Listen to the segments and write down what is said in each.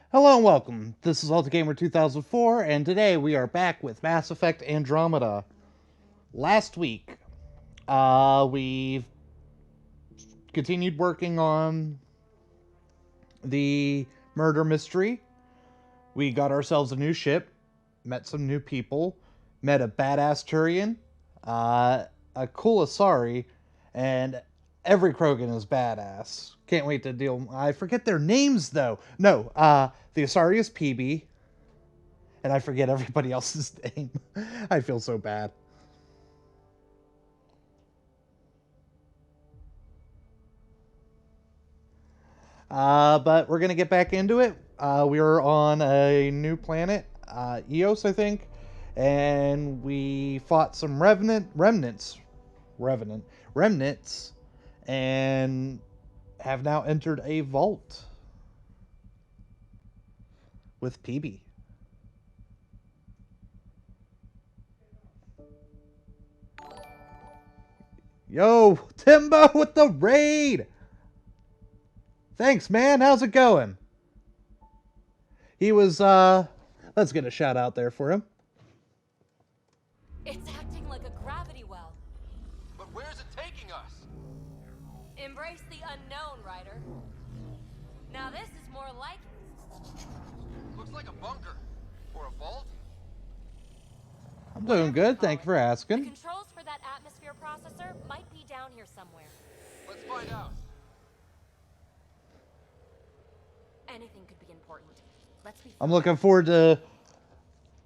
Hello and welcome. This is Gamer 2004, and today we are back with Mass Effect Andromeda. Last week, we continued working on the murder mystery. We got ourselves a new ship, met some new people, met a badass Turian, a cool Asari, and every Krogan is badass. Can't wait to deal. I forget their names though. No, the Asari is PB, and I forget everybody else's name. I feel so bad. But we're gonna get back into it. We are on a new planet, Eos, I think, and we fought some revenant, remnants, and have now entered a vault with PB. Yo, Timbo with the raid! Thanks, man. How's it going? He was, let's get a shout out there for him. It's acting like a gravity well. But where's it taking us? Embrace the unknown, Ryder. Now this is more like... Looks like a bunker. Or a vault. I'm doing good. Thank you for The asking. controls for that atmosphere processor might be down here somewhere. Let's find out. Anything could be important. Let's be... I'm looking forward to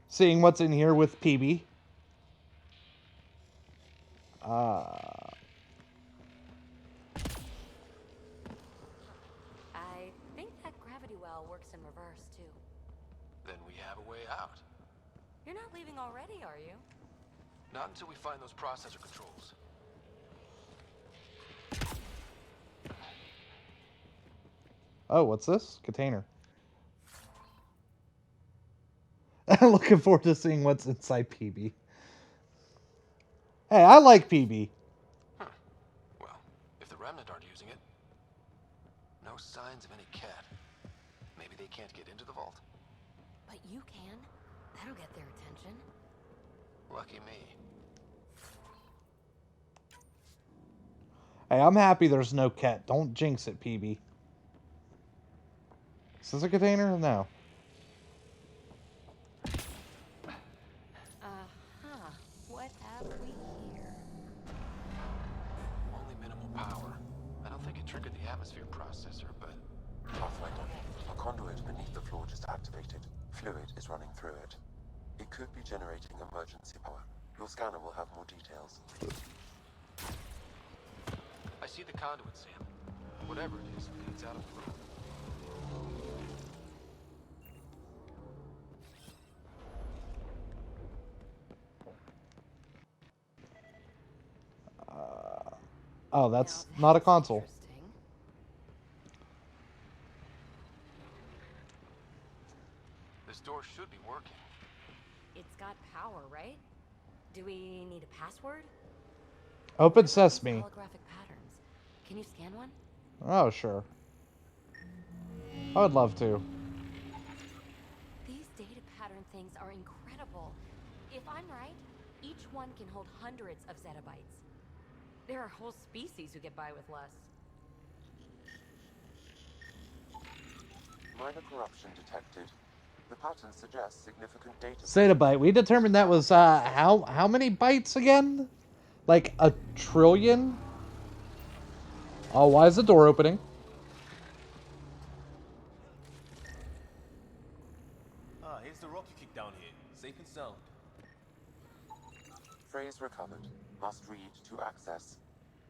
seeing what's in here with PB. I think that gravity well works in reverse, too. Then we have a way out. You're not leaving already, are you? Not until we find those processor controls. Oh, what's this? Container. I'm looking forward to seeing what's inside PB. Hey, I like PB. Huh. Well, if the Remnant aren't using it... No signs of any cat. Maybe they can't get into the vault. But you can. That'll get their attention. Lucky me. Hey, I'm happy there's no cat. Don't jinx it, PB. Is this a container? No. What have we here? Only minimal power. I don't think it triggered the atmosphere processor, but... Pathfinder, a conduit beneath the floor just activated. Fluid is running through it. It could be generating emergency power. Your scanner will have more details. I see the conduit, Sam. Whatever it is, it's out of the room. Oh, that's not a console. Interesting. This door should be working. It's got power, right? Do we need a password? Open What about these sesame. Holographic patterns. Can you scan one? Oh, sure. I would love to. These data pattern things are incredible. If I'm right, each one can hold hundreds of zettabytes. There are whole species who get by with less. Minor corruption detected. The pattern suggests significant data. Zettabyte. We determined that was how many bytes again? Like a trillion? Oh, why is the door opening? Here's the rock you kicked down here. Safe and sound. Phrase recovered. Must read to access.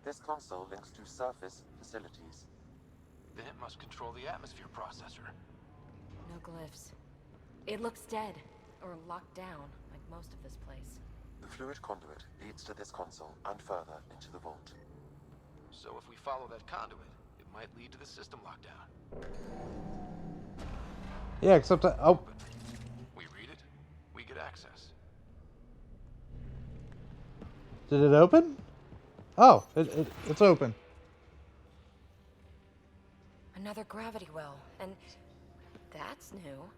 This console links to surface facilities. Then it must control the atmosphere processor. No glyphs. It looks dead, or locked down, like most of this place. The fluid conduit leads to this console and further into the vault. So if we follow that conduit, it might lead to the system lockdown. Yeah, except oh, We read it, we get access. did it open? Oh, it's open. Another gravity well, and That's new.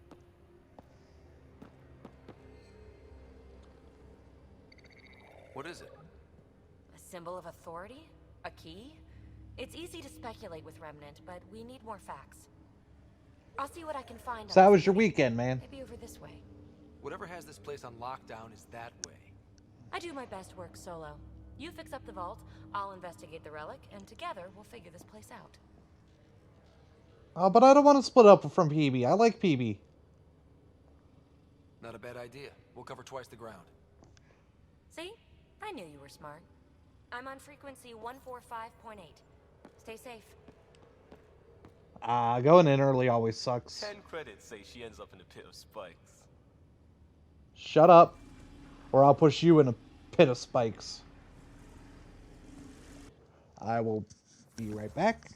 What is it? A symbol of authority? A key? It's easy to speculate with Remnant, but we need more facts. I'll see what I can find. So on how this was your committee. weekend, man? Maybe over this way. Whatever has this place on lockdown is that way. I do my best work solo. You fix up the vault, I'll investigate the relic, and together we'll figure this place out. But I don't want to split up from PB. I like PB. Not a bad idea. We'll cover twice the ground. See? I knew you were smart. I'm on frequency 145.8. Stay safe. Going in early always sucks. 10 credits say she ends up in a pit of spikes. Shut up, or I'll push you in a pit of spikes. I will be right back.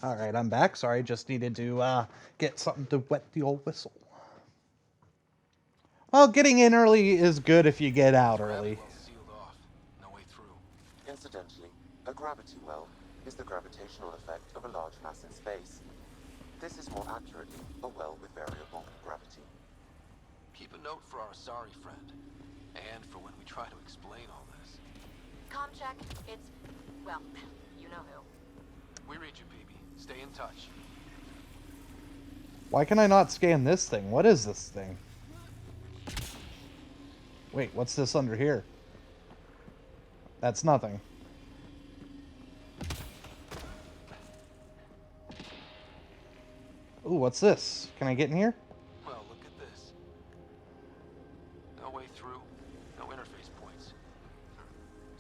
Alright, I'm back. Sorry, just needed to get something to wet the old whistle. Well, getting in early is good if you get out early. Well sealed off. No way through. Incidentally, a gravity well is the gravitational effect of a large mass in space. This is more accurately a well with variable gravity. Keep a note for our sorry friend. And for when we try to explain all this. Comm check. It's... well, you know who. We read you, BB. Stay in touch. Why can I not scan this thing? What is this thing? Wait, what's this under here? That's nothing. Ooh, what's this? Can I get in here? Well, look at this. No way through. No interface points.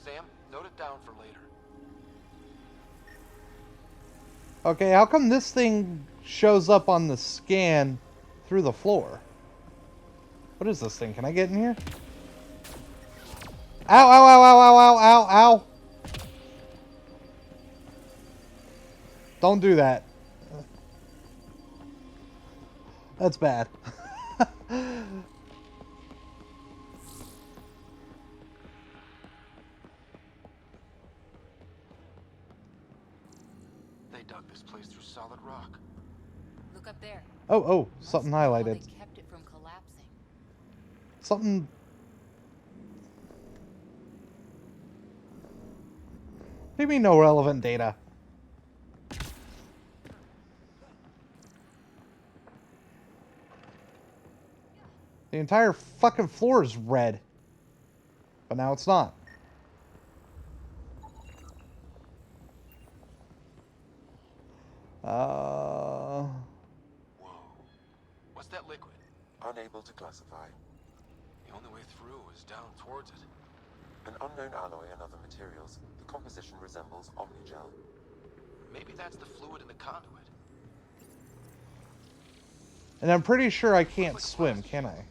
Sam, note it down for later. Okay, how come this thing shows up on the scan through the floor? What is this thing? Can I get in here? Ow, ow, ow, ow, ow, ow, ow, ow. Don't do that. That's bad. They dug this place through solid rock. Look up there. Oh, something Must be how highlighted. They kept it from collapsing. Something... What do you mean no relevant data? The entire fucking floor is red. But now it's not. Whoa. What's that liquid? Unable to classify. The only way through is down towards it. An unknown alloy and other materials. The composition resembles omnigel. Maybe that's the fluid in the conduit. And I'm pretty sure I can't swim, can I?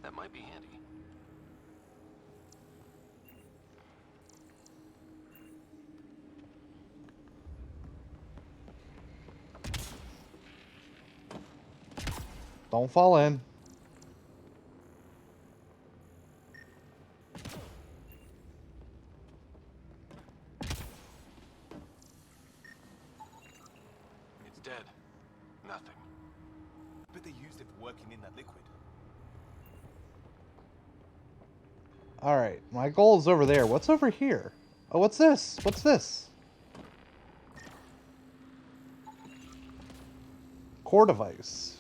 That might be handy. Don't fall in. It's dead. Nothing. But they used it for working in that liquid. Alright, my goal is over there. What's over here? Oh, what's this? What's this? Core device.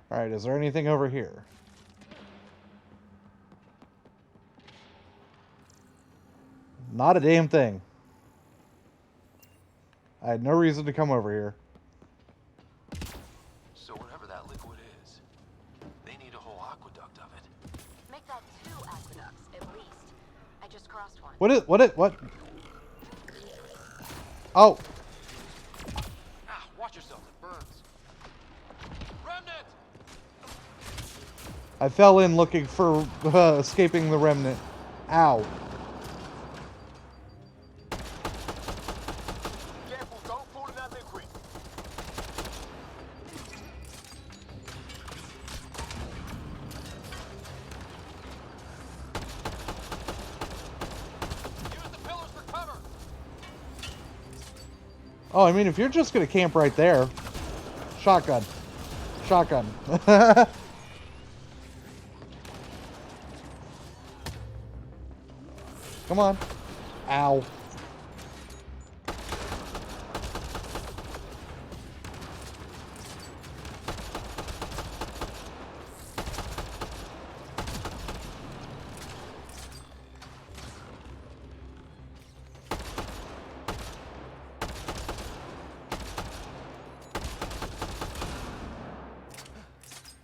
Alright, is there anything over here? Not a damn thing. I had no reason to come over here. So whatever that liquid is, they need a whole aqueduct of it. Make that 2 aqueducts, at least. I just crossed one. What? Oh, Ah, watch yourself, it burns. Remnant! I fell in looking for escaping the Remnant. Ow. Careful, don't fall in that liquid. Use the pillars for cover. Oh, I mean, if you're just gonna camp right there. Shotgun. Shotgun. Come on. Ow.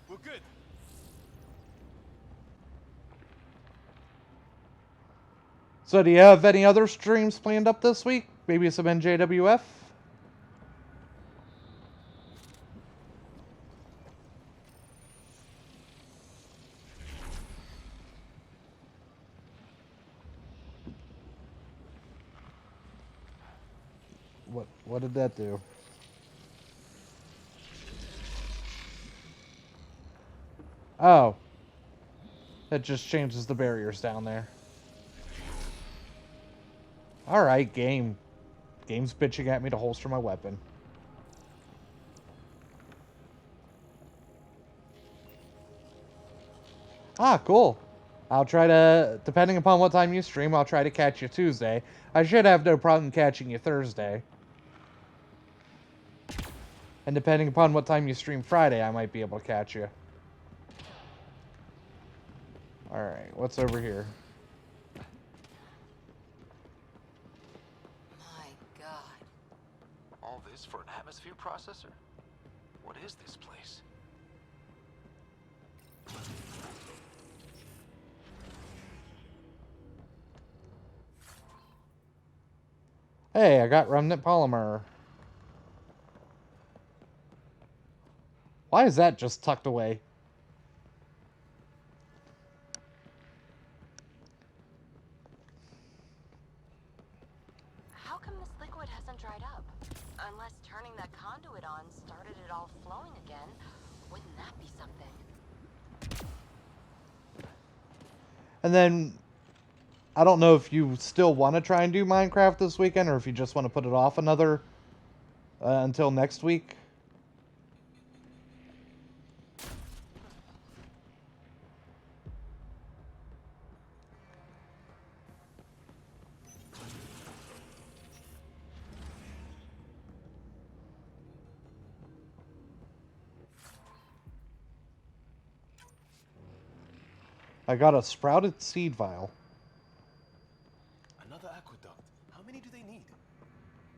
We're good. So do you have any other streams planned up this week? Maybe some NJWF? What did that do? Oh. That just changes the barriers down there. Alright, game. Game's bitching at me to holster my weapon. Ah, cool. I'll try to, depending upon what time you stream, I'll try to catch you Tuesday. I should have no problem catching you Thursday. And depending upon what time you stream Friday, I might be able to catch you. Alright, what's over here? My God. All this for an atmosphere processor? What is this place? Hey, I got Remnant Polymer. Why is that just tucked away? How come this liquid hasn't dried up? Unless turning that conduit on started it all flowing again. Wouldn't that be something? And then, I don't know if you still want to try and do Minecraft this weekend, or if you just want to put it off another, until next week. I got a sprouted seed vial. Another aqueduct. How many do they need?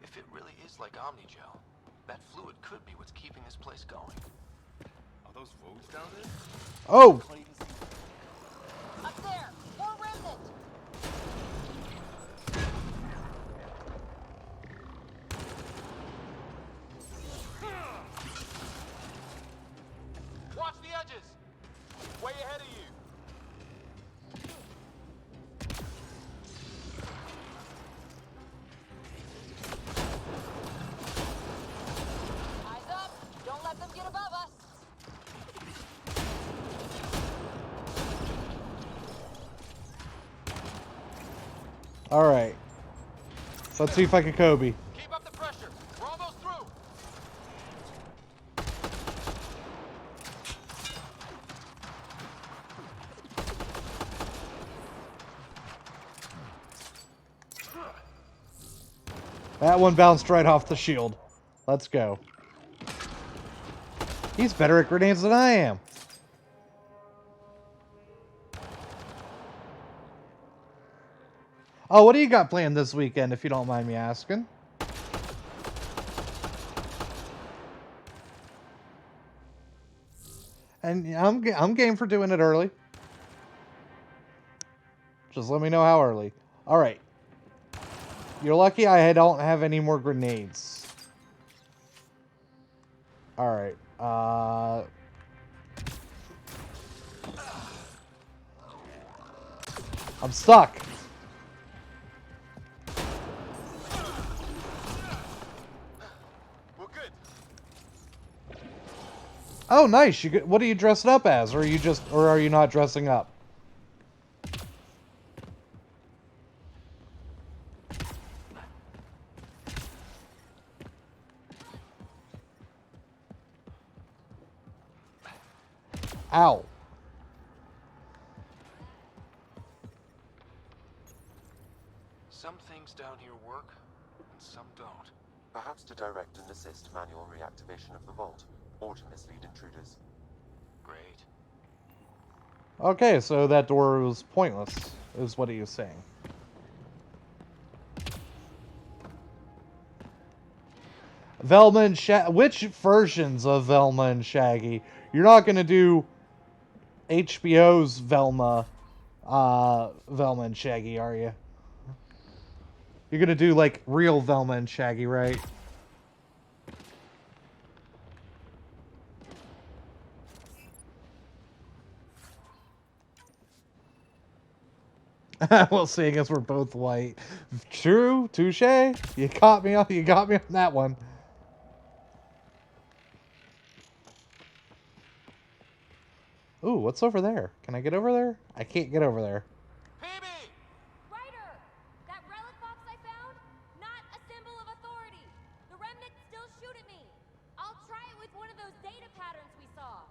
If it really is like Omnigel, that fluid could be what's keeping this place going. Are those roads down there? Oh! Can't even see. Up there! More remnant! Watch the edges! Way ahead of you! Eyes up! Don't let them get above us! Alright. Let's see if I can Kobe. Keep up the pressure! We're almost through! That one bounced right off the shield. Let's go. He's better at grenades than I am. Oh, what do you got planned this weekend, if you don't mind me asking? And I'm game for doing it early. Just let me know how early. All right. You're lucky I don't have any more grenades. All right. I'm stuck. We're good. Oh, nice. What are you dressed up as? Or are you not dressing up? Ow. Some things down here work, and some don't. Perhaps to direct and assist manual reactivation of the vault, or to mislead intruders. Great. Okay, so that door was pointless, is what he was saying. Velma and which versions of Velma and Shaggy? You're not going to do HBO's Velma and Shaggy, are you? You're going to do, like, real Velma and Shaggy, right? Well, seeing as we're both white. True, touche. You got me on that one. Ooh, what's over there? Can I get over there? I can't get over there. PB! Ryder! That relic box I found? Not a symbol of authority. The Remnant still shoot at me. I'll try it with one of those data patterns we saw.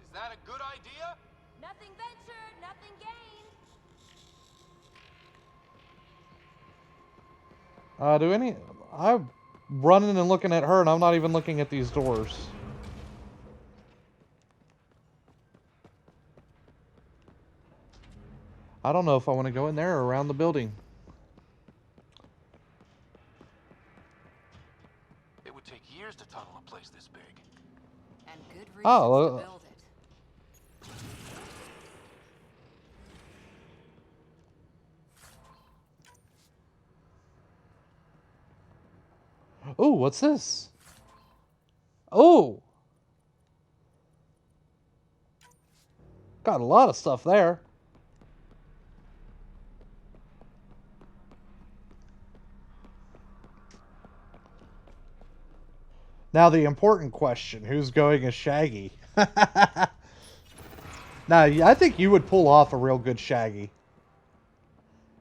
Is that a good idea? Nothing ventured, nothing gained. I'm running and looking at her, and I'm not even looking at these doors. I don't know if I want to go in there or around the building. It would take years to tunnel a place this big. And good reasons Oh, to build it. Ooh, what's this? Oh! Got a lot of stuff there. Now the important question, who's going as Shaggy? Now, I think you would pull off a real good Shaggy.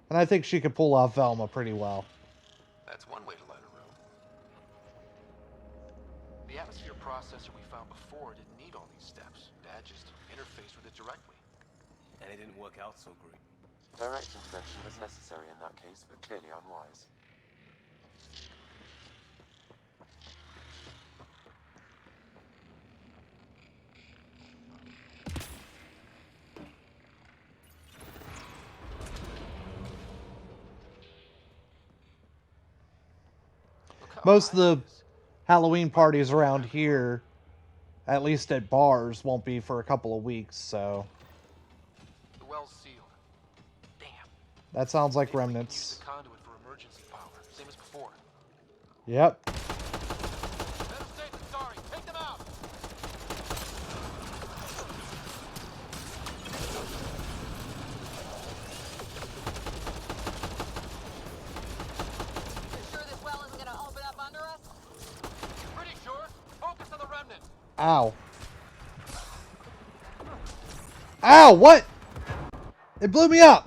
And I think she could pull off Velma pretty well. That's one way to light a room. The atmosphere processor we found before didn't need all these steps. Dad just interfaced with it directly. And it didn't work out so great. Direct intervention was necessary in that case, but clearly unwise. Most of the Halloween parties around here, at least at bars, won't be for a couple of weeks, so... The well's sealed. Damn. That sounds like Maybe we can use remnants. the conduit for emergency power, same as before. Yep. Better safe than sorry. Take them out. You sure this well isn't gonna open up under us? Pretty sure. Focus on the remnant. Ow. Ow, what? It blew me up.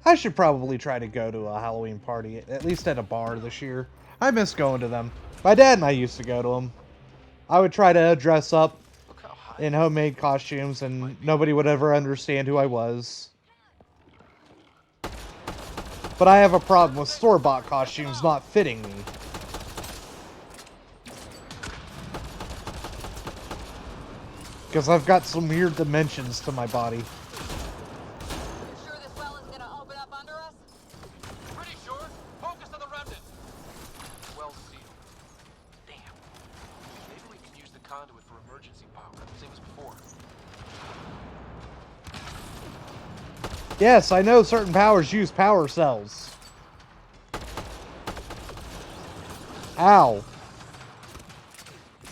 I should probably try to go to a Halloween party, at least at a bar this year. I miss going to them. My dad and I used to go to them. I would try to dress up Look how high. in homemade costumes, and nobody would ever understand who I was. But I have a problem with store-bought costumes not fitting me. Because I've got some weird dimensions to my body. You sure this well isn't gonna open up under us? Pretty sure. Focus on the remnant. Well sealed. Damn. Maybe we can use the conduit for emergency power, same as before. Yes, I know certain powers use power cells. Ow.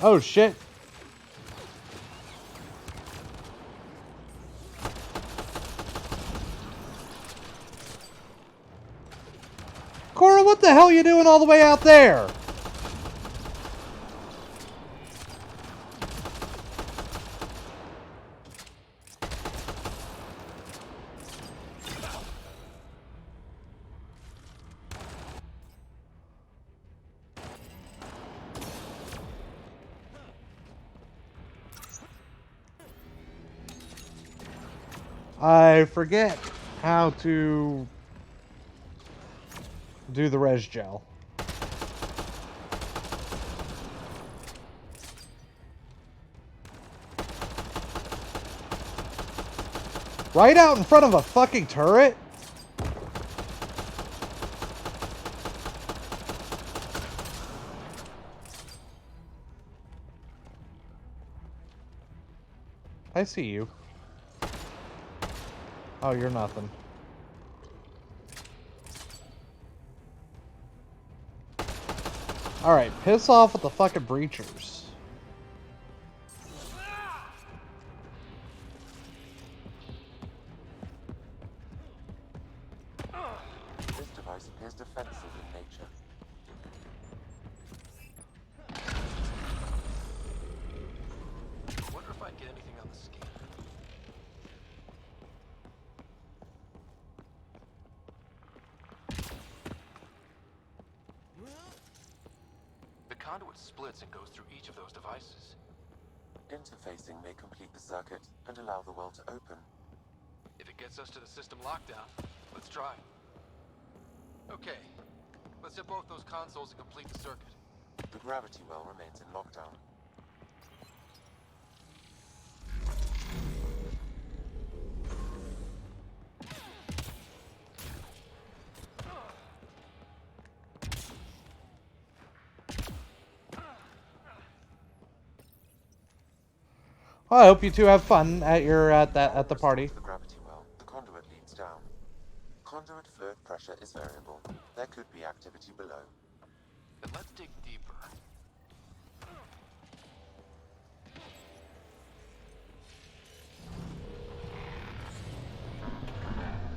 Oh, shit. Cora, what the hell are you doing all the way out there? I forget how to do the res gel. Right out in front of a fucking turret? I see you. Oh, you're nothing. Alright, piss off with the fucking breachers. This device appears defensive in nature. I wonder if I can get anything on the scanner. The conduit splits and goes through each of those devices. Interfacing may complete the circuit and allow the well to open. If it gets us to the system lockdown, let's try. Okay, let's hit both those consoles and complete the circuit. The gravity well remains in lockdown. Well, I hope you two have fun at your at the party. The gravity well. The conduit leads down. Conduit fluid pressure is variable. There could be activity below. Then let's dig deeper.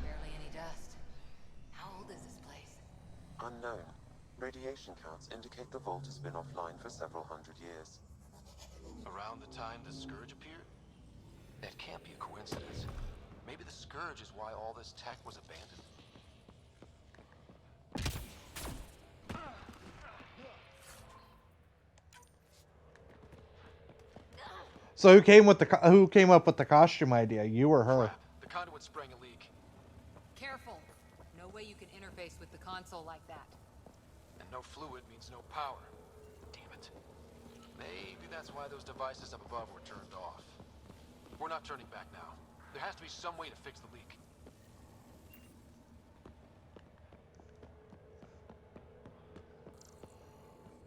Barely any dust. How old is this place? Unknown. Radiation counts indicate the vault has been offline for several hundred years. Around the time the Scourge appeared? That can't be a coincidence. Maybe the Scourge is why all this tech was abandoned. So who came up with the costume idea? You or her? Crap, the conduit sprang a leak. Careful. No way you can interface with the console like that. And no fluid means no power. Damn it. Maybe that's why those devices up above were turned off. We're not turning back now. There has to be some way to fix the leak.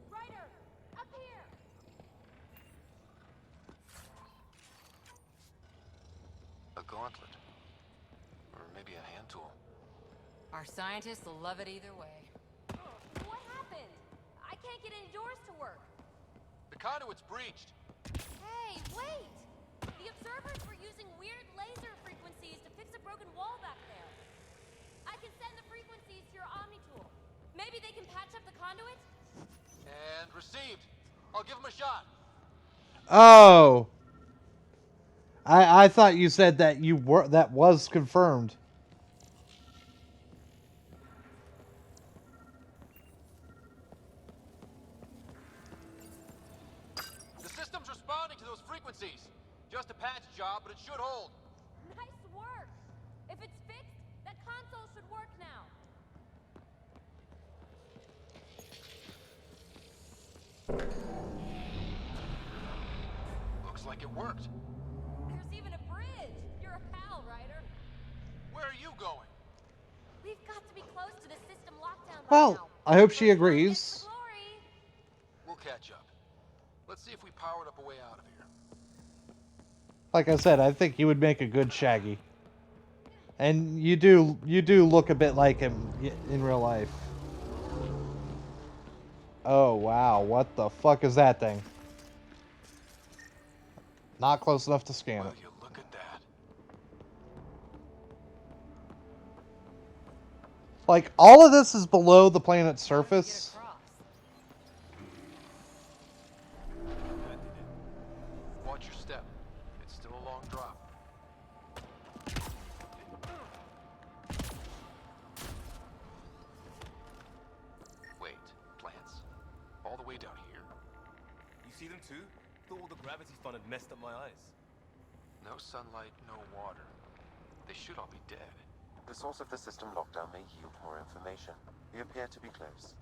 Ryder! Up here! A gauntlet. Or maybe a hand tool. Our scientists will love it either way. What happened? I can't get any doors to work. The conduit's breached. Hey, wait! The observers were using weird laser frequencies to fix a broken wall back there. I can send the frequencies to your Omni tool. Maybe they can patch up the conduit? And received. I'll give him a shot. Oh. I thought you said that that was confirmed. The system's responding to those frequencies. Just a patch job, but it should hold. Nice work! If it's fixed, that console should work now. Looks like it worked. There's even a bridge. You're a pal, Ryder. Where are you going? We've got to be close to the system lockdown by Well, now. I hope she Let's not agrees. miss the glory. We'll catch up. Let's see if we powered up a way out of here. Like I said, I think you would make a good Shaggy. And you do look a bit like him in real life. Oh, wow. What the fuck is that thing? Not close enough to scan Will it. you look at that? Like, all of this is below the planet's surface. Watch your step. It's still a long drop. Wait, plants? All the way down here? You see them too? Thought all the gravity fun had messed up my eyes. No sunlight, no water. They should all be dead. The source of the system lockdown may yield more information. We appear to be close.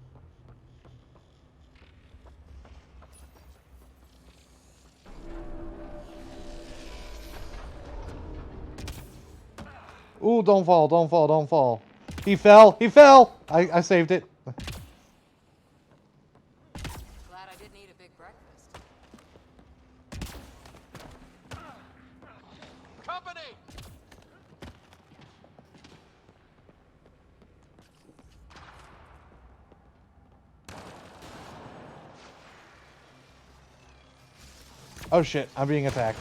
Ooh, don't fall, don't fall, don't fall. He fell, he fell! I saved it. Glad I didn't eat a big breakfast. Company! Oh shit, I'm being attacked.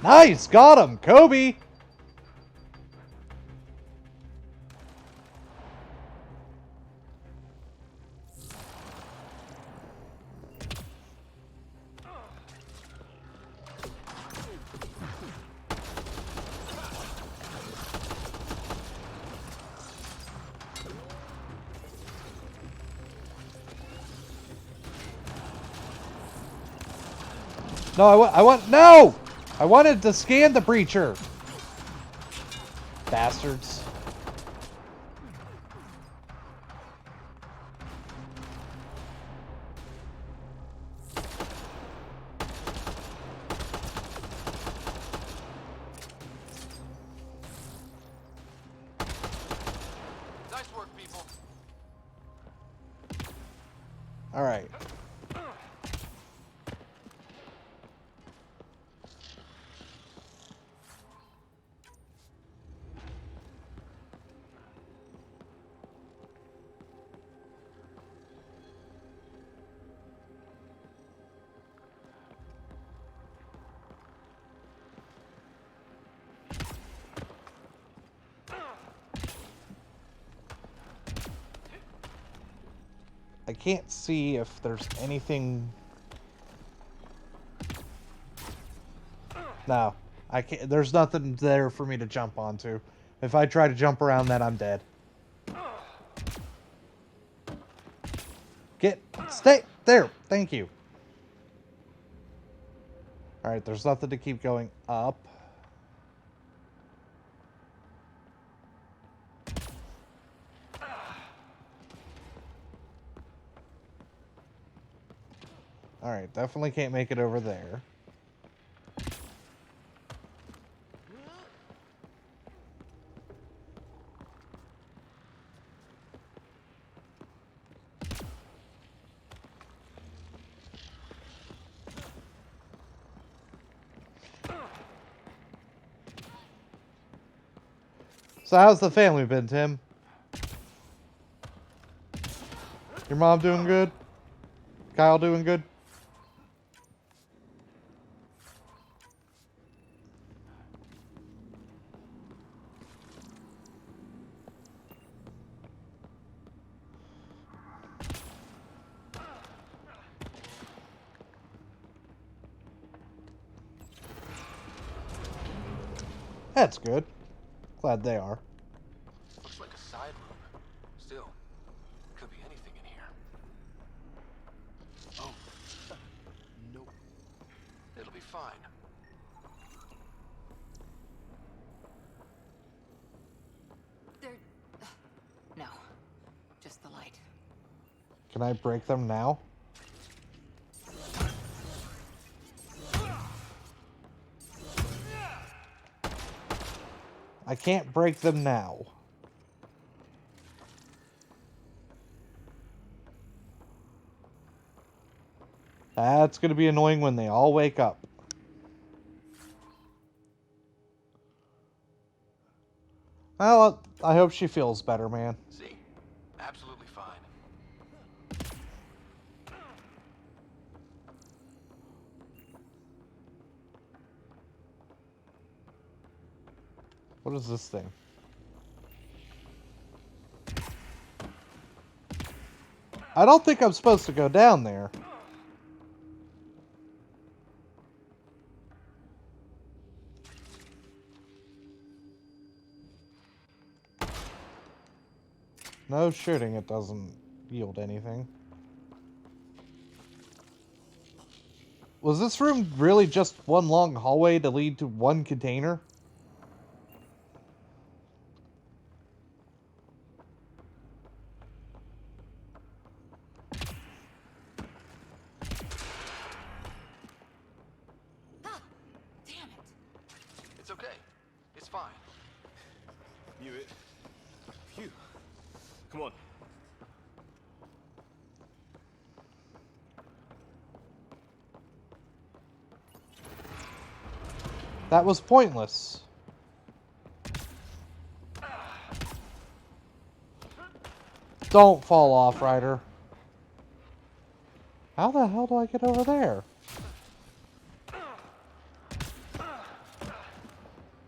Nice, got him, Kobe. No, no! I wanted to scan the breacher. Bastards. Nice work, people. All right. I can't see if there's anything. No, I can't. There's nothing there for me to jump onto. If I try to jump around that, I'm dead. Stay there. Thank you. All right, there's nothing to keep going up. All right, definitely can't make it over there. So how's the family been, Tim? Your mom doing good? Kyle doing good? That's good. Glad they are. Looks like a side room. Still, could be anything in here. Oh. Nope. It'll be fine. Can I break them now? I can't break them now. That's going to be annoying when they all wake up. Well, I hope she feels better, man. See? Absolutely fine. What is this thing? I don't think I'm supposed to go down there. No shooting, it doesn't yield anything. Was this room really just one long hallway to lead to one container? Ah, damn it. It's okay. It's fine. Knew it. Phew. Come on. That was pointless. Don't fall off, Ryder. How the hell do I get over there?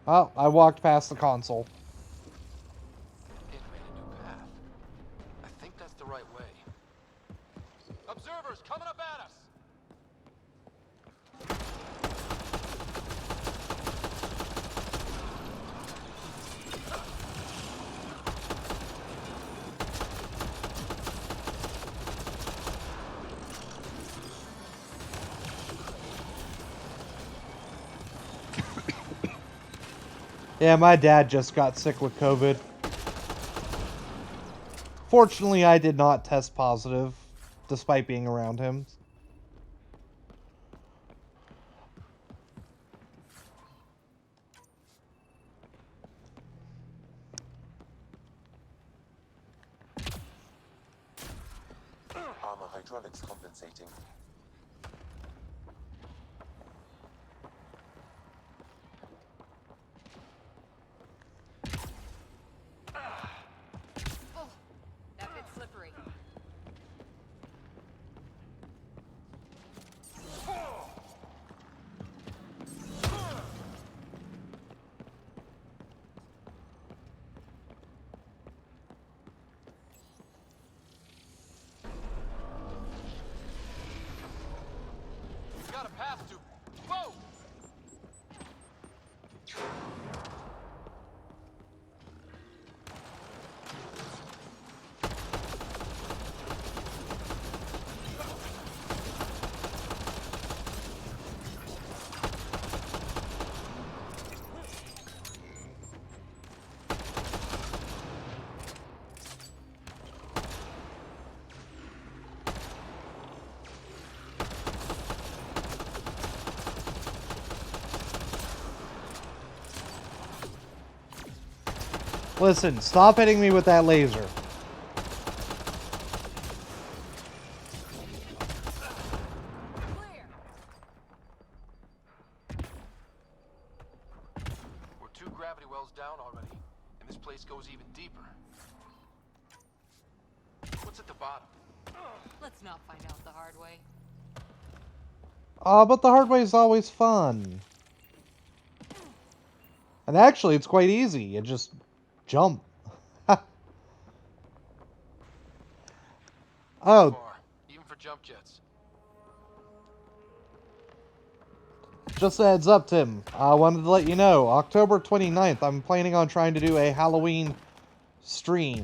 Oh, I walked past the console. It made a new path. I think that's the right way. Observers coming up at us! Yeah, my dad just got sick with COVID. Fortunately, I did not test positive, despite being around him. Armor hydraulics compensating. Oh, that bit's slippery. We've got a path to... Whoa! Listen, stop hitting me with that laser. Clear. We're 2 gravity wells down already, and this place goes even deeper. What's at the bottom? Let's not find out the hard way. But the hard way is always fun. And actually, it's quite easy. You just jump. Oh, Far, even for jump jets. just a heads up, Tim. I wanted to let you know, October 29th, I'm planning on trying to do a Halloween stream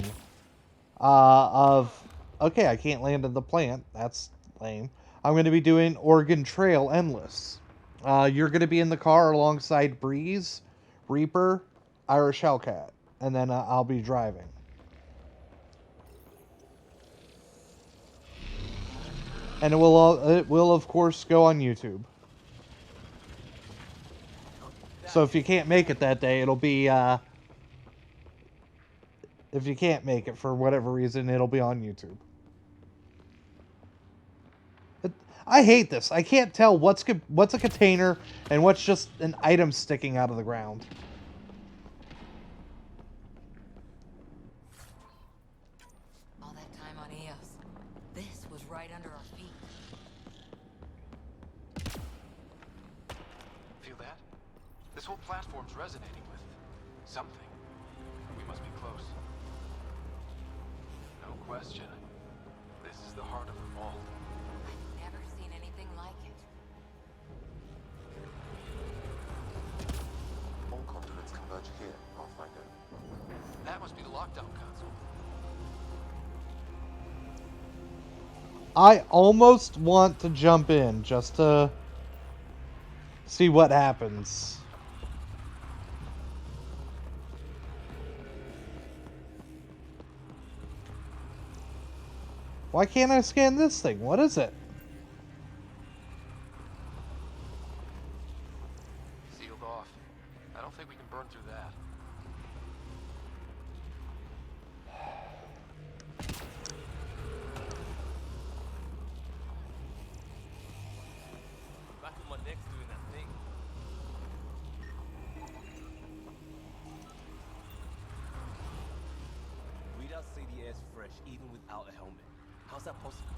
of... Okay, I can't land in the plant. That's lame. I'm going to be doing Oregon Trail Endless. You're going to be in the car alongside Breeze, Reaper, Irish Hellcat, and then I'll be driving. and it will of course go on YouTube. So if you can't make it that day, it'll be if you can't make it for whatever reason, it'll be on YouTube. I hate this. I can't tell what's a container and what's just an item sticking out of the ground. All that time on Eos. This was right under our feet. Feel that? This whole platform's resonating with something. We must be close. No question. This is the heart of the vault. I've never seen anything like it. All conduits converge here, Pathfinder. That must be the lockdown console. I almost want to jump in just to see what happens. Why can't I scan this thing? What is it? Sealed off. I don't think we can burn through that. Back on my neck's doing that thing. Readouts say the air's fresh even without a helmet. How's that possible?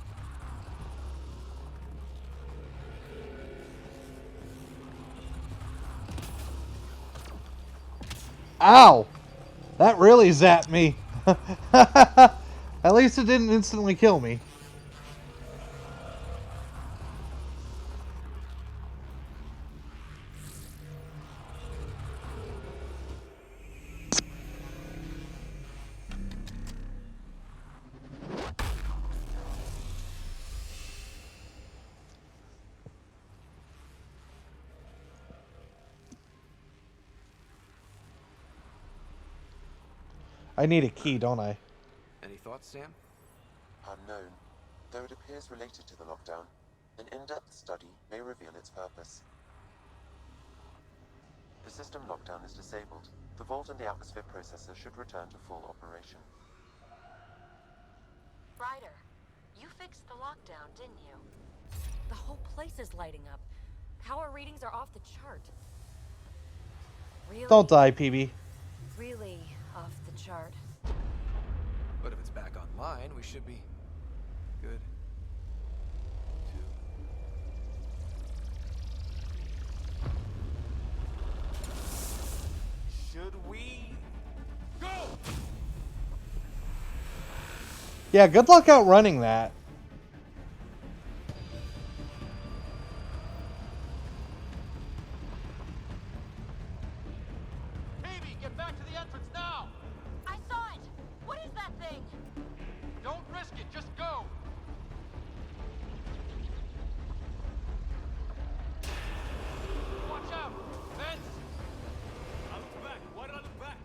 Ow! That really zapped me. At least it didn't instantly kill me. I need a key, don't I? Any thoughts, Sam? Unknown. Though it appears related to the lockdown, an in-depth study may reveal its purpose. The system lockdown is disabled. The vault and the atmosphere processor should return to full operation. Ryder, you fixed the lockdown, didn't you? The whole place is lighting up. Power readings are off the chart. Really? Don't die, PB. Really off the chart. But if it's back online, we should be good. Should we go? Yeah, good luck outrunning that. Baby, get back to the entrance now! I saw it! What is that thing? Don't risk it, just go! Watch out! Vents! I look back. Why did I look back?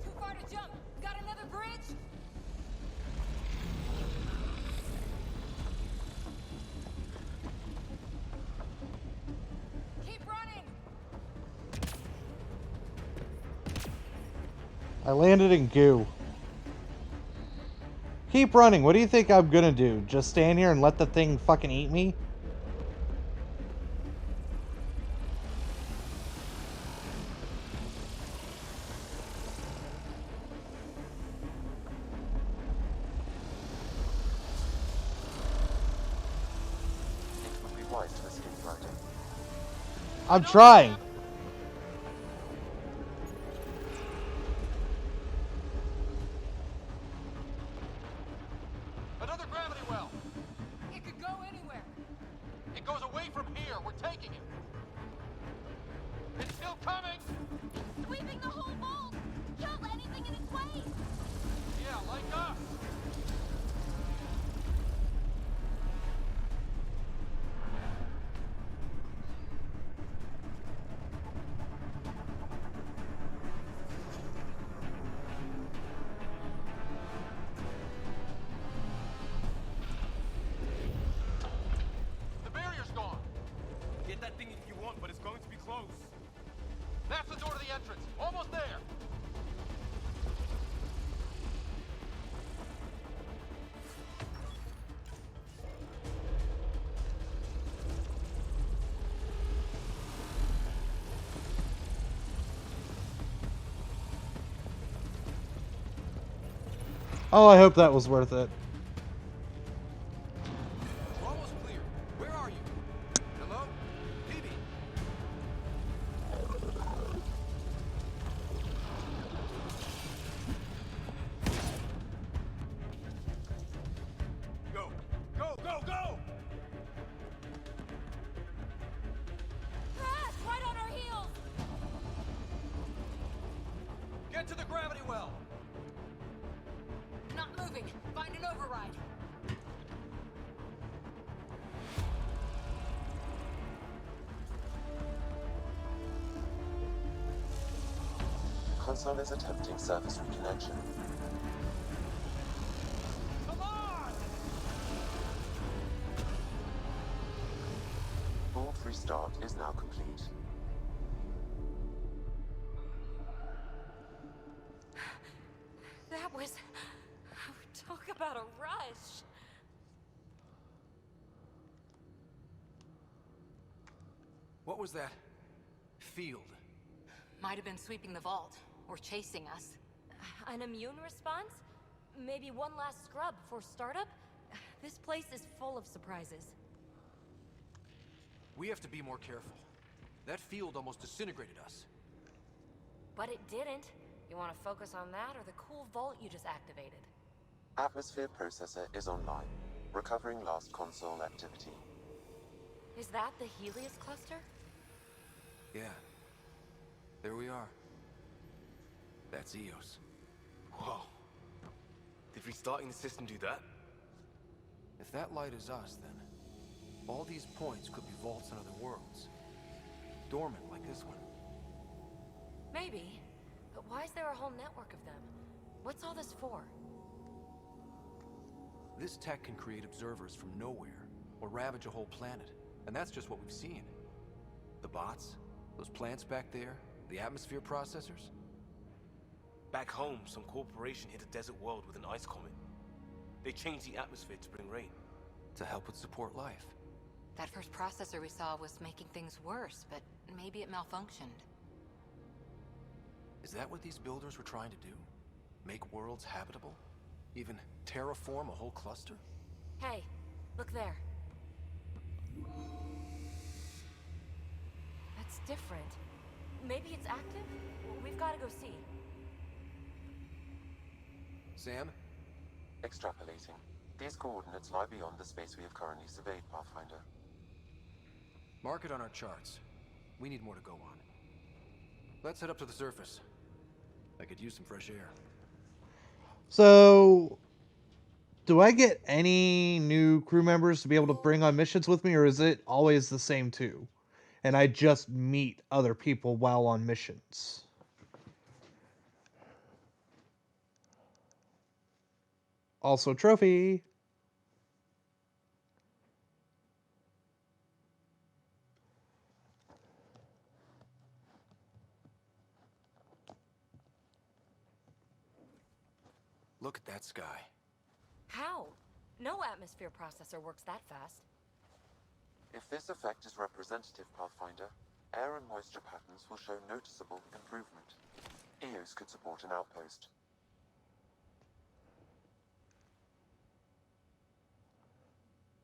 Too far to jump. Got another bridge? Keep running! I landed in goo. Keep running. What do you think I'm gonna do? Just stand here and let the thing fucking eat me? It would be wise to escape, Ryder. I'm trying. Another gravity well! It could go anywhere. It goes away from here, we're taking it! It's still coming! Sweeping the whole vault! Kill anything in its way! Yeah, like us! Get that thing if you want, but it's going to be close. That's the door to the entrance. Almost there. Oh, I hope that was worth it. We're almost clear. Where are you? Hello? Phoebe? Go! Go, go, go! Ah, right on our heels! Get to the gravity well. Not moving. Find an override. Console is attempting service reconnection. Come on! Board restart is now complete. That was... Talk about a rush. What was that? Field. Might have been sweeping the vault, or chasing us. An immune response? Maybe one last scrub before startup? This place is full of surprises. We have to be more careful. That field almost disintegrated us. But it didn't. You want to focus on that or the cool vault you just activated? Atmosphere processor is online, recovering last console activity. Is that the Helios cluster? Yeah. There we are. That's Eos. Whoa. Did restarting the system do that? If that light is us, then all these points could be vaults in other worlds. Dormant like this one. Maybe. But why is there a whole network of them? What's all this for? This tech can create observers from nowhere, or ravage a whole planet. And that's just what we've seen. The bots, those plants back there, the atmosphere processors. Back home, some corporation hit a desert world with an ice comet. They changed the atmosphere to bring rain. To help it support life. That first processor we saw was making things worse, but maybe it malfunctioned. Is that what these builders were trying to do? Make worlds habitable? Even terraform a whole cluster? Hey, look there. That's different. Maybe it's active? We've got to go see. Sam? Extrapolating. These coordinates lie beyond the space we have currently surveyed, Pathfinder. Mark it on our charts. We need more to go on. Let's head up to the surface. I could use some fresh air. So, do I get any new crew members to be able to bring on missions with me, or is it always the same two? And I just meet other people while on missions? Also, trophy. Look at that sky. How? No atmosphere processor works that fast. If this effect is representative, Pathfinder, air and moisture patterns will show noticeable improvement. Eos could support an outpost.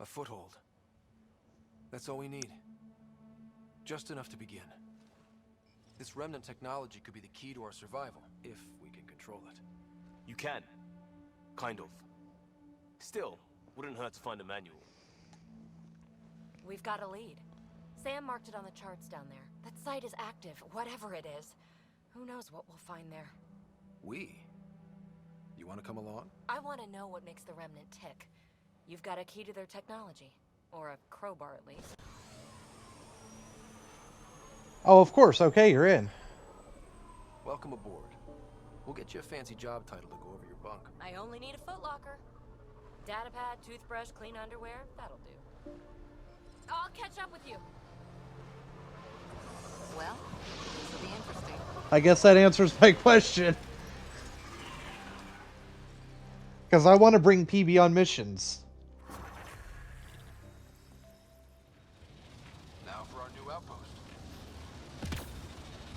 A foothold. That's all we need. Just enough to begin. This Remnant technology could be the key to our survival, if we can control it. You can. Kind of. Still, wouldn't hurt to find a manual. We've got a lead. Sam marked it on the charts down there. That site is active, whatever it is. Who knows what we'll find there. We? You want to come along? I want to know what makes the Remnant tick. You've got a key to their technology. Or a crowbar, at least. Oh, of course. Okay, you're in. Welcome aboard. We'll get you a fancy job title to go over your bunk. I only need a footlocker. Datapad, toothbrush, clean underwear, that'll do. I'll catch up with you. Well, this will be interesting. I guess that answers my question. Because I want to bring PB on missions. Now for our new outpost.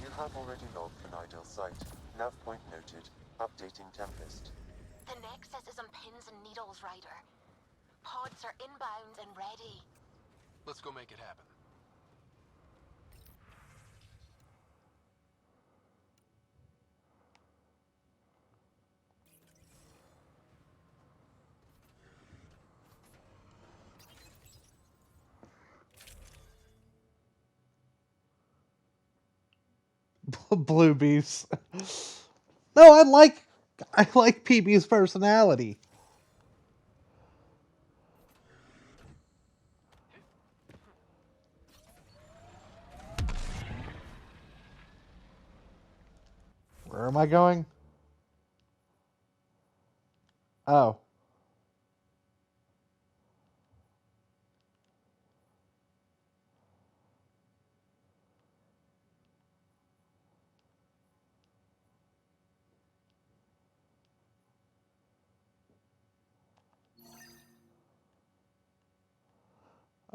You have already logged an ideal site. Nav point noted. Updating Tempest. The Nexus is on pins and needles, Ryder. Pods are inbound and ready. Let's go make it happen. Blue Beast. No, I like PB's personality. Where am I going? Oh.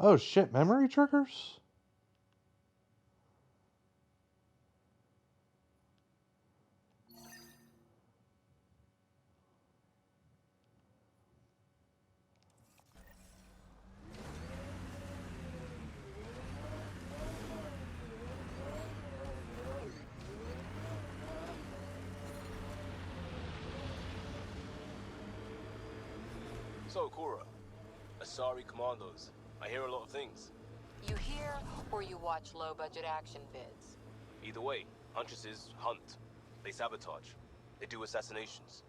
Oh shit, memory triggers? So, Cora, Asari Commandos. I hear a lot of things. You hear or you watch low-budget action vids? Either way, Huntresses hunt. They sabotage. They do assassinations.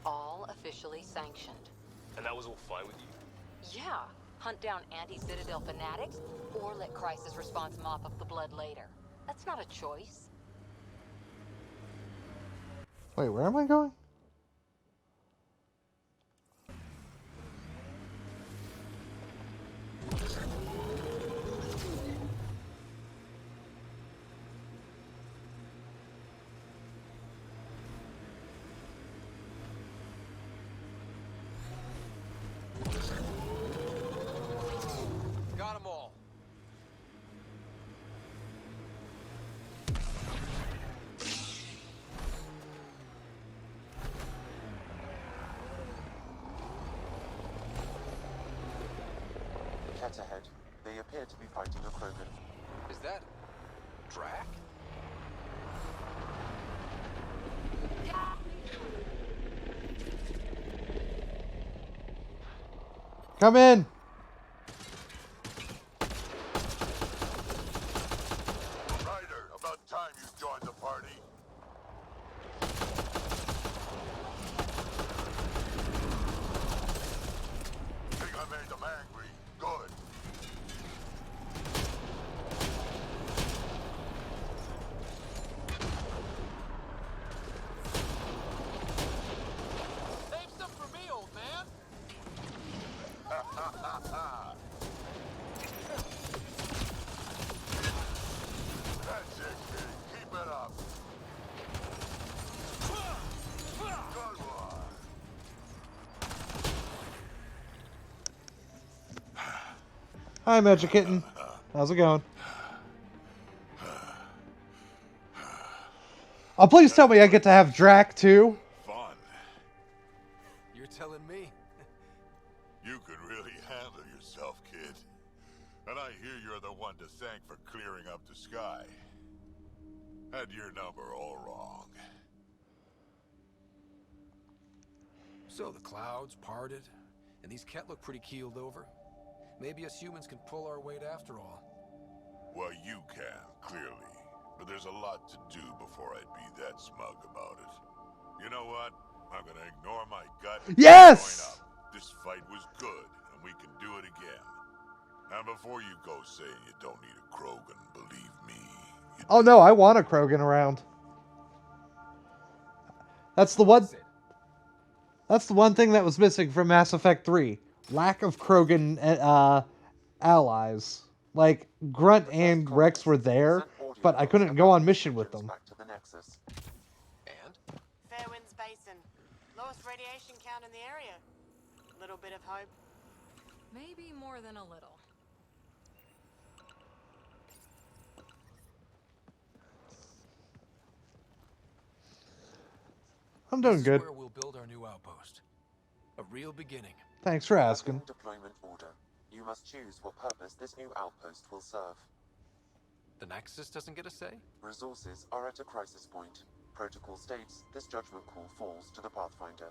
All officially sanctioned. And that was all fine with you? Yeah, hunt down anti-Citadel fanatics, or let crisis response mop up the blood later. That's not a choice. Wait, where am I going? Got them all. Cat ahead. They appear to be fighting a Krogan. Is that Drac? Come in! Ryder, about time you joined the party. Think I made them angry. Good. Save some for me, old man. That's it, kid. Keep it up. Good one. Hi, Magic Kitten. How's it going? Oh, please tell me I get to have Drac too. Fun. You're telling me. You could really handle yourself, kid. And I hear you're the one to thank for clearing up the sky. Had your number all wrong. So the clouds parted, and these Ket look pretty keeled over. Maybe us humans can pull our weight after all. Well, you can, clearly. But there's a lot to do before I'd be that smug about it. You know what? I'm gonna ignore my gut and Yes! join up. This fight was good, and we can do it again. And before you go saying you don't need a Krogan, believe me, you Oh no, I want a Krogan around. That's the one. That's the one thing that was missing from Mass Effect 3. Lack of Krogan allies. Like, Grunt and Rex were there, but I couldn't go on mission with them. Back to the Nexus. And? Fairwinds Basin. Lowest radiation count in the area. Little bit of hope. Maybe more than a little. I'm doing good. This is where we'll build our new outpost. A real beginning. Thanks for asking. Deployment order. You must choose what purpose this new outpost will serve. The Nexus doesn't get a say? Resources are at a crisis point. Protocol states this judgment call falls to the Pathfinder.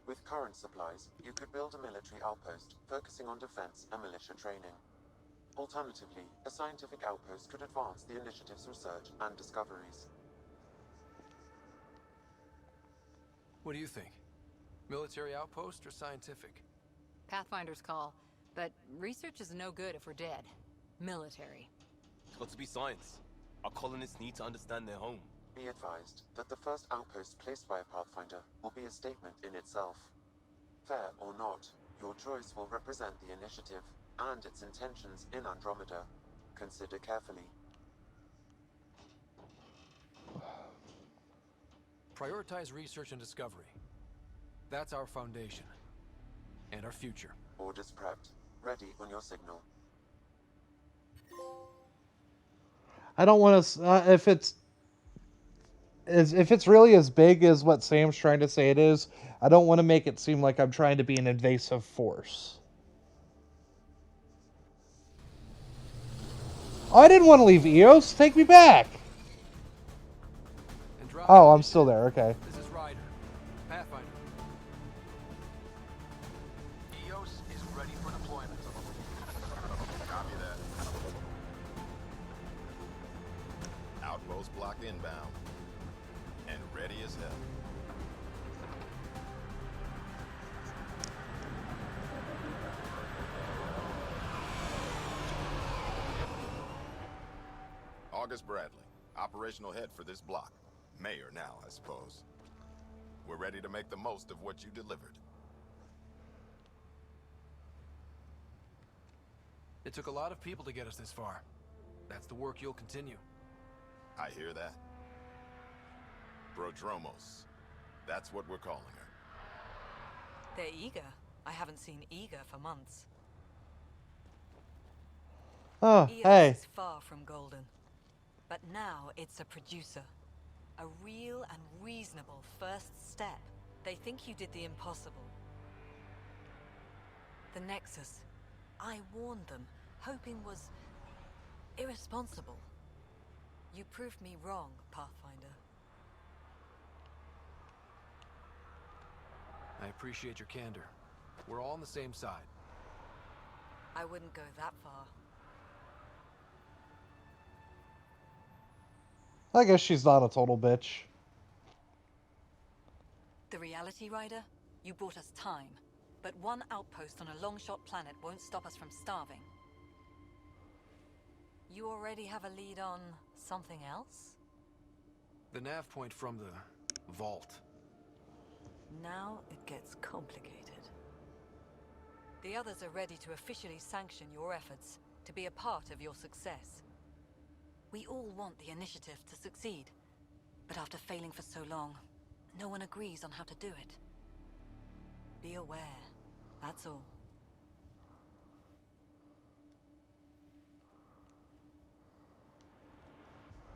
With current supplies, you could build a military outpost, focusing on defense and militia training. Alternatively, a scientific outpost could advance the initiative's research and discoveries. What do you think? Military outpost or scientific? Pathfinder's call, but research is no good if we're dead. Military. It's got to be science. Our colonists need to understand their home. Be advised that the first outpost placed by a Pathfinder will be a statement in itself. Fair or not, your choice will represent the initiative and its intentions in Andromeda. Consider carefully. Prioritize research and discovery. That's our foundation. And our future. Orders prepped. Ready on your signal. I don't want to. If it's really as big as what Sam's trying to say it is, I don't want to make it seem like I'm trying to be an invasive force. Oh, I didn't want to leave EOS. Take me back. Oh, I'm still there. Okay. This is Ryder. Pathfinder. EOS is ready for deployment. Copy that. Outpost block inbound. And ready as hell. August Bradley, operational head for this block. Mayor now, I suppose. We're ready to make the most of what you delivered. It took a lot of people to get us this far. That's the work you'll continue. I hear that. Prodromos. That's what we're calling her. They're eager. I haven't seen eager for months. Oh, EOS hey. is far from golden. But now it's a producer. A real and reasonable first step. They think you did the impossible. The Nexus. I warned them, hoping was irresponsible. You proved me wrong, Pathfinder. I appreciate your candor. We're all on the same side. I wouldn't go that far. I guess she's not a total bitch. The reality, Ryder? You bought us time. But one outpost on a long-shot planet won't stop us from starving. You already have a lead on something else? The nav point from the vault. Now it gets complicated. The others are ready to officially sanction your efforts, to be a part of your success. We all want the initiative to succeed, but after failing for so long, no one agrees on how to do it. Be aware, that's all.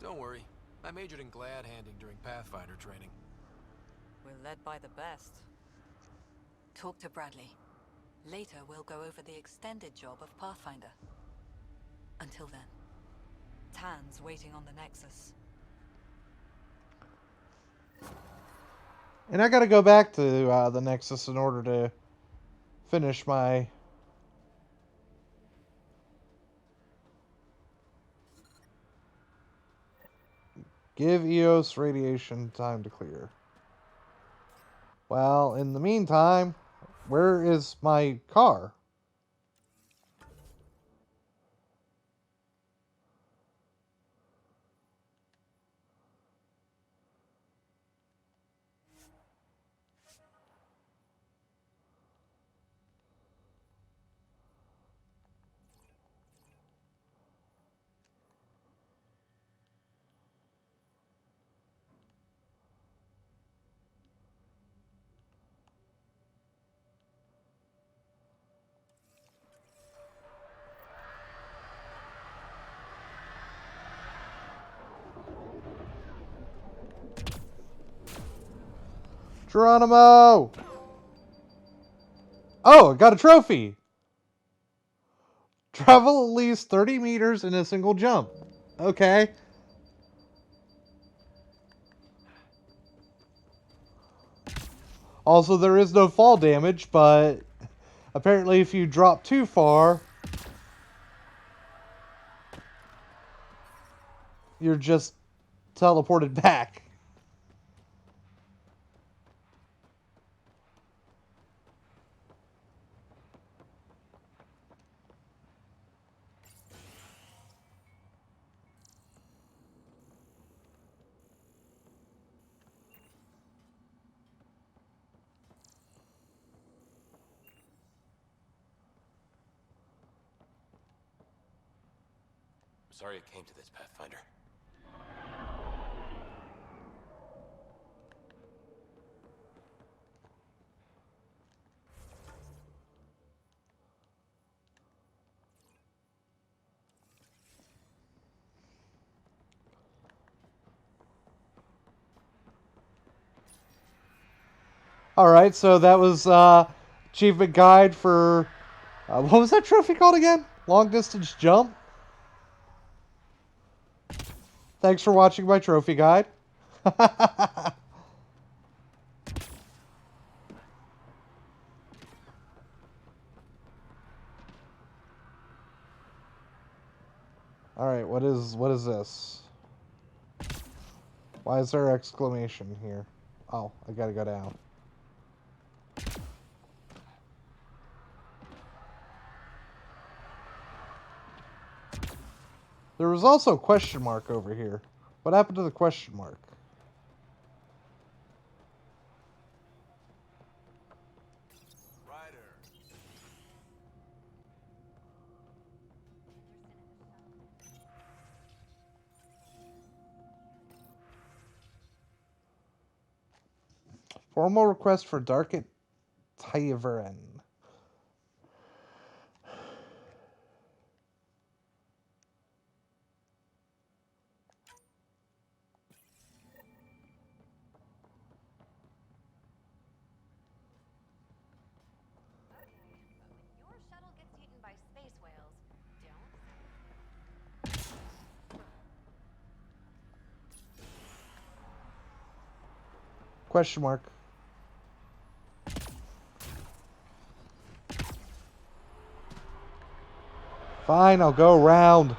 Don't worry. I majored in glad handing during Pathfinder training. We're led by the best. Talk to Bradley. Later we'll go over the extended job of Pathfinder. Until then, Tan's waiting on the Nexus. And I gotta go back to the Nexus in order to finish my... Give EOS radiation time to clear. Well, in the meantime, where is my car? Geronimo! Oh, I got a trophy! Travel at least 30 meters in a single jump. Okay. Also, there is no fall damage, but apparently if you drop too far, you're just teleported back. Sorry it came to this, Pathfinder. Alright, so that was achievement guide for... what was that trophy called again? Long distance jump? Thanks for watching my trophy guide. Alright, what is this? Why is there exclamation here? Oh, I gotta go down. There was also a question mark over here. What happened to the question mark? Formal request for Darket Tavern. Your shuttle gets eaten by space whales. Question mark. Fine, I'll go around.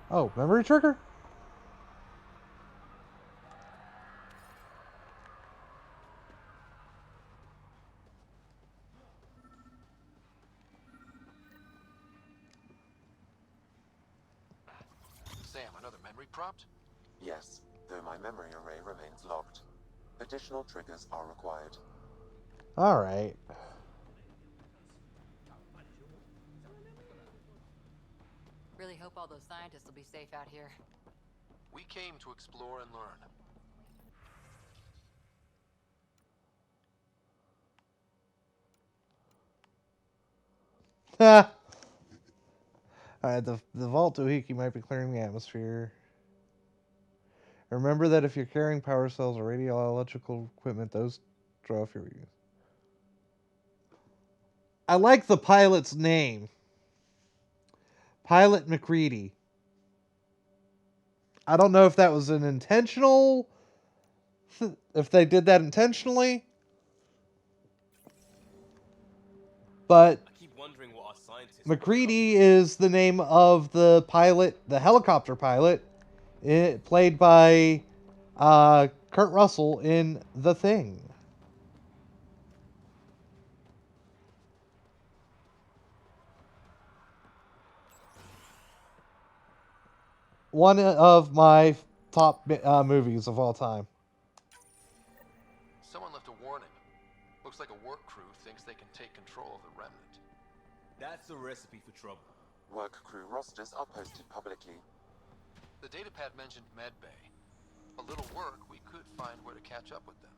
Oh, memory trigger? Sam, another memory prompt? Yes, though my memory array remains locked. Additional triggers are required. Alright. Really hope all those scientists will be safe out here. We came to explore and learn. Ha! Alright, the Vault Doohickey might be clearing the atmosphere. Remember that if you're carrying power cells or radiological equipment, those draw off your use. I like the pilot's name. Pilot McCready. I don't know if that was an intentional... if they did that intentionally. But I keep wondering what our scientists... McCready is the name of the pilot, the helicopter pilot, played by Kurt Russell in The Thing. One of my top movies of all time. Someone left a warning. Looks like a work crew thinks they can take control of the Remnant. That's a recipe for trouble. Work crew rosters are posted publicly. The datapad mentioned medbay. A little work, we could find where to catch up with them.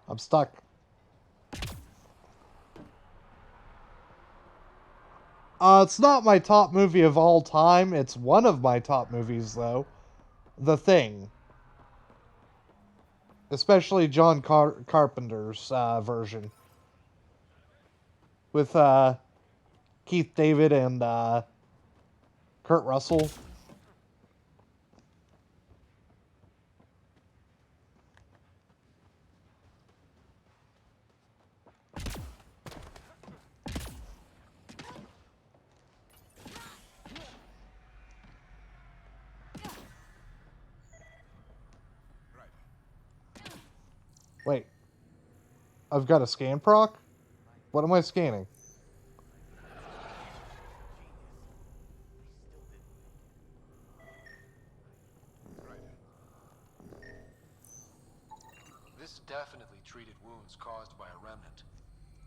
I'm stuck. It's not my top movie of all time. It's one of my top movies, though. The Thing. Especially John Carpenter's version. With Keith David and Kurt Russell. Wait. I've got a scan proc? What am I scanning? This definitely treated wounds caused by a remnant.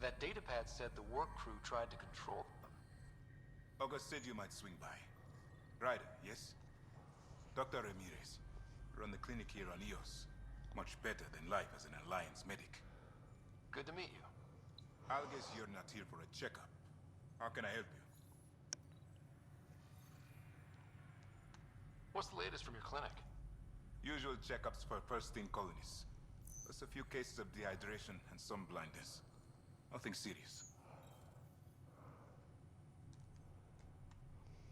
That datapad said the work crew tried to control them. August said you might swing by. Ryder, yes? Dr. Ramirez. Run the clinic here on EOS. Much better than life as an Alliance medic. Good to meet you. I'll guess you're not here for a checkup. How can I help you? What's the latest from your clinic? Usual checkups for first-in colonists. Plus a few cases of dehydration and some blindness. Nothing serious.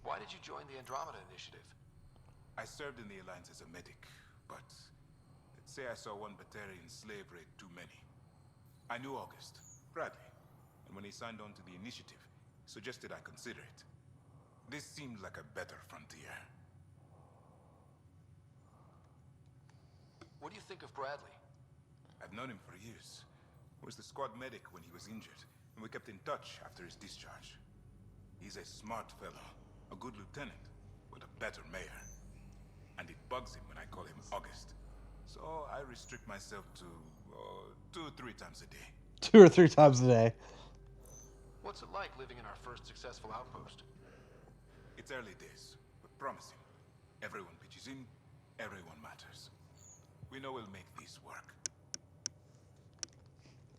Why did you join the Andromeda Initiative? I served in the Alliance as a medic, but let's say I saw one Batarian slave raid too many. I knew August, Bradley, and when he signed on to the initiative, he suggested I consider it. This seemed like a better frontier. What do you think of Bradley? I've known him for years. I was the squad medic when he was injured, and we kept in touch after his discharge. He's a smart fellow, a good lieutenant, but a better mayor. And it bugs him when I call him August. So I restrict myself to 2 or 3 times a day. 2 or 3 times a day. What's it like living in our first successful outpost? It's early days, but promising. Everyone pitches in, everyone matters. We know we'll make these work.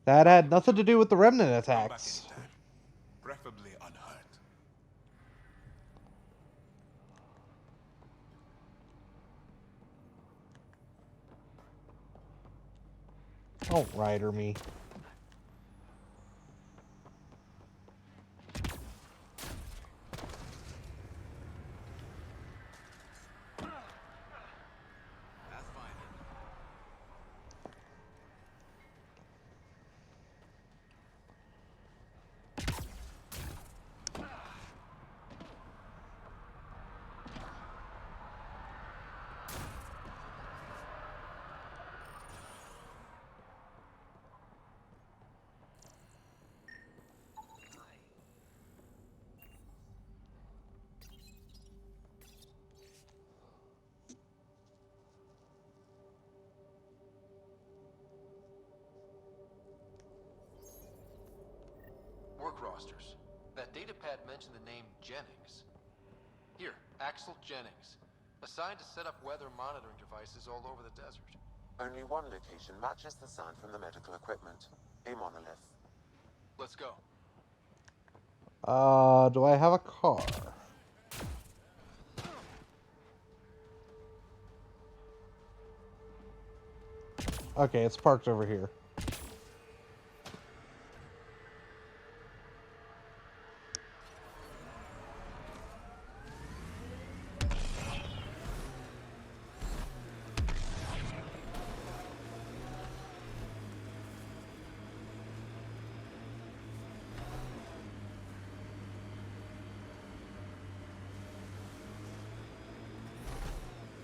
That had nothing to do with the Remnant Come back attacks. anytime, preferably unhurt. Don't rider me. Work rosters. That datapad mentioned the name Jennings. Here, Axel Jennings. Assigned to set up weather monitoring devices all over the desert. Only one location matches the sound from the medical equipment. A monolith. Let's go. Do I have a car? Okay, it's parked over here.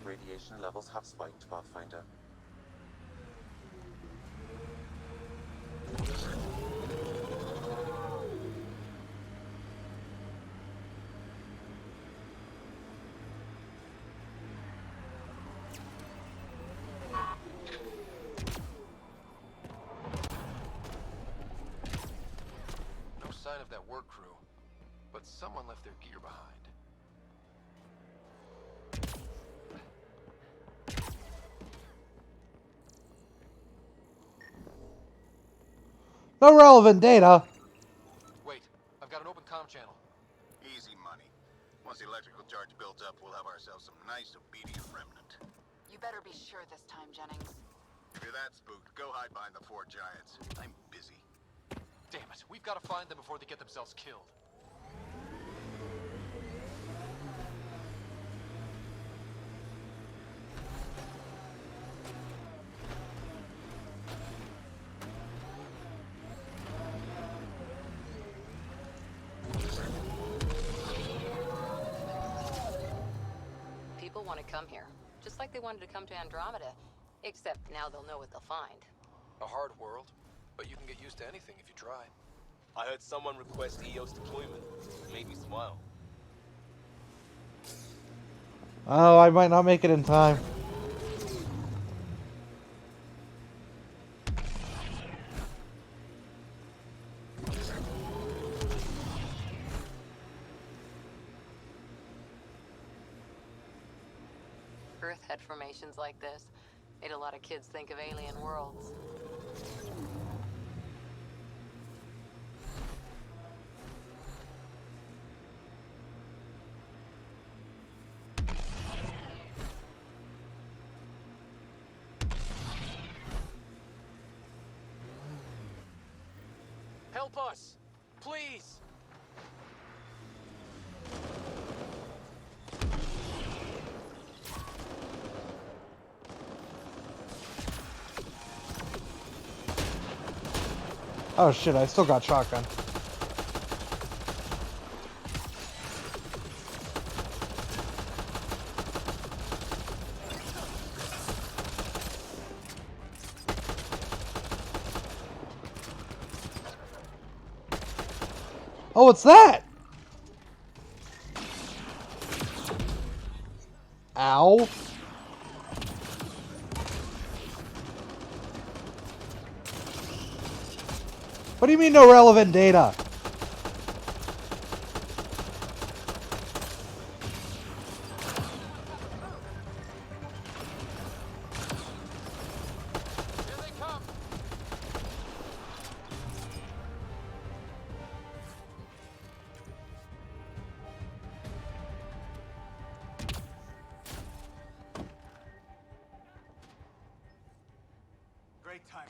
Radiation levels have spiked, Pathfinder. sign of that work crew, but someone left their gear behind. No relevant data. Wait, I've got an open comm channel. Easy money. Once the electrical charge builds up, we'll have ourselves some nice obedient remnant. You better be sure this time, Jennings. If you're that spooked, go hide behind the four giants. I'm busy. Damn it, we've got to find them before they get themselves killed. People want to come here, just like they wanted to come to Andromeda. Except now they'll know what they'll find. A hard world, but you can get used to anything if you try. I heard someone request EOS deployment. It made me smile. Oh, I might not make it in time. Earth had formations like this. Made a lot of kids think of alien worlds. Help us! Please! Oh shit, I still got shotgun. Oh, what's that? Ow. What do you mean no relevant data? Here they come! Great timing.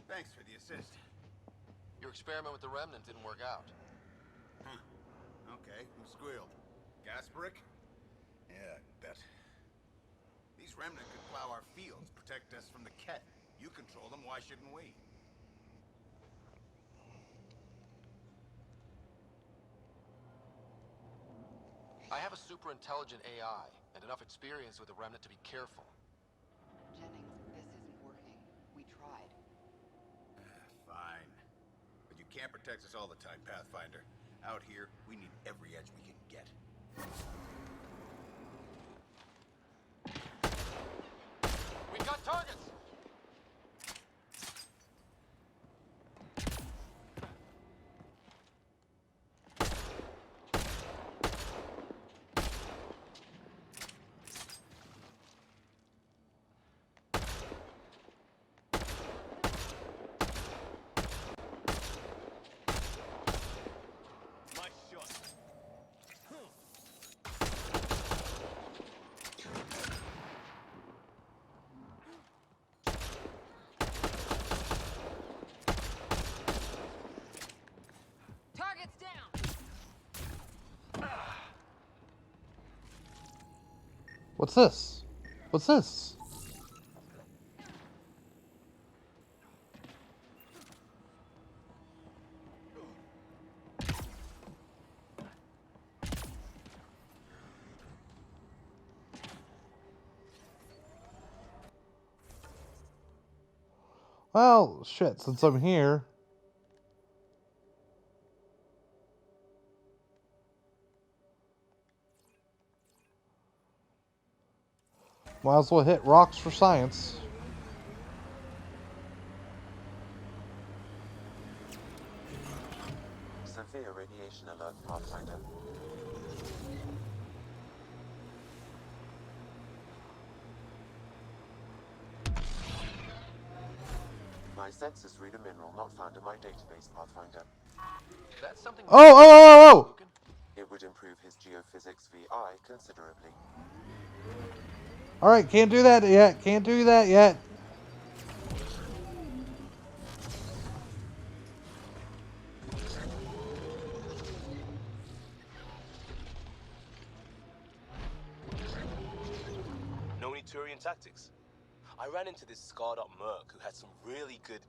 Thanks for the assist. Your experiment with the Remnant didn't work out. Huh. Okay, who squealed? Gasparic? Yeah, I bet. These Remnant could plow our fields, protect us from the Ket. You control them, why shouldn't we? I have a super intelligent AI and enough experience with the Remnant to be careful. Jennings, this isn't working. We tried. Fine. But you can't protect us all the time, Pathfinder. Out here, we need every edge we can get. We've got targets! Nice shot. Target's down! What's this? What's this? Well, shit, since I'm here. Might as well hit rocks for science. Severe radiation alert, Pathfinder. My sensors read a mineral not found in my database, Pathfinder. That's something. Oh! It would improve his geophysics VI considerably. Alright, can't do that yet. Can't do that yet. Know any Turian tactics? I ran into this scarred up merc who had some really good...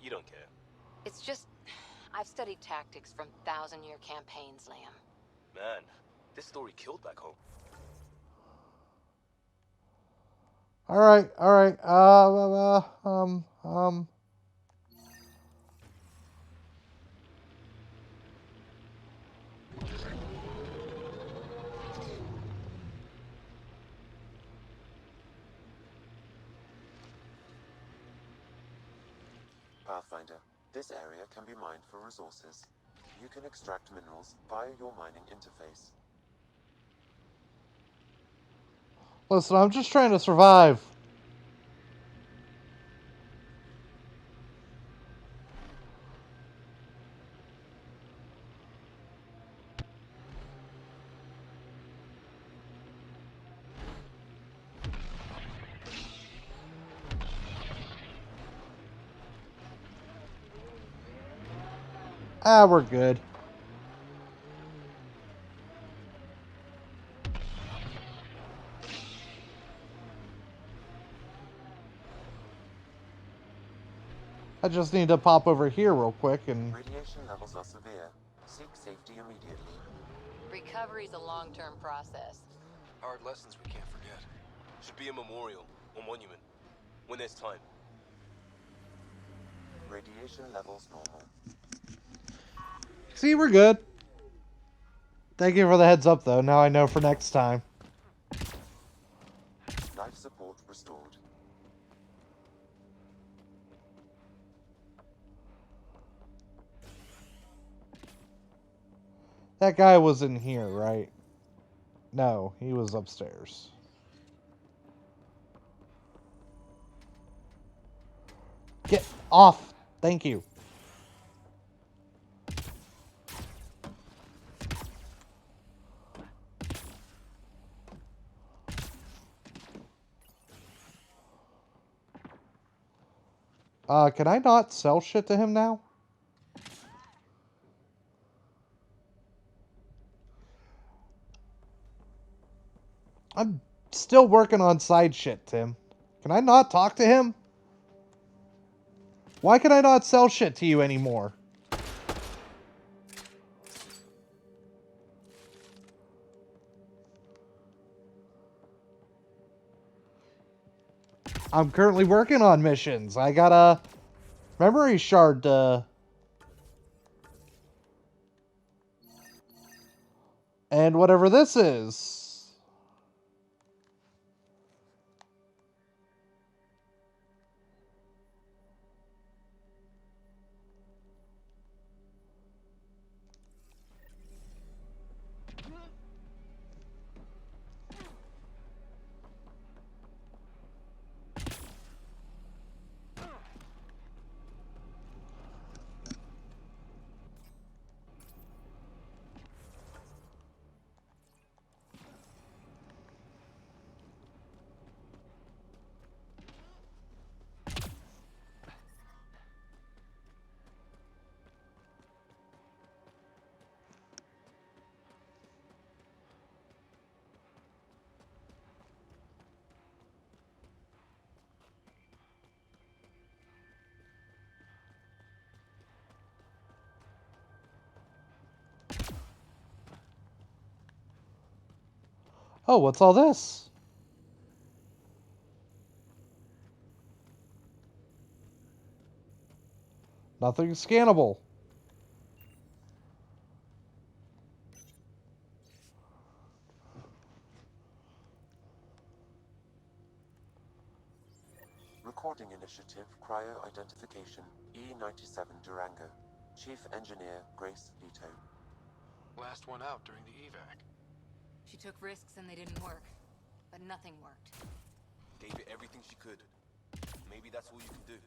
You don't care. It's just... I've studied tactics from thousand-year campaigns, Liam. Man, this story killed back home. Alright. Pathfinder, this area can be mined for resources. You can extract minerals via your mining interface. Listen, I'm just trying to survive. We're good. I just need to pop over here real quick and... Radiation levels are severe. Seek safety immediately. Recovery's a long-term process. Hard lessons we can't forget. Should be a memorial or monument. When there's time. Radiation levels normal. See, we're good. Thank you for the heads up, though. Now I know for next time. Life support restored. That guy was in here, right? No, he was upstairs. Get off! Thank you. Can I not sell shit to him now? I'm still working on side shit, Tim. Can I not talk to him? Why can I not sell shit to you anymore? I'm currently working on missions. I got a memory shard to... And whatever this is. Oh, what's all this? Nothing scannable. Recording Initiative Cryo Identification E97 Durango. Chief Engineer Grace Leto. Last one out during the evac. She took risks and they didn't work. But nothing worked. Gave it everything she could. Maybe that's all you can do.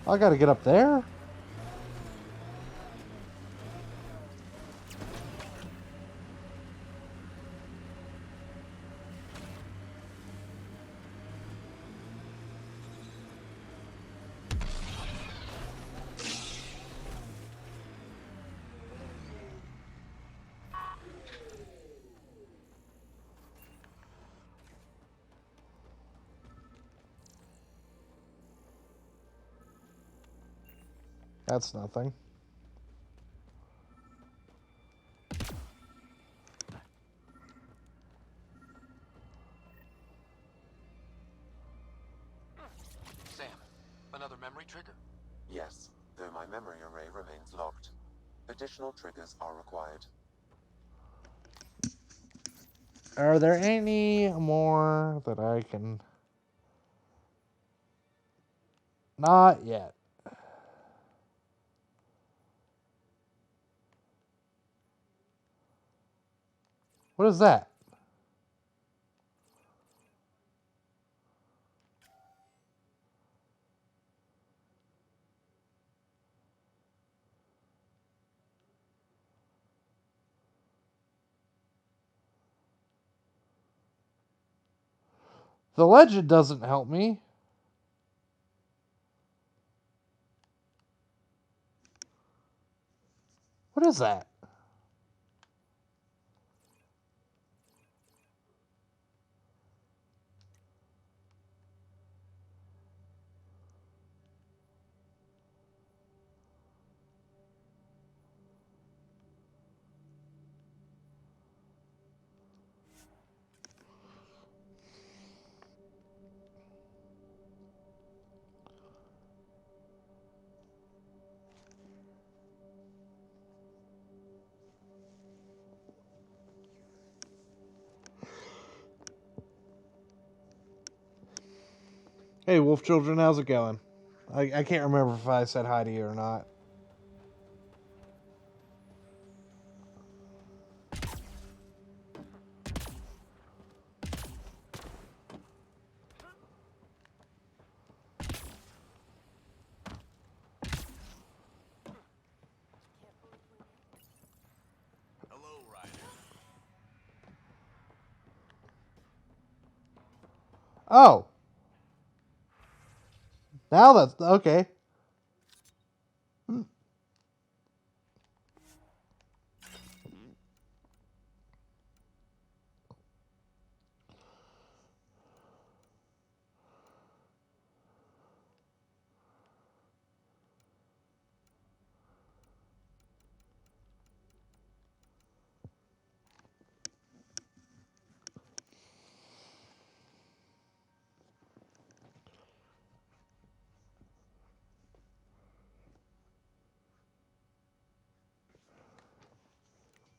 I gotta get up there? That's nothing. Sam, another memory trigger? Yes, though my memory array remains locked. Additional triggers are required. Are there any more that I can... Not yet. What is that? The legend doesn't help me. What is that? Hey, Wolf Children, how's it going? I can't remember if I said hi to you or not. Hello, Ryder. Oh. Now that's... Okay.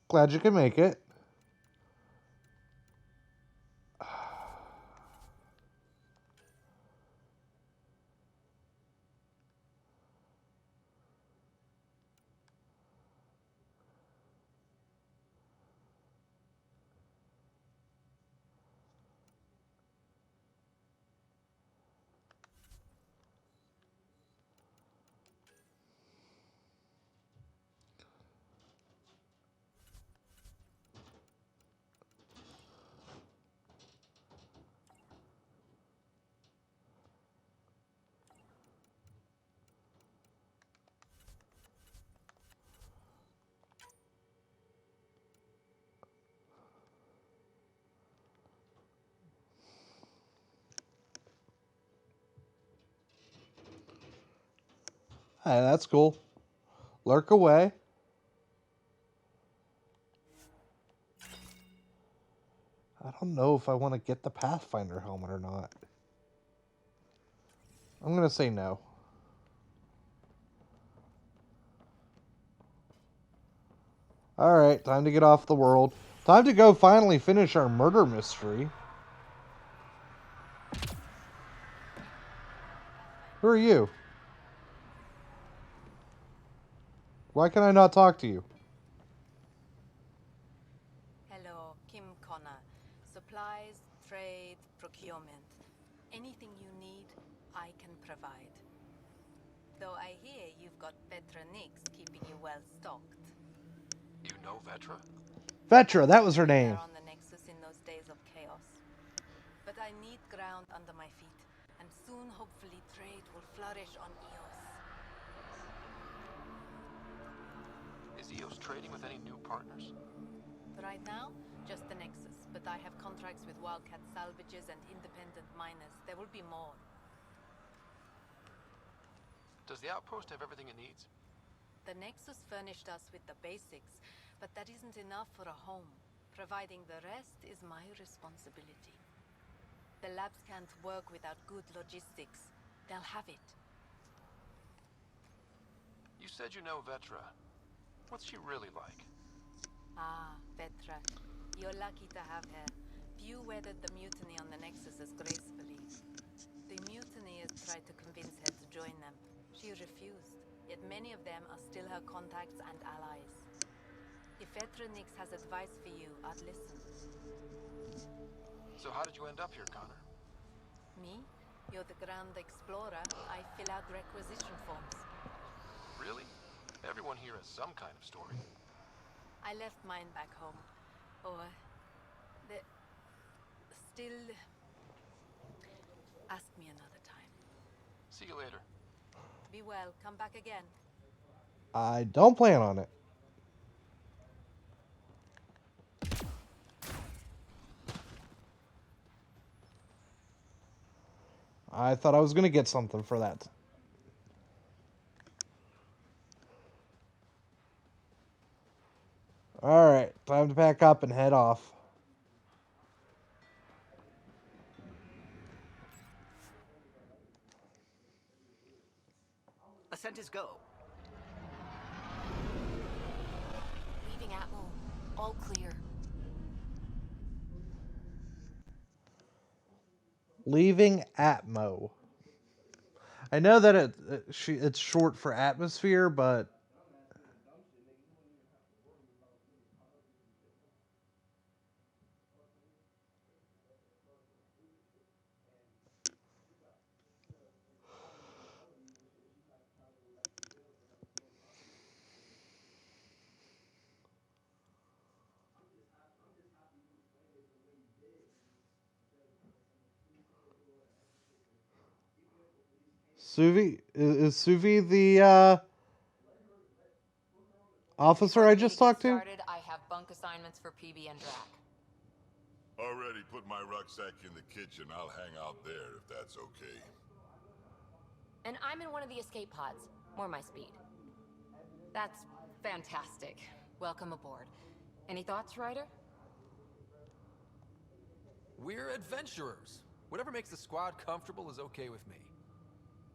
Glad you can make it. Hey, that's cool. Lurk away. I don't know if I want to get the Pathfinder helmet or not. I'm going to say no. Alright, time to get off the world. Time to go finally finish our murder mystery. Who are you? Why can I not talk to you? Hello, Kim Connor. Supplies, trade, procurement. Anything you need, I can provide. Though I hear you've got Vetra Nix keeping you well stocked. You know Vetra? Vetra, that was her There name. on the Nexus in those days of chaos. But I need ground under my feet, and soon hopefully trade will flourish on Eos. Is Eos trading with any new partners? Right now, just the Nexus, but I have contracts with Wildcat salvages and independent miners. There will be more. Does the outpost have everything it needs? The Nexus furnished us with the basics, but that isn't enough for a home. Providing the rest is my responsibility. The labs can't work without good logistics. They'll have it. You said you know Vetra. What's she really like? Ah, Vetra. You're lucky to have her. Few weathered the mutiny on the Nexus as gracefully. The mutineers tried to convince her to join them. She refused, yet many of them are still her contacts and allies. If Vetra Nix has advice for you, I'd listen. So how did you end up here, Connor? Me? You're the Grand Explorer. I fill out requisition forms. Really? Everyone here has some kind of story. I left mine back home. Or... the... still... Ask me another time. See you later. Be well. Come back again. I don't plan on it. I thought I was going to get something for that. Alright, time to pack up and head off. Ascent is go. Leaving Atmo. All clear. Leaving Atmo. I know that it's short for atmosphere, but Suvi is Suvi the officer I just talked to? I have bunk assignments for PB and Drac. Already put my rucksack in the kitchen. I'll hang out there if that's okay. And I'm in one of the escape pods. More my speed. That's fantastic. Welcome aboard. Any thoughts, Ryder? We're adventurers. Whatever makes the squad comfortable is okay with me.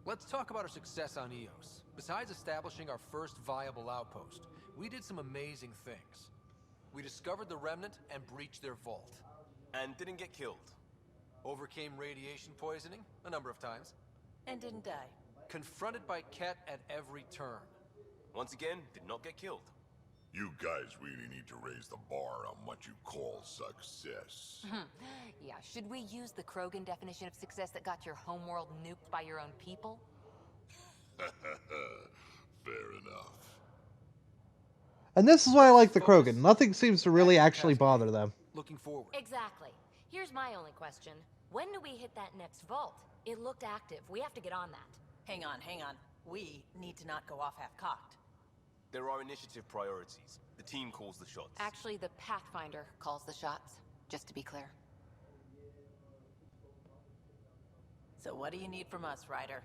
Let's talk about our success on Eos. Besides establishing our first viable outpost, we did some amazing things. We discovered the Remnant and breached their vault. And didn't get killed. Overcame radiation poisoning a number of times. And didn't die. Confronted by Ket at every turn. Once again, did not get killed. You guys really need to raise the bar on what you call success. Yeah, should we use the Krogan definition of success that got your homeworld nuked by your own people? Fair enough. And this is why I like the Krogan. Nothing seems to really actually bother them. Looking forward. Exactly. Here's my only question. When do we hit that next vault? It looked active. We have to get on that. Hang on. We need to not go off half-cocked. There are initiative priorities. The team calls the shots. Actually, the Pathfinder calls the shots, just to be clear. So what do you need from us, Ryder?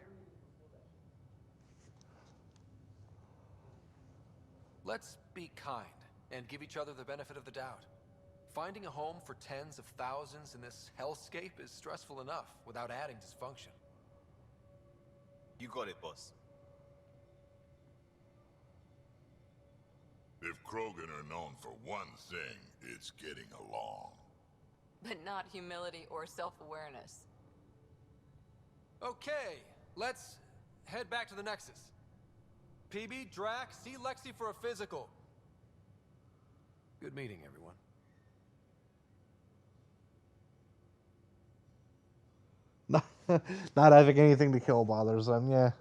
Let's be kind and give each other the benefit of the doubt. Finding a home for tens of thousands in this hellscape is stressful enough without adding dysfunction. You got it, boss. If Krogan are known for one thing, it's getting along. But not humility or self-awareness. Okay, let's head back to the Nexus. PB, Drac, see Lexi for a physical. Good meeting, everyone. Not having anything to kill bothers them, yeah.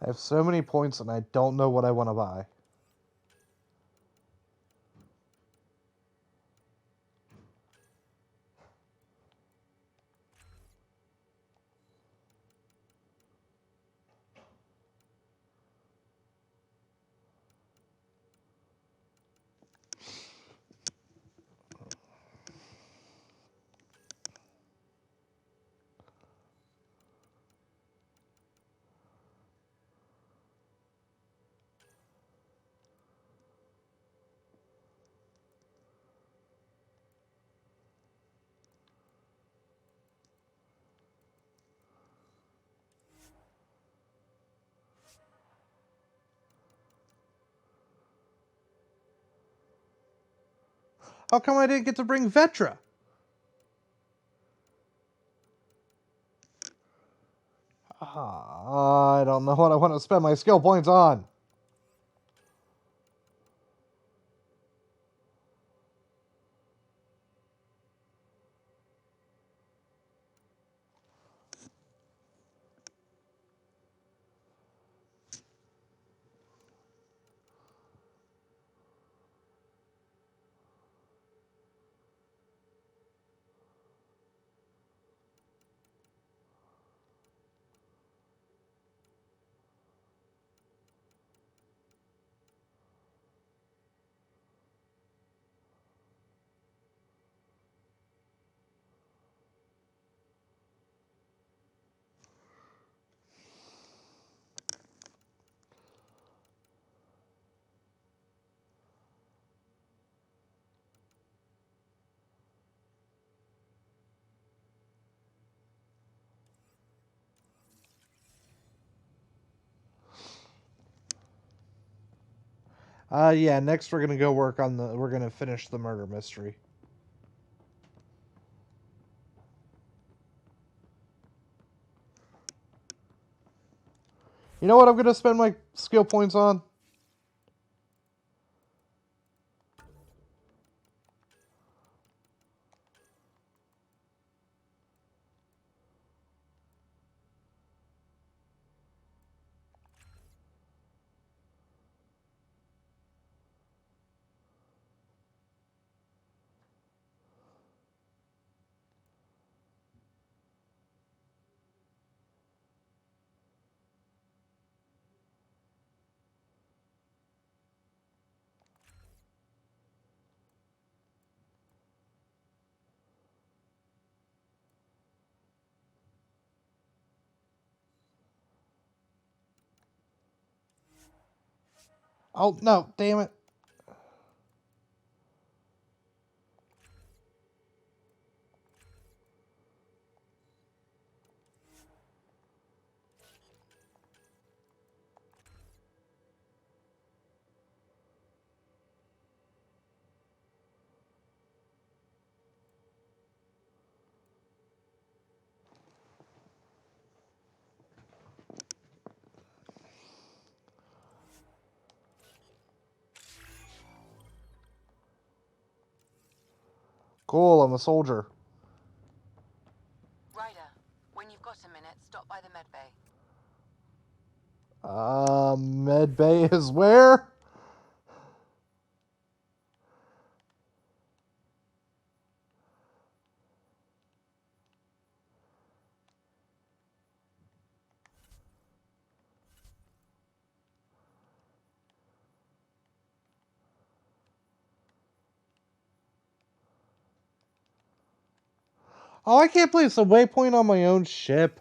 I have so many points and I don't know what I want to buy. How come I didn't get to bring Vetra? I don't know what I want to spend my skill points on. Yeah, next we're gonna go work on we're gonna finish the murder mystery. You know what I'm gonna spend my skill points on? Oh, no, damn it. Cool, I'm a soldier. Ryder, when you've got a minute, stop by the medbay. Med Bay is where? Oh, I can't place a waypoint on my own ship.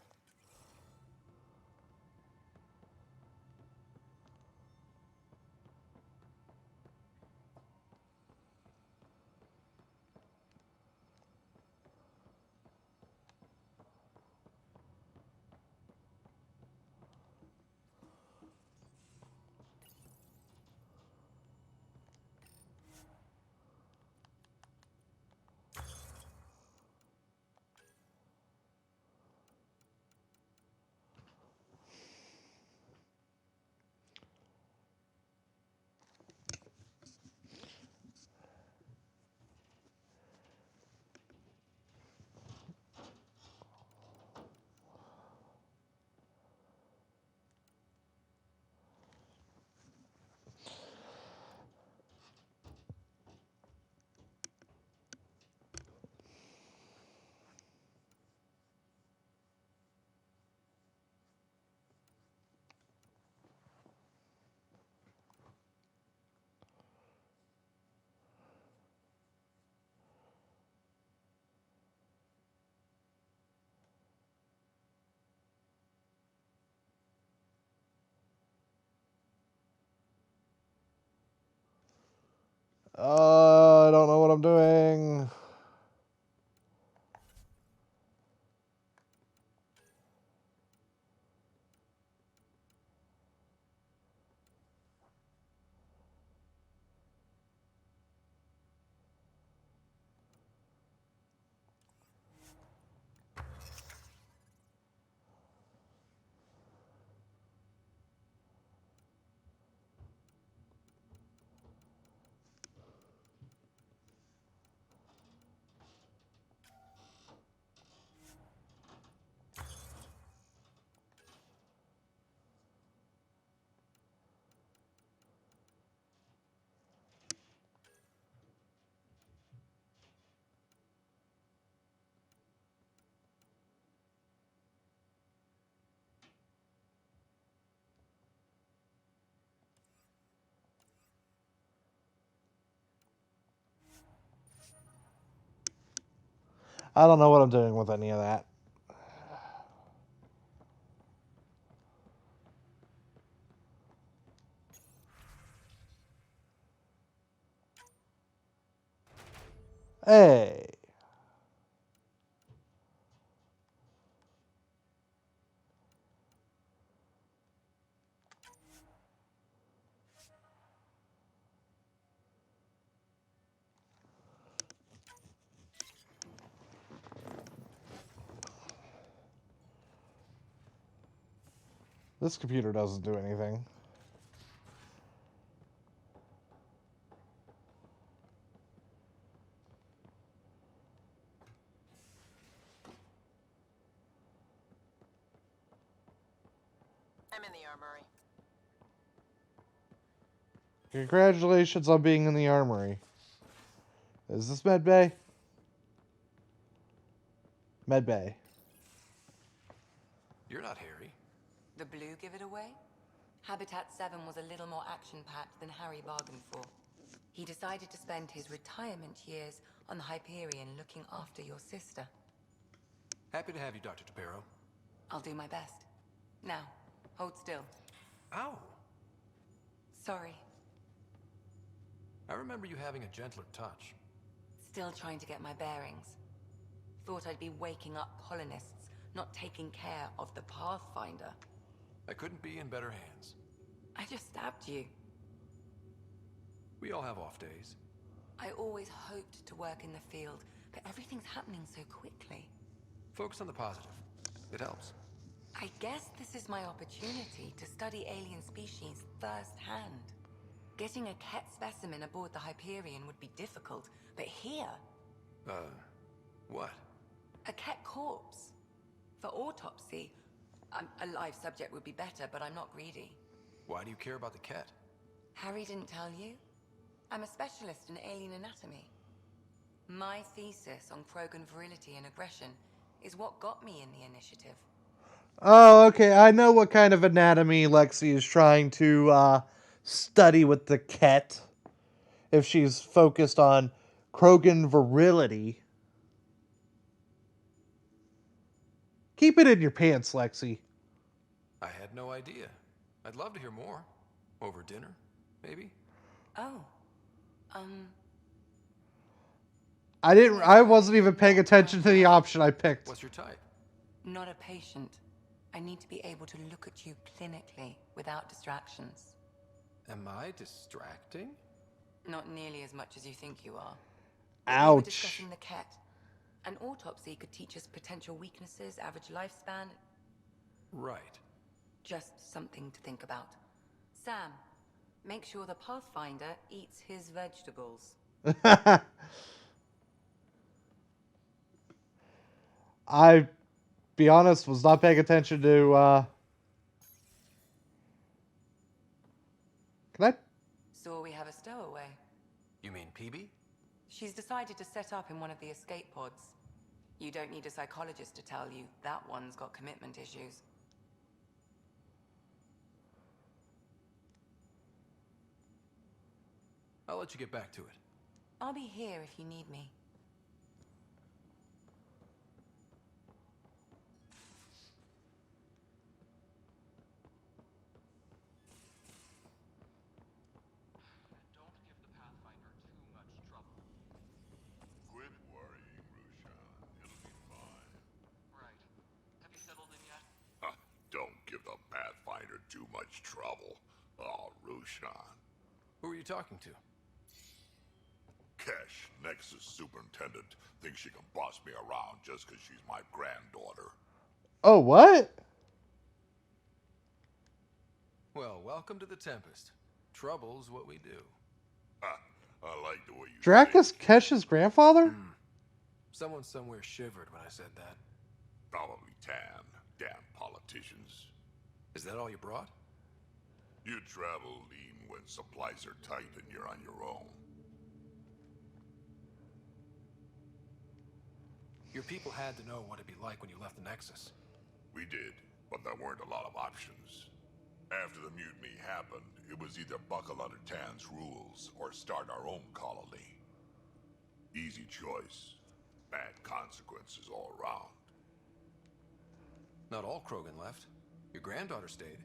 I don't know what I'm doing. I don't know what I'm doing with any of that. Hey. This computer doesn't do anything. I'm in the armory. Congratulations on being in the armory. Is this Med Bay? Med Bay. You're not Harry. The blue give it away? Habitat 7 was a little more action-packed than Harry bargained for. He decided to spend his retirement years on the Hyperion looking after your sister. Happy to have you, Dr. DePero. I'll do my best. Now, hold still. Ow! Sorry, I remember you having a gentler touch. Still trying to get my bearings. Thought I'd be waking up colonists, not taking care of the Pathfinder. I couldn't be in better hands. I just stabbed you. We all have off days. I always hoped to work in the field, but everything's happening so quickly. Focus on the positive. It helps. I guess this is my opportunity to study alien species firsthand. Getting a Ket specimen aboard the Hyperion would be difficult, but here... What? A Ket corpse. For autopsy, a live subject would be better, but I'm not greedy. Why do you care about the Ket? Harry didn't tell you? I'm a specialist in alien anatomy. My thesis on Krogan virility and aggression is what got me in the initiative. Oh, okay. I know what kind of anatomy Lexi is trying to study with the Ket. If she's focused on Krogan virility. Keep it in your pants, Lexi. I had no idea. I'd love to hear more. Over dinner, maybe? Oh. I wasn't even paying attention to the option I picked. What's your type? Not a patient. I need to be able to look at you clinically without distractions. Am I distracting? Not nearly as much as you think you are. Ouch. We were discussing the Ket. An autopsy could teach us potential weaknesses, average lifespan. Right. Just something to think about. Sam, make sure the Pathfinder eats his vegetables. I, be honest, was not paying attention to, Can I? Saw we have a stowaway. You mean PB? She's decided to set up in one of the escape pods. You don't need a psychologist to tell you that one's got commitment issues. I'll let you get back to it. I'll be here if you need me. Quit worrying, Rushan. It'll be fine. Right. Have you settled in yet? Don't give the Pathfinder too much trouble. Oh, Rushan. Who are you talking to? Kesh, Nexus superintendent, thinks she can boss me around just because she's my granddaughter. Oh, what? Well, welcome to the Tempest. Trouble's what we do. I like the way you Drac say is Kesh's grandfather? Someone somewhere shivered when I said that. Probably Tan. Damn politicians. Is that all you brought? You travel lean when supplies are tight and you're on your own. Your people had to know what it'd be like when you left the Nexus. We did, but there weren't a lot of options. After the mutiny happened, it was either buckle under Tan's rules or start our own colony. Easy choice. Bad consequences all around. Not all Krogan left. Your granddaughter stayed.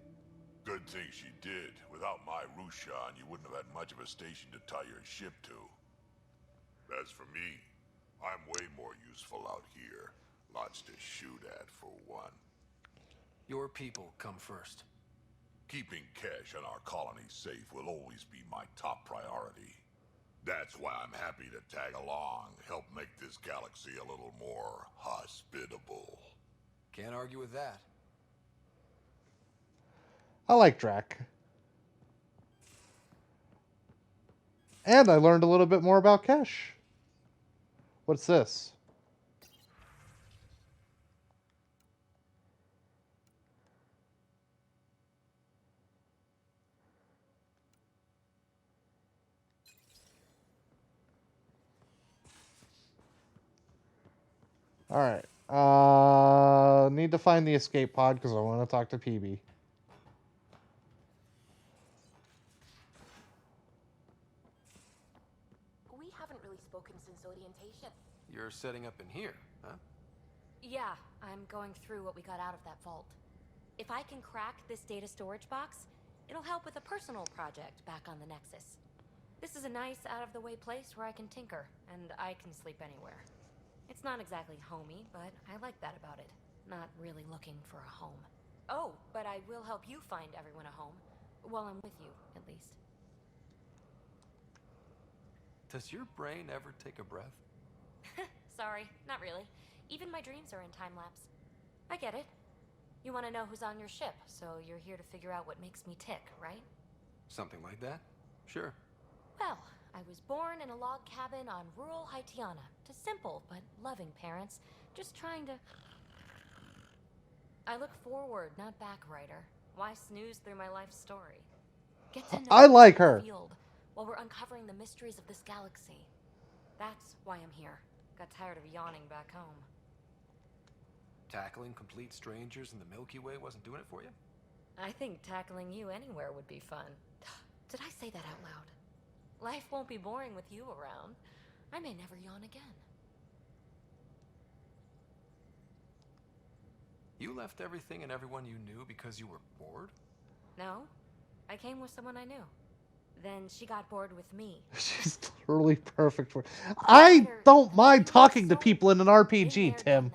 Good thing she did. Without my Rushan, you wouldn't have had much of a station to tie your ship to. As for me, I'm way more useful out here. Lots to shoot at, for one. Your people come first. Keeping Kesh and our colony safe will always be my top priority. That's why I'm happy to tag along, help make this galaxy a little more hospitable. Can't argue with that. I like Drac. And I learned a little bit more about Kesh. What's this? Alright. Need to find the escape pod because I want to talk to PB. We haven't really spoken since orientation. You're setting up in here, huh? Yeah, I'm going through what we got out of that vault. If I can crack this data storage box, it'll help with a personal project back on the Nexus. This is a nice, out-of-the-way place where I can tinker, and I can sleep anywhere. It's not exactly homey, but I like that about it. Not really looking for a home. Oh, but I will help you find everyone a home. While I'm with you, at least. Does your brain ever take a breath? Sorry, not really. Even my dreams are in time-lapse. I get it. You want to know who's on your ship, so you're here to figure out what makes me tick, right? Something like that? Sure. Well, I was born in a log cabin on rural Haitiana to simple but loving parents, just trying to... I look forward, not back, writer. Why snooze through my life story? Get to know I like her. the field while we're uncovering the mysteries of this galaxy. That's why I'm here. Got tired of yawning back home. Tackling complete strangers in the Milky Way wasn't doing it for you? I think tackling you anywhere would be fun. Did I say that out loud? Life won't be boring with you around. I may never yawn again. You left everything and everyone you knew because you were bored? No, I came with someone I knew. Then she got bored with me. She's literally perfect for... I don't mind talking to people in an RPG, Tim.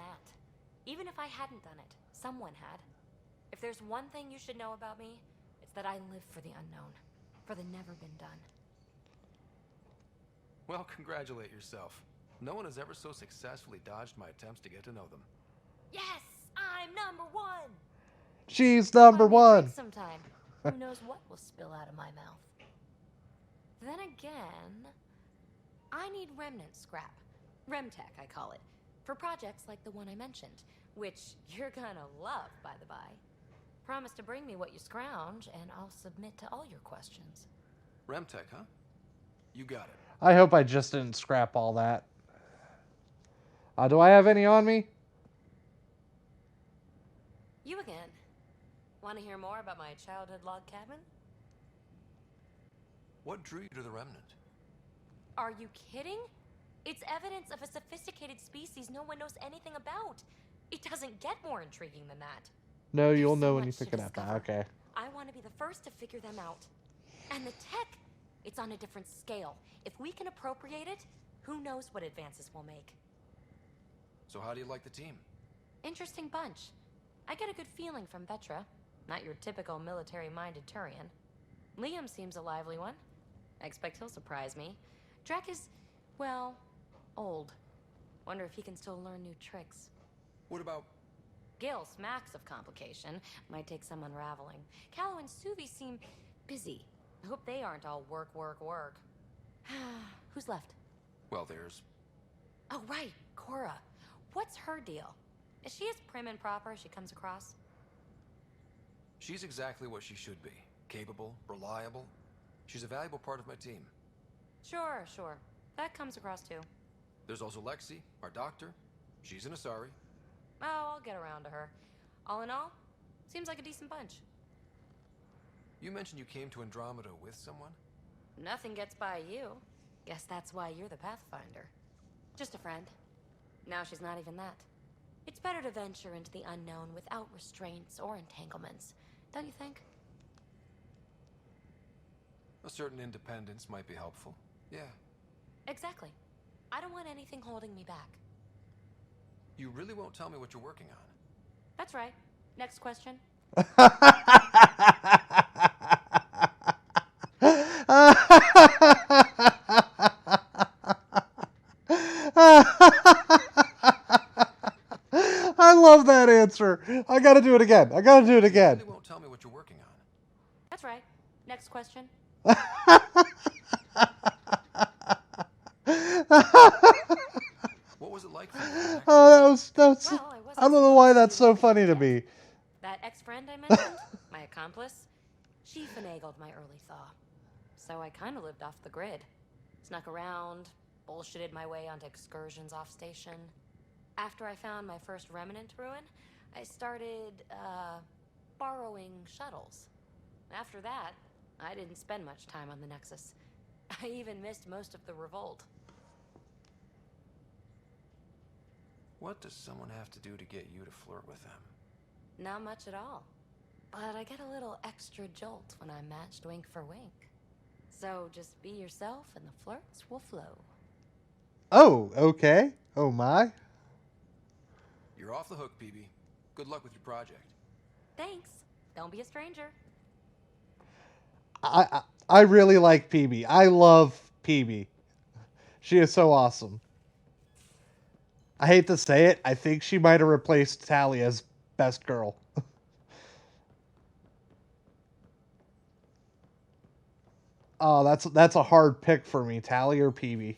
Even if I hadn't done it, someone had. If there's one thing you should know about me, it's that I live for the unknown. For the never been done. Well, congratulate yourself. No one has ever so successfully dodged my attempts to get to know them. Yes, I'm number one. She's number one. Sometime. Who knows what will spill out of my mouth? Then again, I need Remnant scrap. Remtech, I call it. For projects like the one I mentioned, which you're gonna love, by the by. Promise to bring me what you scrounge, and I'll submit to all your questions. Remtech, huh? You got it. I hope I just didn't scrap all that. Do I have any on me? You again. Want to hear more about my childhood log cabin? What drew you to the Remnant? Are you kidding? It's evidence of a sophisticated species no one knows anything about. It doesn't get more intriguing than that. No, you'll There's know so when you much to pick it up. discover. Okay. I want to be the first to figure them out. And the tech, it's on a different scale. If we can appropriate it, who knows what advances we'll make. So how do you like the team? Interesting bunch. I get a good feeling from Vetra. Not your typical military-minded Turian. Liam seems a lively one. I expect he'll surprise me. Drek is, well, old. Wonder if he can still learn new tricks. What about... Gil smacks of complication. Might take some unraveling. Callow and Suvi seem busy. I hope they aren't all work, work, work. Who's left? Well, there's... Oh, right, Cora. What's her deal? Is she as prim and proper as she comes across? She's exactly what she should be. Capable, reliable. She's a valuable part of my team. Sure. That comes across too. There's also Lexi, our doctor. She's an Asari. Oh, I'll get around to her. All in all, seems like a decent bunch. You mentioned you came to Andromeda with someone? Nothing gets by you. Guess that's why you're the Pathfinder. Just a friend. Now she's not even that. It's better to venture into the unknown without restraints or entanglements, don't you think? A certain independence might be helpful. Yeah. Exactly. I don't want anything holding me back. You really won't tell me what you're working on? That's right. Next question. I love that answer. I gotta do it again. You really won't tell me what you're working on? That's right. Next question. What was it like for you? Oh, that was Well, I don't know why that's so funny to me. That ex-friend I mentioned, my accomplice, she finagled my early thaw. So I kind of lived off the grid. Snuck around, bullshitted my way onto excursions off station. After I found my first Remnant ruin, I started, borrowing shuttles. After that, I didn't spend much time on the Nexus. I even missed most of the revolt. What does someone have to do to get you to flirt with them? Not much at all. But I get a little extra jolt when I'm matched wink for wink. So just be yourself and the flirts will flow. Oh, okay. Oh my. You're off the hook, PB. Good luck with your project. Thanks. Don't be a stranger. I really like PB. I love PB. She is so awesome. I hate to say it, I think she might have replaced Tally as best girl. Oh, that's a hard pick for me, Tally or PB.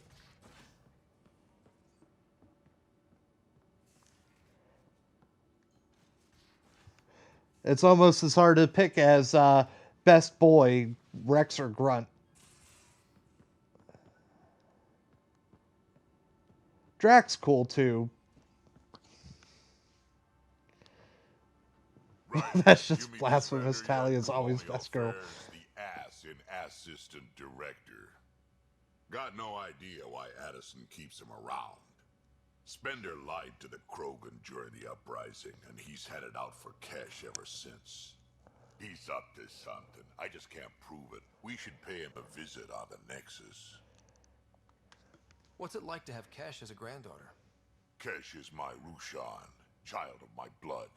It's almost as hard to pick as best boy, Rex or Grunt. Drax cool too. Right. That's You just meet blasphemous. Spender Tally yet? is always Colonial best girl. Affairs, the ass in assistant director. Got no idea why Addison keeps him around. Spender lied to the Krogan during the uprising, and he's headed out for cash ever since. He's up to something. I just can't prove it. We should pay him a visit on the Nexus. What's it like to have Kesh as a granddaughter? Kesh is my Rushan, child of my blood.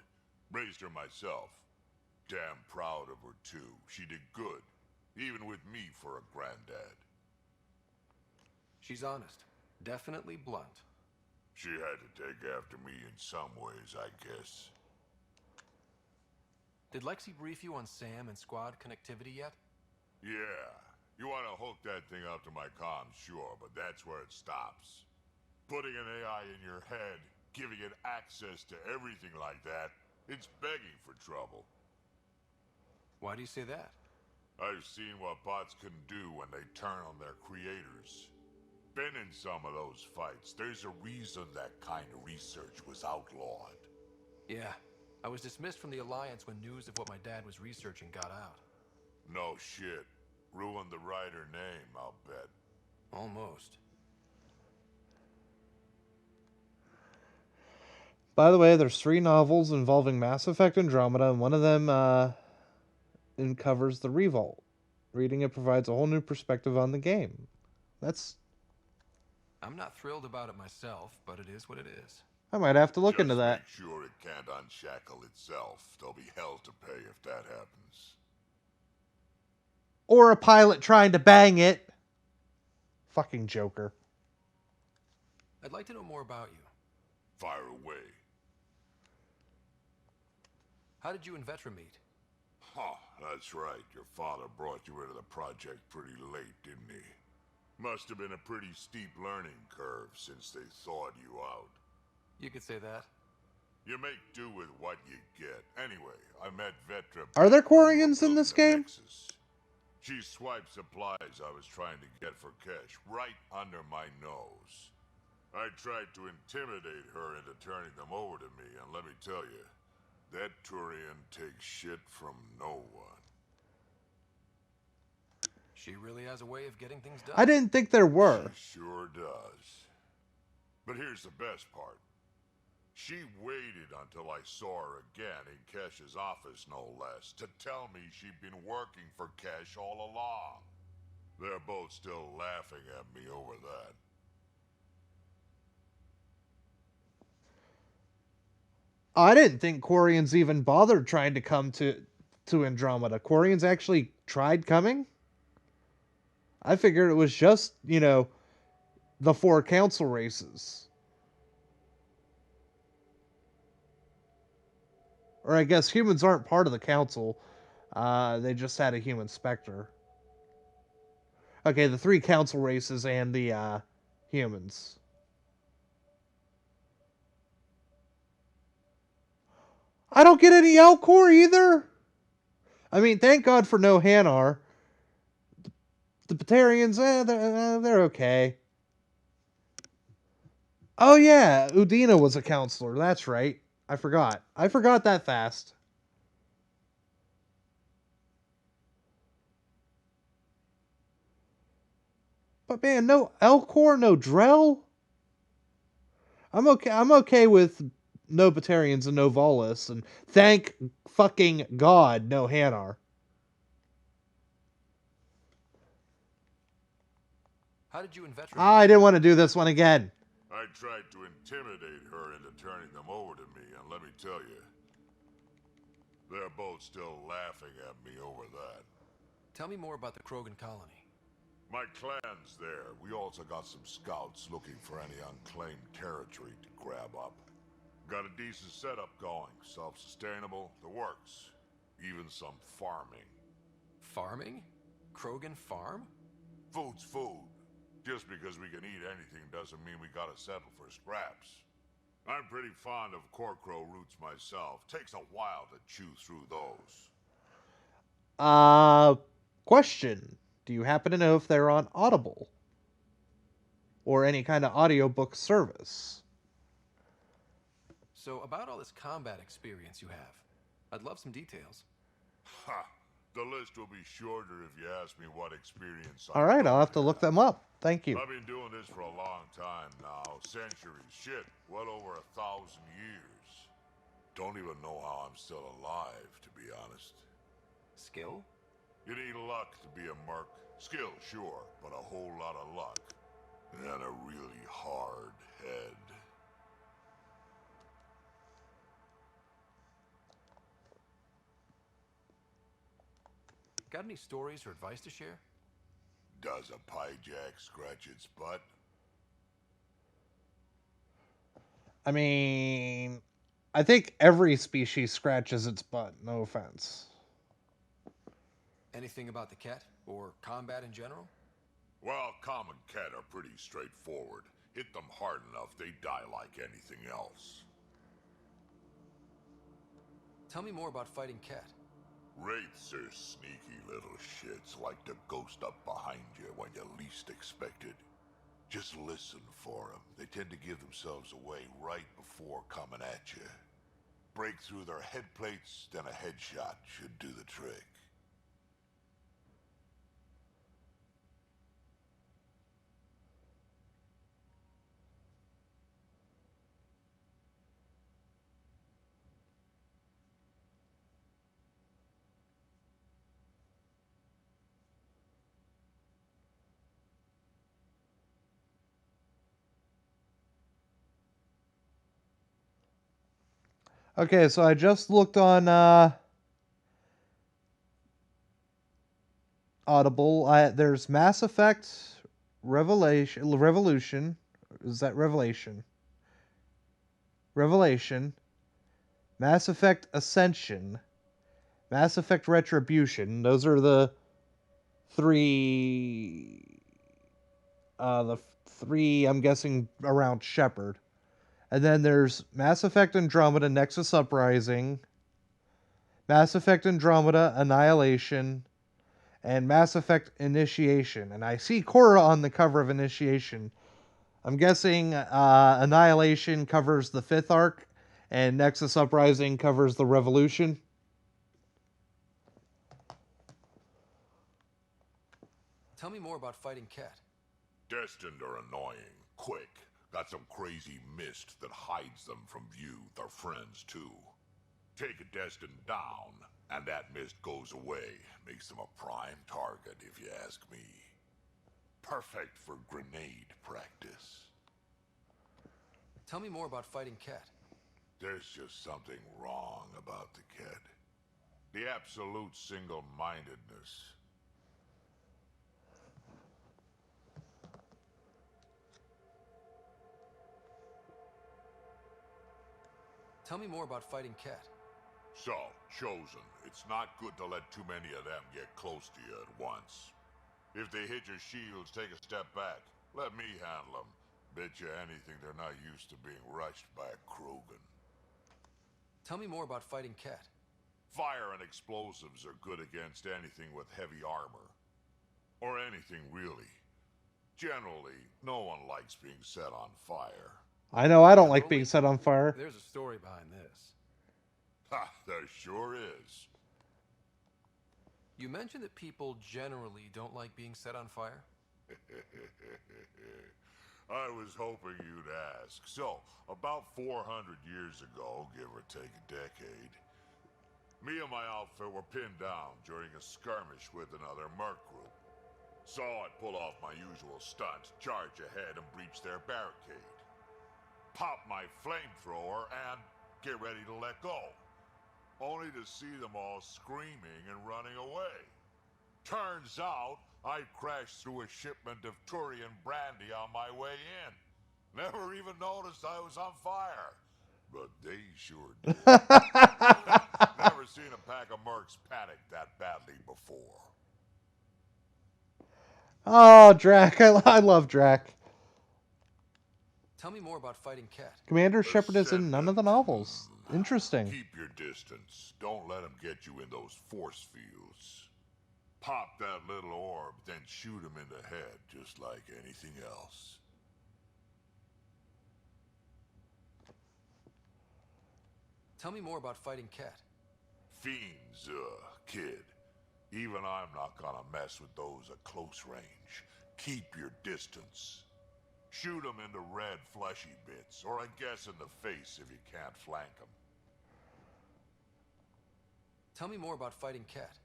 Raised her myself. Damn proud of her too. She did good, even with me for a granddad. She's honest. Definitely blunt. She had to take after me in some ways, I guess. Did Lexi brief you on SAM and squad connectivity yet? Yeah. You want to hook that thing up to my comms, sure, but that's where it stops. Putting an AI in your head, giving it access to everything like that, it's begging for trouble. Why do you say that? I've seen what bots can do when they turn on their creators. Been in some of those fights. There's a reason that kind of research was outlawed. Yeah. I was dismissed from the Alliance when news of what my dad was researching got out. No shit. Ruined the writer name, I'll bet. Almost. By the way, there's 3 novels involving Mass Effect Andromeda, and one of them covers the Revolt. Reading it provides a whole new perspective on the game. I'm not thrilled about it myself, but it is what it is. I might have to look into that. Make sure it can't unshackle itself. There'll be hell to pay if that happens. Or a pilot trying to bang it. Fucking Joker. I'd like to know more about you. Fire away. How did you and Vetra meet? Huh, that's right. Your father brought you into the project pretty late, didn't he? Must have been a pretty steep learning curve since they thawed you out. You could say that. You make do with what you get. Anyway, I met Vetra. Are there Quarians in this game? Nexus. She swiped supplies I was trying to get for Kesh right under my nose. I tried to intimidate her into turning them over to me, and let me tell you, that Turian takes shit from no one. She really has a way of getting things done. I didn't think there were. She sure does. But here's the best part. She waited until I saw her again in Kesh's office, no less, to tell me she'd been working for Kesh all along. They're both still laughing at me over that. I didn't think Quarians even bothered trying to come to Andromeda. Quarians actually tried coming? I figured it was just, the 4 council races. Or I guess humans aren't part of the council. They just had a human specter. Okay, the 3 council races and the humans. I don't get any Elcor either. I mean, thank God for no Hanar. The Batarians, they're okay. Oh yeah, Udina was a counselor. That's right. I forgot. I forgot that fast. But man, no Elcor, no Drell. I'm okay with no Batarians and no Volus, and thank fucking God, no Hanar. How did you and Veteran... I didn't want to do this one again. I tried to intimidate her into turning them over to me, and let me tell you, they're both still laughing at me over that. Tell me more about the Krogan colony. My clan's there. We also got some scouts looking for any unclaimed territory to grab up. Got a decent setup going. Self-sustainable, the works. Even some farming. Farming? Krogan farm? Food's food. Just because we can eat anything doesn't mean we gotta settle for scraps. I'm pretty fond of Corcrow roots myself. Takes a while to chew through those. Question. Do you happen to know if they're on Audible? Or any kind of audiobook service? So, about all this combat experience you have, I'd love some details. Ha! The list will be shorter if you ask me what experience All right, I'll have to look them up. Thank you. I've been doing this for a long time now. Centuries. Shit, well over 1,000 years. Don't even know how I'm still alive, to be honest. Skill? You need luck to be a merc. Skill, sure, but a whole lot of luck. And a really hard head. Got any stories or advice to share? Does a pyjack scratch its butt? I mean, I think every species scratches its butt. No offense. Anything about the Ket? Or combat in general? Well, common Ket are pretty straightforward. Hit them hard enough, they die like anything else. Tell me more about fighting Ket. Wraiths are sneaky little shits, like to ghost up behind you when you least expect it. Just listen for them. They tend to give themselves away right before coming at you. Break through their head plates, then a headshot should do the trick. Okay, so I just looked on Audible. There's Mass Effect Revolution. Is that Revelation? Revelation. Mass Effect Ascension. Mass Effect Retribution. Those are the three. The three, I'm guessing, around Shepard. And then there's Mass Effect Andromeda Nexus Uprising, Mass Effect Andromeda Annihilation, and Mass Effect Initiation. And I see Cora on the cover of Initiation. I'm guessing Annihilation covers the 5th arc, and Nexus Uprising covers the Revolution. Tell me more about fighting Ket. Destined are annoying, quick. Got some crazy mist that hides them from view. They're friends, too. Take a Destined down, and that mist goes away. Makes them a prime target, if you ask me. Perfect for grenade practice. Tell me more about fighting Ket. There's just something wrong about the Ket. The absolute single-mindedness. Tell me more about fighting Ket. So, Chosen, it's not good to let too many of them get close to you at once. If they hit your shields, take a step back. Let me handle them. Bet you anything they're not used to being rushed by a Krogan. Tell me more about fighting Ket. Fire and explosives are good against anything with heavy armor. Or anything, really. Generally, no one likes being set on fire. I know I don't like being set on fire. There's a story behind this. Ha, there sure is. You mentioned that people generally don't like being set on fire? I was hoping you'd ask. So, about 400 years ago, give or take a decade, me and my outfit were pinned down during a skirmish with another merc group. Saw it pull off my usual stunt, charge ahead and breach their barricade. Pop my flamethrower and get ready to let go. Only to see them all screaming and running away. Turns out, I crashed through a shipment of Turian brandy on my way in. Never even noticed I was on fire. But they sure did. Never seen a pack of mercs panic that badly before. Oh, Drac. I love Drac. Tell me more about fighting Cat. Commander Shepard is in none of the novels. Interesting. Keep your distance. Don't let him get you in those force fields. Pop that little orb, then shoot him in the head, just like anything else. Tell me more about fighting Cat. Fiends, kid. Even I'm not gonna mess with those at close range. Keep your distance. Shoot them in the red fleshy bits, or I guess in the face if you can't flank them. Tell me more about fighting Cat.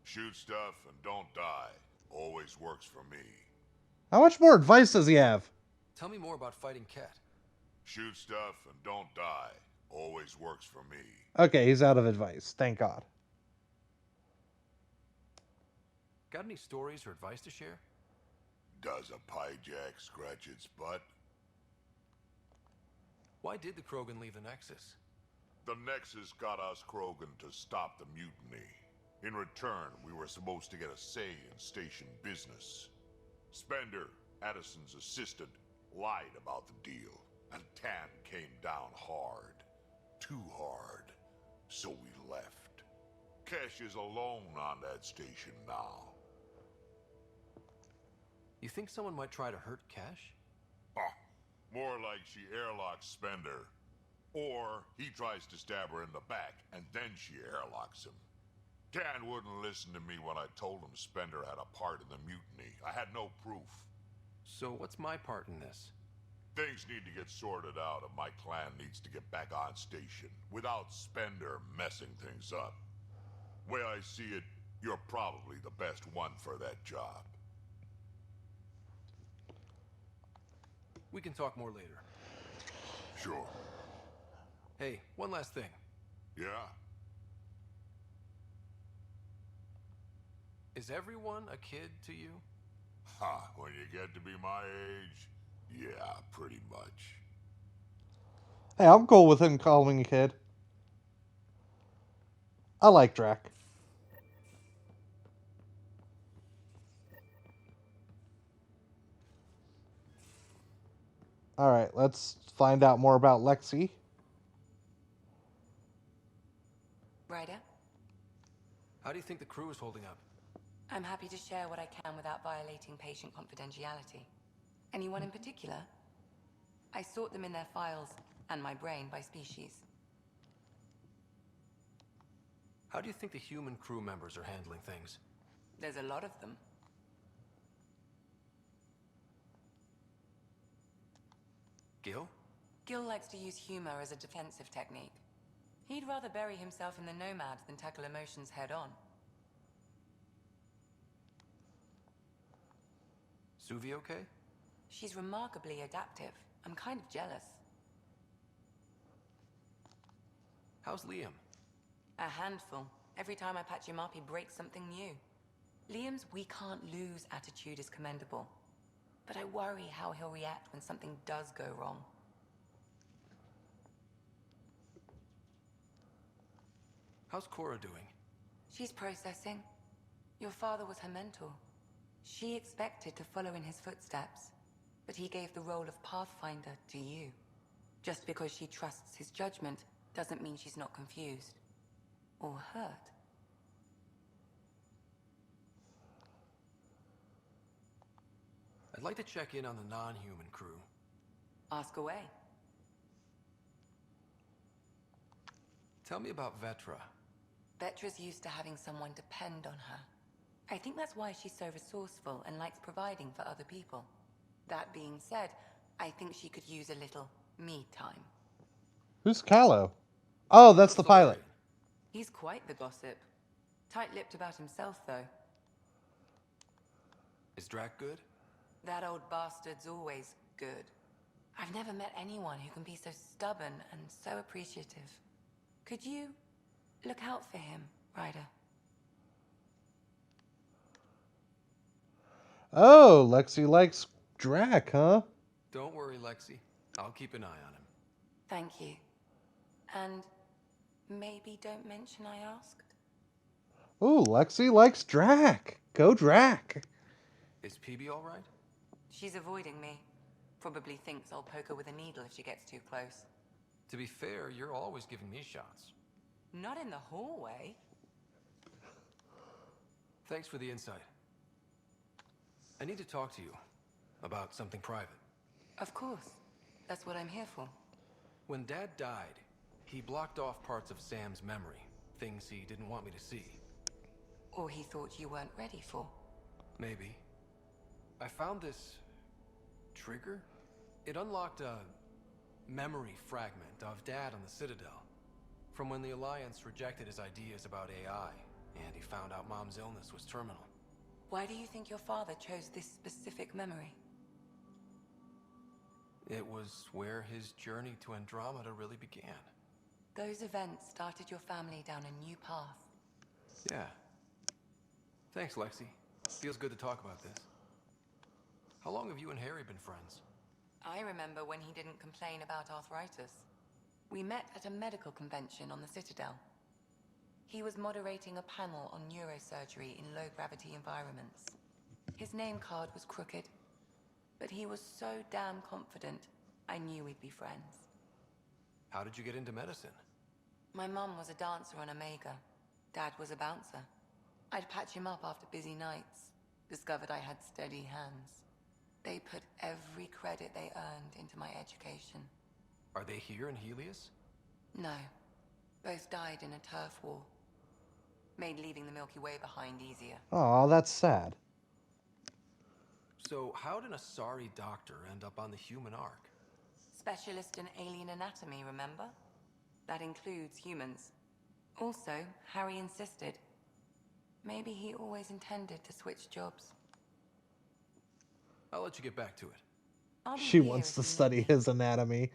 Shoot stuff and don't die. Always works for me. How much more advice does he have? Tell me more about fighting Cat. Shoot stuff and don't die. Always works for me. Okay, he's out of advice. Thank God. Got any stories or advice to share? Does a pyjak scratch its butt? Why did the Krogan leave the Nexus? The Nexus got us Krogan to stop the mutiny. In return, we were supposed to get a say in station business. Spender, Addison's assistant, lied about the deal, and Tan came down hard. Too hard. So we left. Kesh is alone on that station now. You think someone might try to hurt Cash? More like she airlocks Spender. Or he tries to stab her in the back, and then she airlocks him. Dan wouldn't listen to me when I told him Spender had a part in the mutiny. I had no proof. So what's my part in this? Things need to get sorted out, and my clan needs to get back on station, without Spender messing things up. Way I see it, you're probably the best one for that job. We can talk more later. Sure. Hey, one last thing. Yeah? Is everyone a kid to you? Ha, when you get to be my age, yeah, pretty much. Hey, I'm cool with him calling a kid. I like Drac. Alright, let's find out more about Lexi. Ryder, How do you think the crew is holding up? I'm happy to share what I can without violating patient confidentiality. Anyone in particular? I sort them in their files and my brain by species. How do you think the human crew members are handling things? There's a lot of them. Gil? Gil likes to use humor as a defensive technique. He'd rather bury himself in the Nomad than tackle emotions head-on. Suvi okay? She's remarkably adaptive. I'm kind of jealous. How's Liam? A handful. Every time I patch him up, he breaks something new. Liam's we can't lose attitude is commendable. But I worry how he'll react when something does go wrong. How's Cora doing? She's processing. Your father was her mentor. She expected to follow in his footsteps, but he gave the role of Pathfinder to you. Just because she trusts his judgment doesn't mean she's not confused. Or hurt. I'd like to check in on the non-human crew. Ask away. Tell me about Vetra. Vetra's used to having someone depend on her. I think that's why she's so resourceful and likes providing for other people. That being said, I think she could use a little me time. Who's Callow? Oh, that's the pilot. He's quite the gossip. Tight-lipped about himself, though. Is Drac good? That old bastard's always good. I've never met anyone who can be so stubborn and so appreciative. Could you look out for him, Ryder? Oh, Lexi likes Drac, huh? Don't worry, Lexi. I'll keep an eye on him. Thank you. And maybe don't mention I asked. Ooh, Lexi likes Drac. Go Drac. Is PB all right? She's avoiding me. Probably thinks I'll poke her with a needle if she gets too close. To be fair, you're always giving me shots. Not in the hallway. Thanks for the insight. I need to talk to you about something private. Of course. That's what I'm here for. When Dad died, he blocked off parts of Sam's memory, things he didn't want me to see. Or he thought you weren't ready for. Maybe. I found this trigger. It unlocked a memory fragment of Dad on the Citadel, from when the Alliance rejected his ideas about AI, and he found out Mom's illness was terminal. Why do you think your father chose this specific memory? It was where his journey to Andromeda really began. Those events started your family down a new path. Yeah. Thanks, Lexi. Feels good to talk about this. How long have you and Harry been friends? I remember when he didn't complain about arthritis. We met at a medical convention on the Citadel. He was moderating a panel on neurosurgery in low-gravity environments. His name card was crooked, but he was so damn confident, I knew we'd be friends. How did you get into medicine? My mum was a dancer on Omega. Dad was a bouncer. I'd patch him up after busy nights. Discovered I had steady hands. They put every credit they earned into my education. Are they here in Helios? No. Both died in a turf war. Made leaving the Milky Way behind easier. Aw, that's sad. So how did a sorry doctor end up on the human ark? Specialist in alien anatomy, remember? That includes humans. Also, Harry insisted. Maybe he always intended to switch jobs. I'll let you get back to it. She wants to study his anatomy.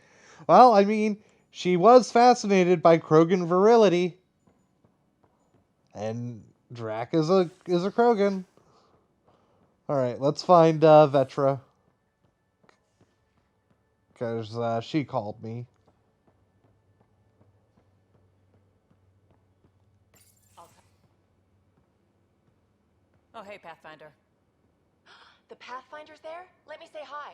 Well, I mean, she was fascinated by Krogan virility. And Drac is a Krogan. Alright, let's find Vetra. Because she called me. Oh, hey, Pathfinder. The Pathfinder's there? Let me say hi.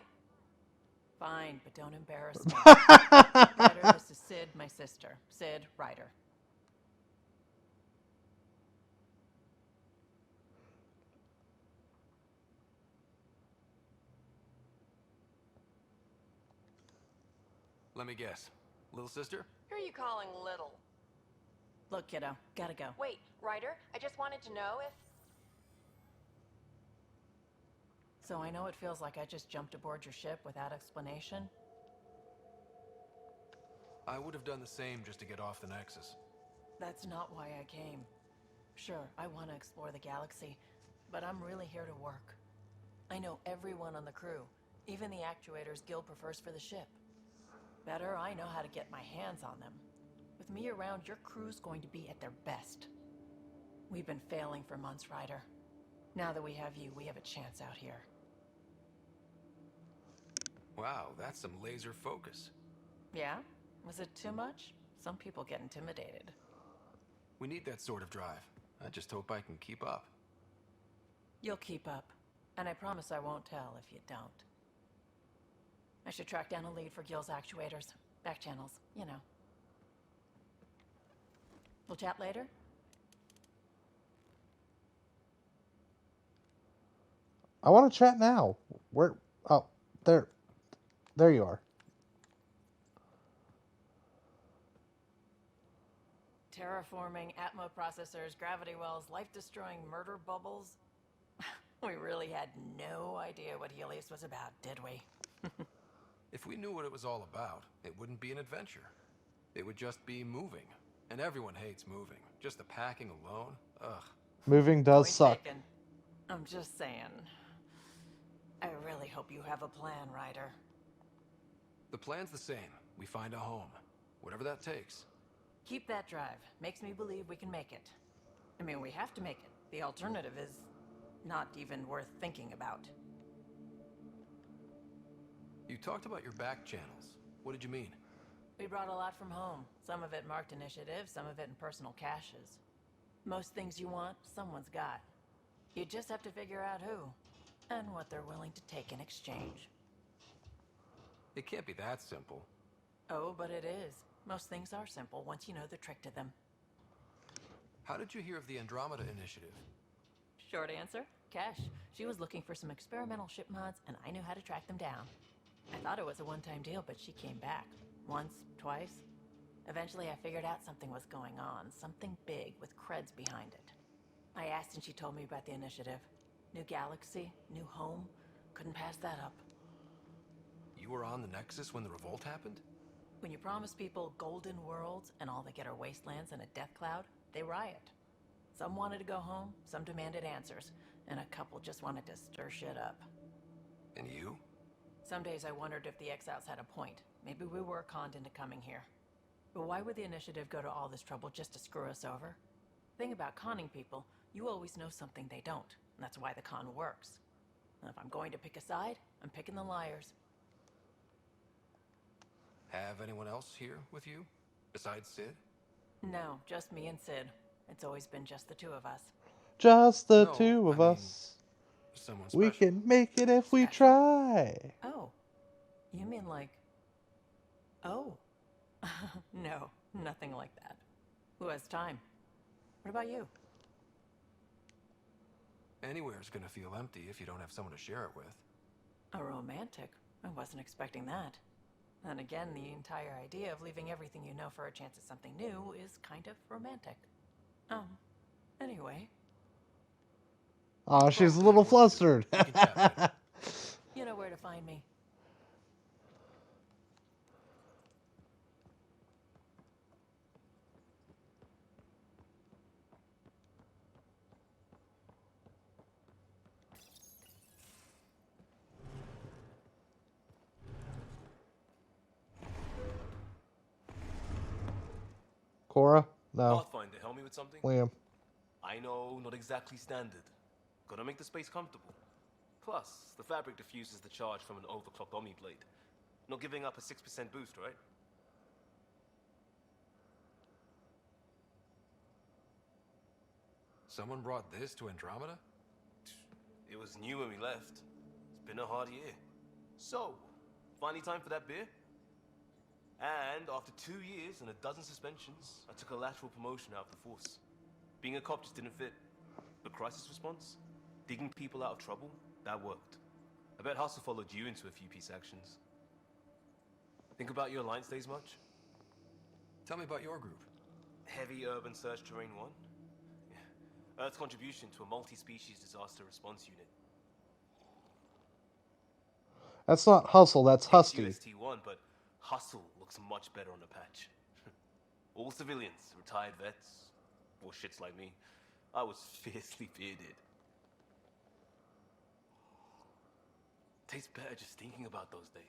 Fine, but don't embarrass me. Ryder, this is Sid, my sister. Sid, Ryder. Let me guess. Little sister? Who are you calling little? Look, kiddo, gotta go. Wait, Ryder, I just wanted to know if... So I know it feels like I just jumped aboard your ship without explanation. I would have done the same just to get off the Nexus. That's not why I came. Sure, I want to explore the galaxy, but I'm really here to work. I know everyone on the crew, even the actuators Gil prefers for the ship. Better, I know how to get my hands on them. With me around, your crew's going to be at their best. We've been failing for months, Ryder. Now that we have you, we have a chance out here. Wow, that's some laser focus. Yeah? Was it too much? Some people get intimidated. We need that sort of drive. I just hope I can keep up. You'll keep up. And I promise I won't tell if you don't. I should track down a lead for Gil's actuators. Back channels, you know. We'll chat later? I want to chat now. Where? Oh, there. There you are. Terraforming, Atmo processors, gravity wells, life-destroying murder bubbles. We really had no idea what Helios was about, did we? If we knew what it was all about, it wouldn't be an adventure. It would just be moving. And everyone hates moving. Just the packing alone, ugh. Moving does Point suck. taken. I'm just saying. I really hope you have a plan, Ryder. The plan's the same. We find a home. Whatever that takes. Keep that drive. Makes me believe we can make it. I mean, we have to make it. The alternative is not even worth thinking about. You talked about your back channels. What did you mean? We brought a lot from home. Some of it marked initiative, some of it in personal caches. Most things you want, someone's got. You just have to figure out who, and what they're willing to take in exchange. It can't be that simple. Oh, but it is. Most things are simple once you know the trick to them. How did you hear of the Andromeda initiative? Short answer, Cash. She was looking for some experimental ship mods, and I knew how to track them down. I thought it was a one-time deal, but she came back. Once, twice. Eventually I figured out something was going on, something big with creds behind it. I asked and she told me about the initiative. New galaxy, new home. Couldn't pass that up. You were on the Nexus when the revolt happened? When you promise people golden worlds and all they get are wastelands and a death cloud, they riot. Some wanted to go home, some demanded answers, and a couple just wanted to stir shit up. And you? Some days I wondered if the exiles had a point. Maybe we were conned into coming here. But why would the initiative go to all this trouble just to screw us over? Thing about conning people, you always know something they don't, and that's why the con works. And if I'm going to pick a side, I'm picking the liars. Have anyone else here with you? Besides Sid? No, just me and Sid. It's always been just the two of us. Just the No, two of I mean, us. someone We special. can make it if we try. Oh. You mean like... Oh. No, nothing like that. Who has time? What about you? Anywhere's gonna feel empty if you don't have someone to share it with. A romantic? I wasn't expecting that. And again, the entire idea of leaving everything you know for a chance at something new is kind of romantic. Anyway. Oh, she's a little flustered. You know where to find me. Cora? No. Pathfinder, help me with something? Liam. I know, not exactly standard. Gotta make the space comfortable. Plus, the fabric diffuses the charge from an overclocked Omni blade. Not giving up a 6% boost, right? Someone brought this to Andromeda? It was new when we left. It's been a hard year. So, finally time for that beer? And after 2 years and a dozen suspensions, I took a lateral promotion out of the force. Being a cop just didn't fit. The crisis response, digging people out of trouble, that worked. I bet Hustle followed you into a few peace actions. Think about your Alliance days much? Tell me about your group. Heavy Urban Search Terrain 1? Yeah. Earth's contribution to a multi-species disaster response unit. That's not Hustle, that's Husky. UST-1, but Hustle looks much better on the patch. All civilians, retired vets, or shits like me. I was fiercely bearded. Tastes better just thinking about those days.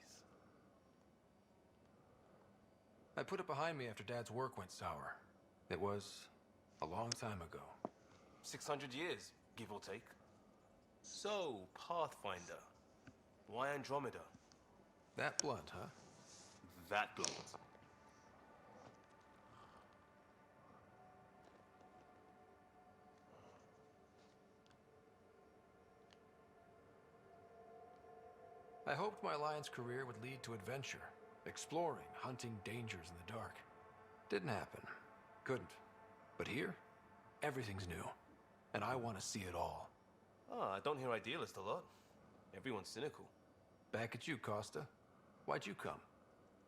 I put it behind me after Dad's work went sour. It was a long time ago. 600 years, give or take. So, Pathfinder. Why Andromeda? That blunt, huh? That blunt. I hoped my Alliance career would lead to adventure, exploring, hunting dangers in the dark. Didn't happen. Couldn't. But here, everything's new. And I want to see it all. Oh, I don't hear idealist a lot. Everyone's cynical. Back at you, Costa. Why'd you come?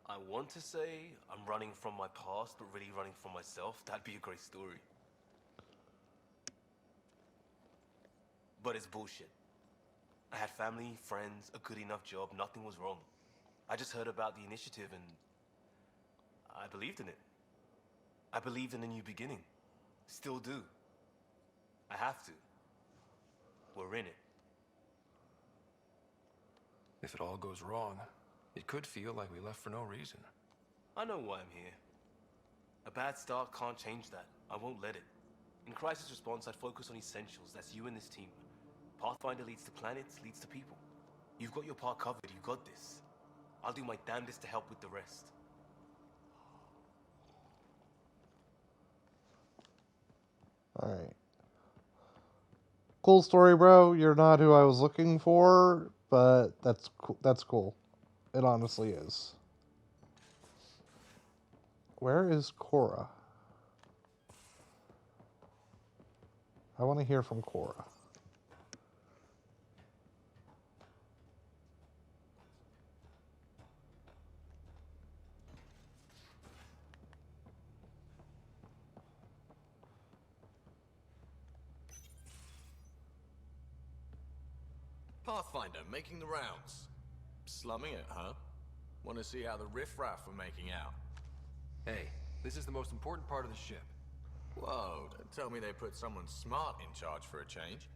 I want to say I'm running from my past, but really running from myself. That'd be a great story. But it's bullshit. I had family, friends, a good enough job, nothing was wrong. I just heard about the initiative and I believed in it. I believed in a new beginning. Still do. I have to. We're in it. If it all goes wrong, it could feel like we left for no reason. I know why I'm here. A bad start can't change that. I won't let it. In crisis response, I'd focus on essentials. That's you and this team. Pathfinder leads to planets, leads to people. You've got your part covered. You got this. I'll do my damnedest to help with the rest. All right. Cool story, bro. You're not who I was looking for, but that's cool. That's cool. It honestly is. Where is Cora? I want to hear from Cora. Pathfinder, making the rounds. Slumming it, huh? Want to see how the riffraff are making out? Hey, this is the most important part of the ship. Whoa, don't tell me they put someone smart in charge for a change.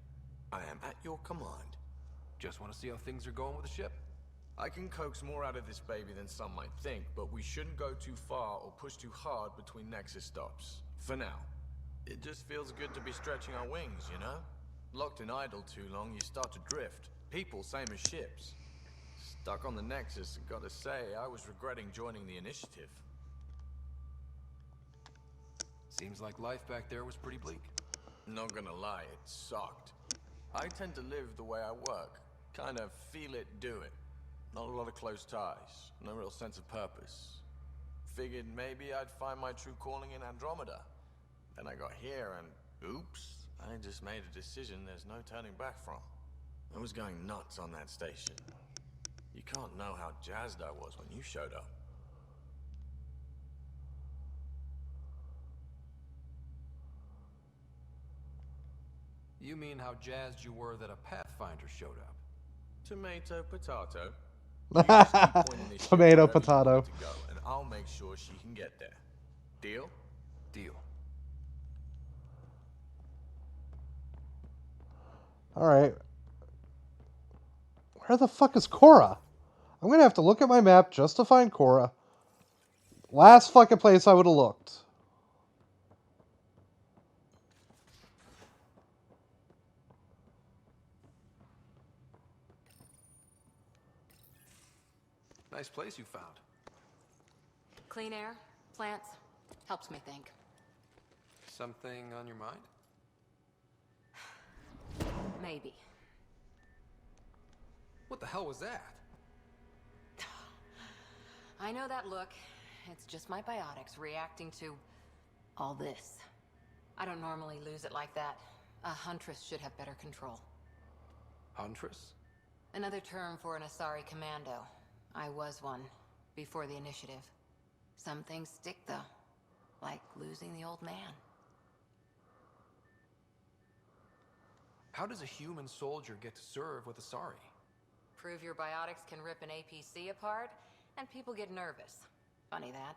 I am at your command. Just want to see how things are going with the ship. I can coax more out of this baby than some might think, but we shouldn't go too far or push too hard between Nexus stops. For now. It just feels good to be stretching our wings, you know? Locked in idle too long, you start to drift. People, same as ships. Stuck on the Nexus, and gotta say, I was regretting joining the initiative. Seems like life back there was pretty bleak. Not gonna lie, it sucked. I tend to live the way I work. Kind of feel it, do it. Not a lot of close ties. No real sense of purpose. Figured maybe I'd find my true calling in Andromeda. Then I got here and, oops, I just made a decision there's no turning back from. I was going nuts on that station. You can't know how jazzed I was when you showed up. You mean how jazzed you were that a Pathfinder showed up? Tomato, potato. You just keep pointing this ship Tomato, wherever you potato. want it to go, and I'll make sure she can get there. Deal? Deal. All right. Where the fuck is Cora? I'm gonna have to look at my map just to find Cora. Last fucking place I would have looked. Nice place you found. Clean air, plants, helps me think. Something on your mind? Maybe. What the hell was that? I know that look. It's just my biotics reacting to all this. I don't normally lose it like that. A huntress should have better control. Huntress? Another term for an Asari commando. I was one, before the initiative. Some things stick, though. Like losing the old man. How does a human soldier get to serve with Asari? Prove your biotics can rip an APC apart, and people get nervous. Funny that.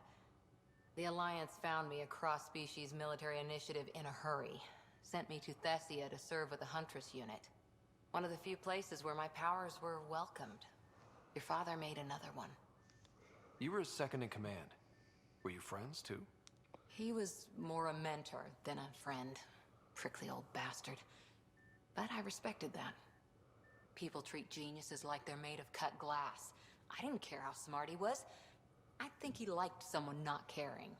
The Alliance found me a cross-species military initiative in a hurry. Sent me to Thessia to serve with the Huntress unit. One of the few places where my powers were welcomed. Your father made another one. You were his second in command. Were you friends, too? He was more a mentor than a friend. Prickly old bastard. But I respected that. People treat geniuses like they're made of cut glass. I didn't care how smart he was. I think he liked someone not caring.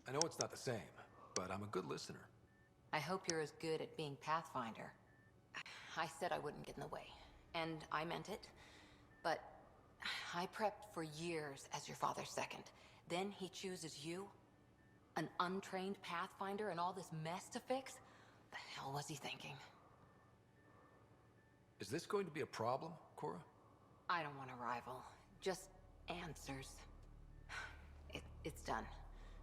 I know it's not the same, but I'm a good listener. I hope you're as good at being Pathfinder. I said I wouldn't get in the way, and I meant it. But I prepped for years as your father's second. Then he chooses you? An untrained Pathfinder and all this mess to fix? The hell was he thinking? Is this going to be a problem, Cora? I don't want a rival. Just answers. It's done.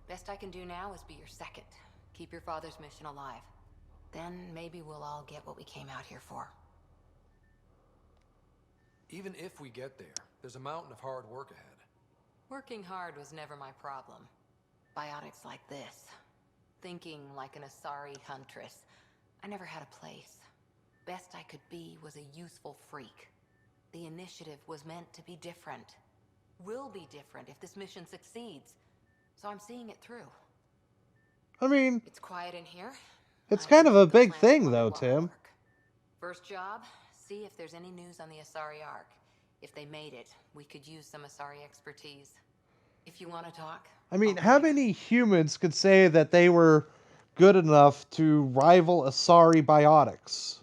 Best I can do now is be your second. Keep your father's mission alive. Then maybe we'll all get what we came out here for. Even if we get there, there's a mountain of hard work ahead. Working hard was never my problem. Biotics like this. Thinking like an Asari huntress. I never had a place. Best I could be was a useful freak. The initiative was meant to be different. Will be different if this mission succeeds. So I'm seeing it through. I mean, it's quiet in here. It's I kind can of a keep the big plants thing, running though, while I Tim. work. First job, see if there's any news on the Asari Ark. If they made it, we could use some Asari expertise. If you want to talk. I mean, how many humans could say that they were good enough to rival Asari biotics?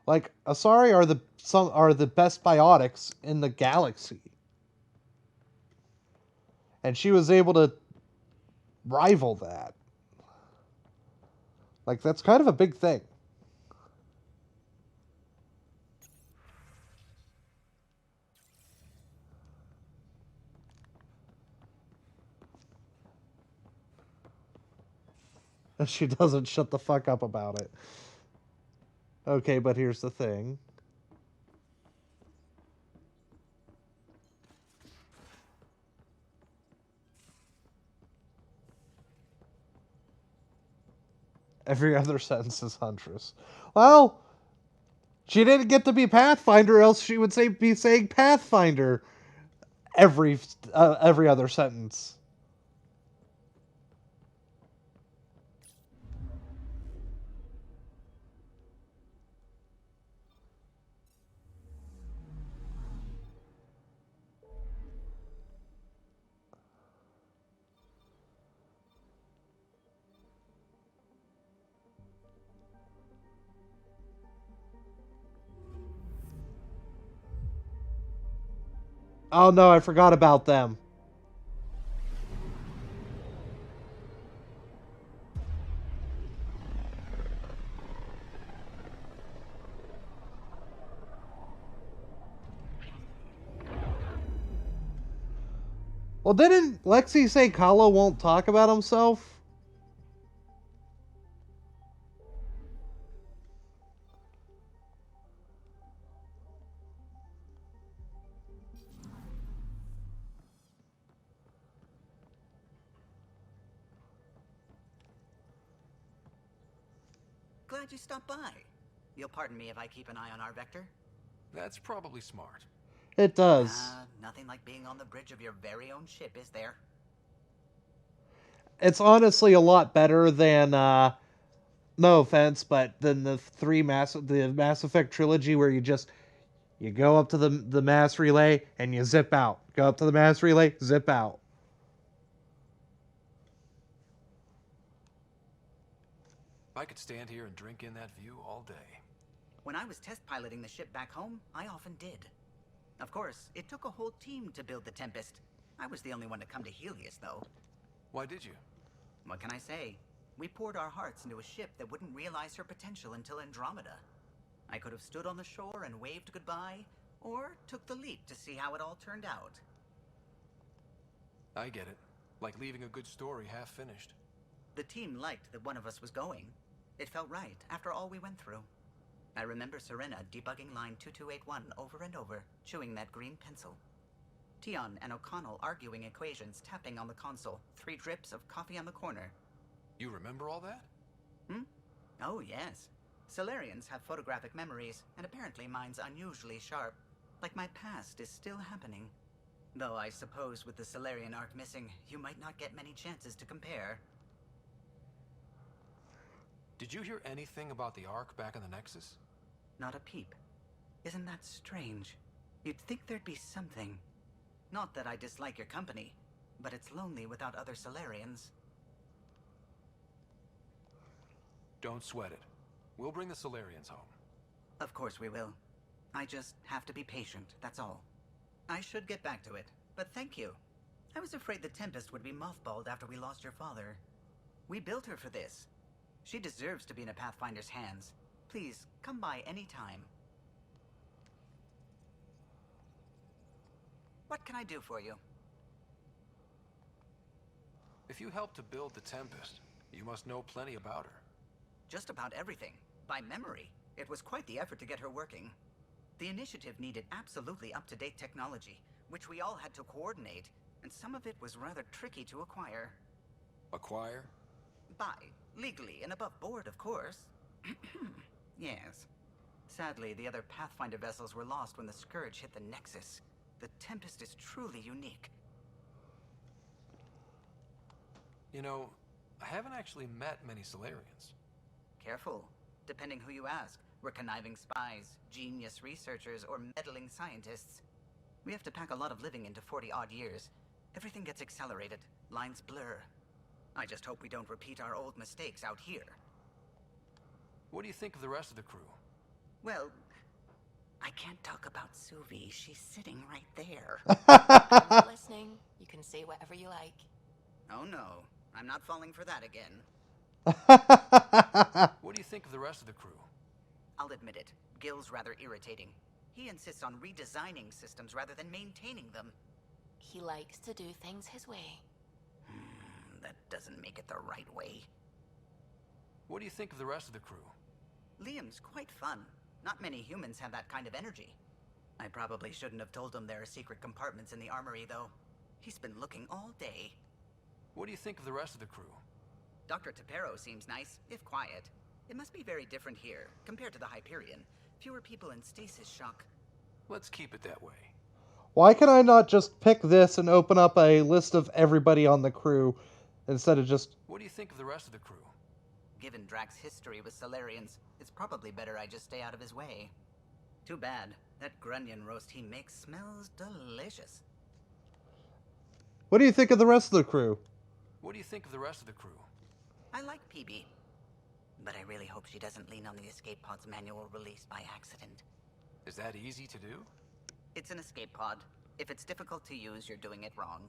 Like, Asari are the best biotics in the galaxy. And she was able to rival that. Like, that's kind of a big thing. And she doesn't shut the fuck up about it. Okay, but here's the thing. Every other sentence is Huntress. Well, she didn't get to be Pathfinder, else she would be saying Pathfinder every other sentence. Oh no, I forgot about them. Well, didn't Lexi say Kalo won't talk about himself? Glad you stopped by. You'll pardon me if I keep an eye on our vector? That's probably smart. It does. Nothing like being on the bridge of your very own ship, is there? It's honestly a lot better than, no offense, but than the Mass Effect trilogy where you go up to the mass relay and you zip out. Go up to the mass relay, zip out. I could stand here and drink in that view all day. When I was test piloting the ship back home, I often did. Of course, it took a whole team to build the Tempest. I was the only one to come to Helios, though. Why did you? What can I say? We poured our hearts into a ship that wouldn't realize her potential until Andromeda. I could have stood on the shore and waved goodbye, or took the leap to see how it all turned out. I get it. Like leaving a good story half finished. The team liked that one of us was going. It felt right after all we went through. I remember Serena debugging line 2281 over and over, chewing that green pencil. Tion and O'Connell arguing equations, tapping on the console, 3 drips of coffee on the corner. You remember all that? Oh, yes. Solarians have photographic memories, and apparently mine's unusually sharp. Like my past is still happening. Though I suppose with the Solarian arc missing, you might not get many chances to compare. Did you hear anything about the Ark back in the Nexus? Not a peep. Isn't that strange? You'd think there'd be something. Not that I dislike your company, but it's lonely without other Solarians. Don't sweat it. We'll bring the Solarians home. Of course we will. I just have to be patient, that's all. I should get back to it, but thank you. I was afraid the Tempest would be mothballed after we lost your father. We built her for this. She deserves to be in a Pathfinder's hands. Please, come by any time. What can I do for you? If you helped to build the Tempest, you must know plenty about her. Just about everything. By memory. It was quite the effort to get her working. The initiative needed absolutely up-to-date technology, which we all had to coordinate, and some of it was rather tricky to acquire. Acquire? Buy. Legally and above board, of course. Yes. Sadly, the other Pathfinder vessels were lost when the Scourge hit the Nexus. The Tempest is truly unique. You know, I haven't actually met many Solarians. Careful. Depending who you ask, we're conniving spies, genius researchers, or meddling scientists. We have to pack a lot of living into 40-odd years. Everything gets accelerated. Lines blur. I just hope we don't repeat our old mistakes out here. What do you think of the rest of the crew? Well, I can't talk about Suvi. She's sitting right there. I'm not listening. You can say whatever you like. Oh no, I'm not falling for that again. What do you think of the rest of the crew? I'll admit it. Gil's rather irritating. He insists on redesigning systems rather than maintaining them. He likes to do things his way. That doesn't make it the right way. What do you think of the rest of the crew? Liam's quite fun. Not many humans have that kind of energy. I probably shouldn't have told him there are secret compartments in the armory, though. He's been looking all day. What do you think of the rest of the crew? Dr. Tapero seems nice, if quiet. It must be very different here, compared to the Hyperion. Fewer people in stasis shock. Let's keep it that way. Why can I not just pick this and open up a list of everybody on the crew instead of just... What do you think of the rest of the crew? Given Drax's history with Solarians, it's probably better I just stay out of his way. Too bad. That grunion roast he makes smells delicious. What do you think of the rest of the crew? What do you think of the rest of the crew? I like PB. But I really hope she doesn't lean on the escape pod's manual release by accident. Is that easy to do? It's an escape pod. If it's difficult to use, you're doing it wrong.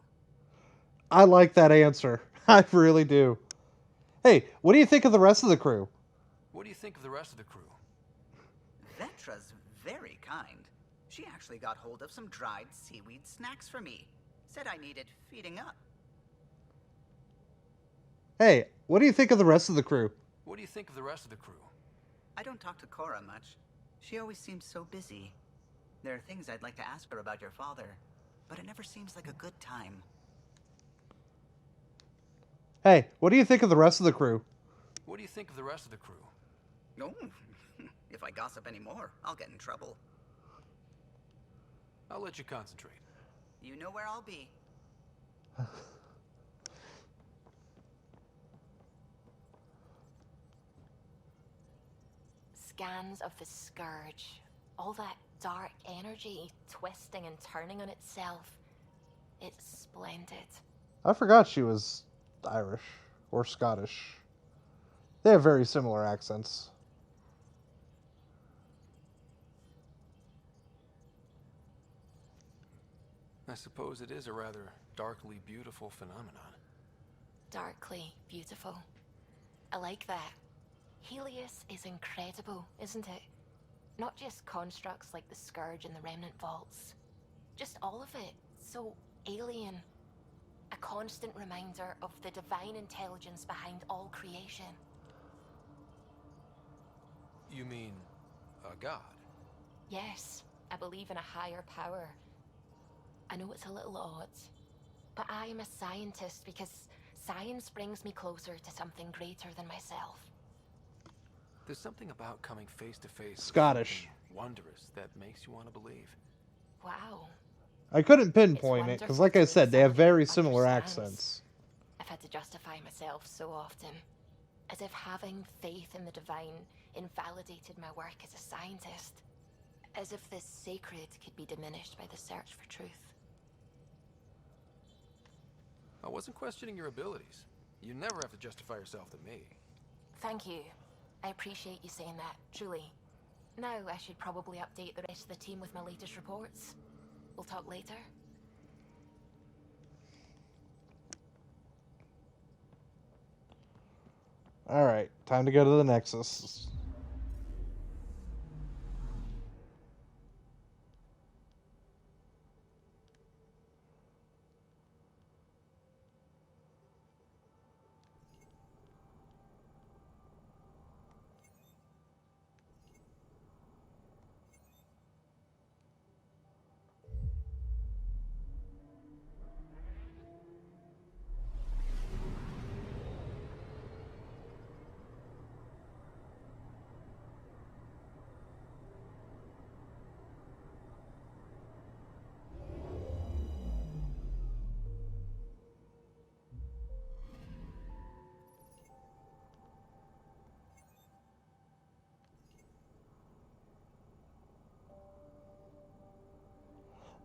I like that answer. I really do. Hey, what do you think of the rest of the crew? What do you think of the rest of the crew? Vetra's very kind. She actually got hold of some dried seaweed snacks for me. Said I needed feeding up. Hey, what do you think of the rest of the crew? What do you think of the rest of the crew? I don't talk to Cora much. She always seems so busy. There are things I'd like to ask her about your father, but it never seems like a good time. Hey, what do you think of the rest of the crew? What do you think of the rest of the crew? No, if I gossip anymore, I'll get in trouble. I'll let you concentrate. You know where I'll be. Scans of the Scourge. All that dark energy twisting and turning on itself. It's splendid. I forgot she was Irish or Scottish. They have very similar accents. I suppose it is a rather darkly beautiful phenomenon. Darkly beautiful. I like that. Helios is incredible, isn't it? Not just constructs like the Scourge and the Remnant vaults. Just all of it. So alien. A constant reminder of the divine intelligence behind all creation. You mean a god? Yes, I believe in a higher power. I know it's a little odd, but I am a scientist because science brings me closer to something greater than myself. There's something about coming face to face Scottish. with wondrous that makes you want to believe. Wow. I couldn't pinpoint it because, like I said, they have very similar accents. I've had to justify myself so often, as if having faith in the divine invalidated my work as a scientist, as if the sacred could be diminished by the search for truth. I wasn't questioning your abilities. You never have to justify yourself to me. Thank you. I appreciate you saying that, truly. Now I should probably update the rest of the team with my latest reports. We'll talk later. Alright, time to go to the Nexus.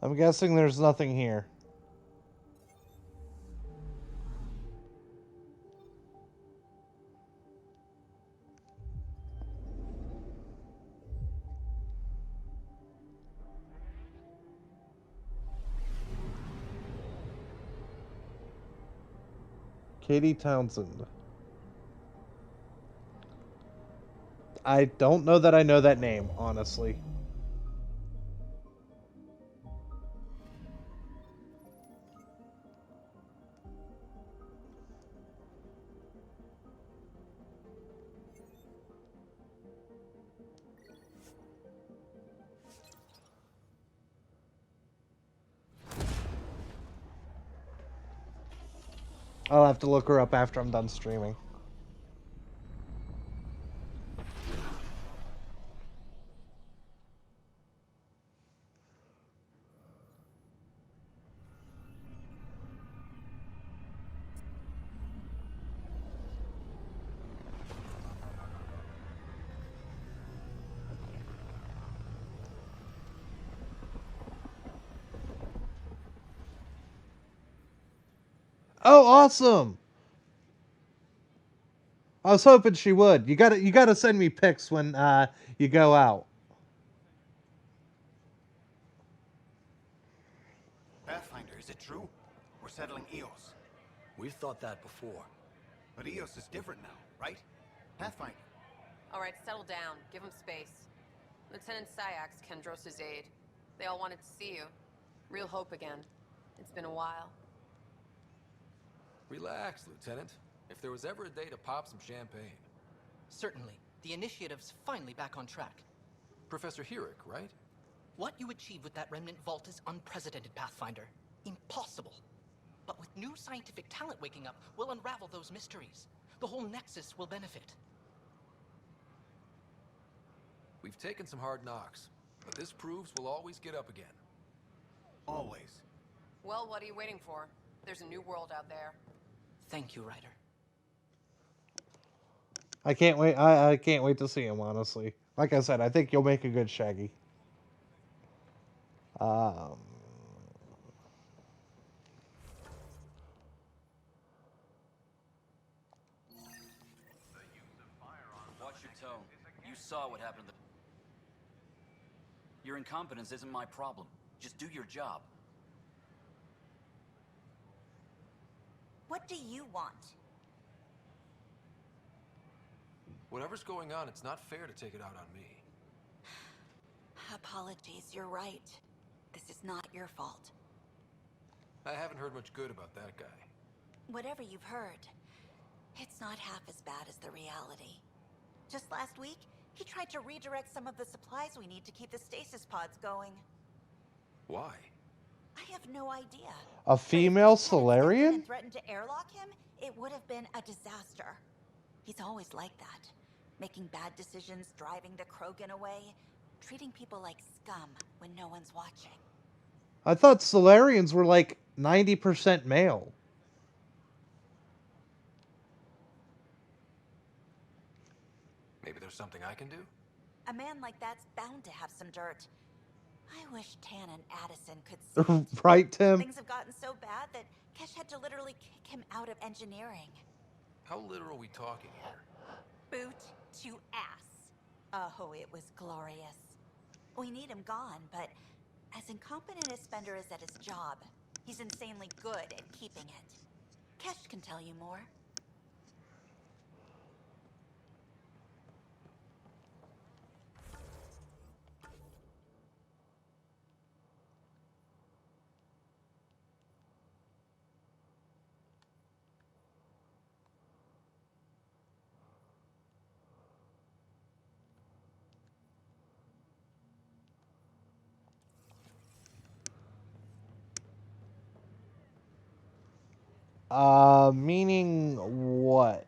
I'm guessing there's nothing here. Katie Townsend. I don't know that I know that name, honestly. I'll have to look her up after I'm done streaming. Oh, awesome! I was hoping she would. You gotta send me pics when you go out. Pathfinder, is it true? We're settling Eos. We've thought that before. But Eos is different now, right? Pathfinder. All right, settle down. Give him space. Lieutenant Syax, Kendros' aide. They all wanted to see you. Real hope again. It's been a while. Relax, Lieutenant. If there was ever a day to pop some champagne. Certainly. The initiative's finally back on track. Professor Herrick, right? What you achieved with that Remnant Vault is unprecedented, Pathfinder. Impossible. But with new scientific talent waking up, we'll unravel those mysteries. The whole Nexus will benefit. We've taken some hard knocks, but this proves we'll always get up again. Always. Well, what are you waiting for? There's a new world out there. Thank you, Ryder. I can't wait. I can't wait to see him. Honestly, like I said, I think you'll make a good Shaggy. Watch your tone. You saw what happened to Your incompetence isn't my problem. Just do your job. What do you want? Whatever's going on, it's not fair to take it out on me. Apologies, you're right. This is not your fault. I haven't heard much good about that guy. Whatever you've heard, it's not half as bad as the reality. Just last week, he tried to redirect some of the supplies we need to keep the stasis pods going. Why? I have no idea. A female Solarian? And threatened to airlock him, it would have been a disaster. He's always like that. Making bad decisions, driving the Krogan away, treating people like scum when no one's watching. I thought Solarians were like 90% male. Maybe there's something I can do? A man like that's bound to have some dirt. I wish Tan and Addison could see it. Right, Tim? Things have gotten so bad that Kesh had to literally kick him out of engineering. How literal are we talking here? Boot to ass. Oh, it was glorious. We need him gone, but as incompetent as Spender is at his job, he's insanely good at keeping it. Kesh can tell you more. Meaning what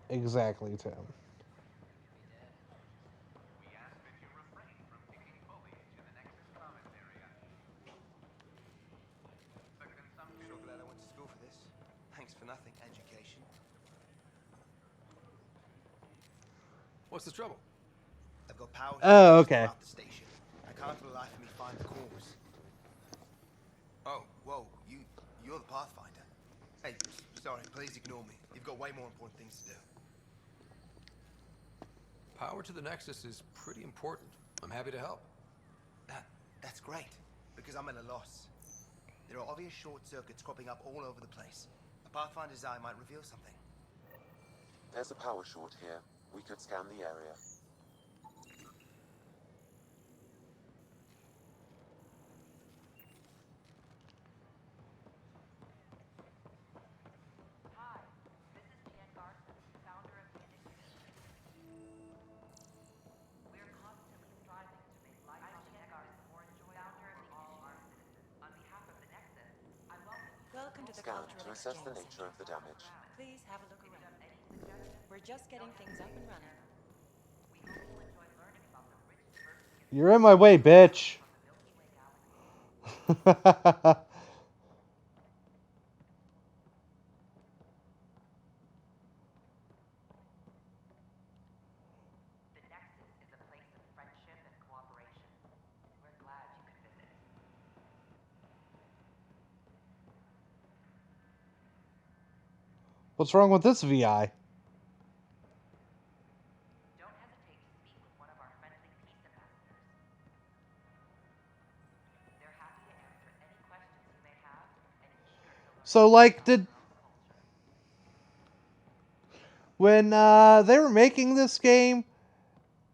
exactly, Tim? Sure glad I went to school for this. Thanks for nothing, education. What's the trouble? I've got power Oh, okay. throughout the station. I can't for the life of me find the cause. Pathfinder. Hey, sorry, please ignore me. You've got way more important things to do. Power to the Nexus is pretty important. I'm happy to help. That's great, because I'm at a loss. There are obvious short circuits cropping up all over the place. A Pathfinder's eye might reveal something. There's a power short here. We could scan the area. Welcome to the Scan Cultural to assess the Exchange nature Center. of the damage. Please have a look around. We're just getting things up and running. You're in my way, bitch. What's wrong with this VI? So, like, when they were making this game,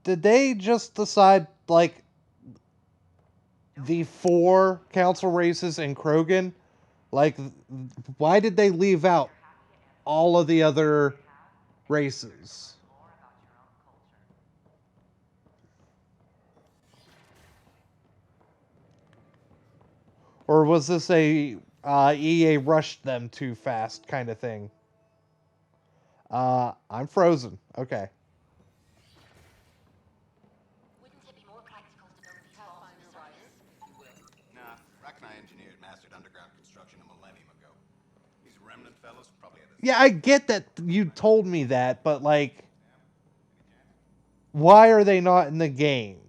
did they just decide, like, the 4 council races in Krogan? Like, why did they leave out all of the other races? Or was this a EA rushed them too fast kind of thing? I'm frozen. Okay. Nah, Rack and I engineered mastered underground construction a millennium ago. These Remnant fellows probably had a... Yeah, I get that you told me that, but, like, why are they not in the game?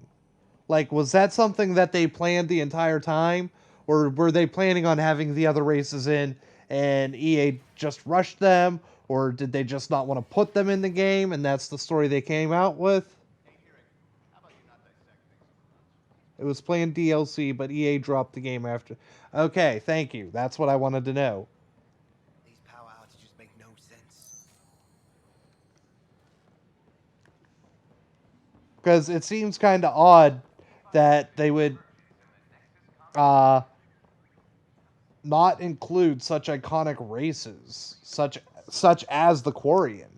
Like, was that something that they planned the entire time? Or were they planning on having the other races in and EA just rushed them? Or did they just not want to put them in the game and that's the story they came out with? It was planned DLC, but EA dropped the game after. Okay, thank you. That's what I wanted to know. These power outages make no sense. Because it seems kind of odd that they would not include such iconic races, such as the Quarian.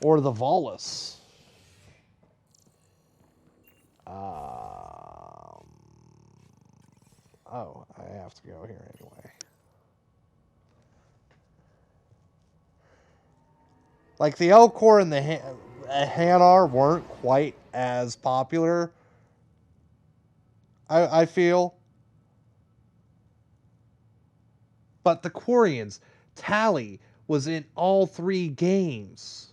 Or the Volus. Oh, I have to go here anyway. Like, the Elcor and the Hanar weren't quite as popular, I feel. But the Quarians, Tally was in all 3 games.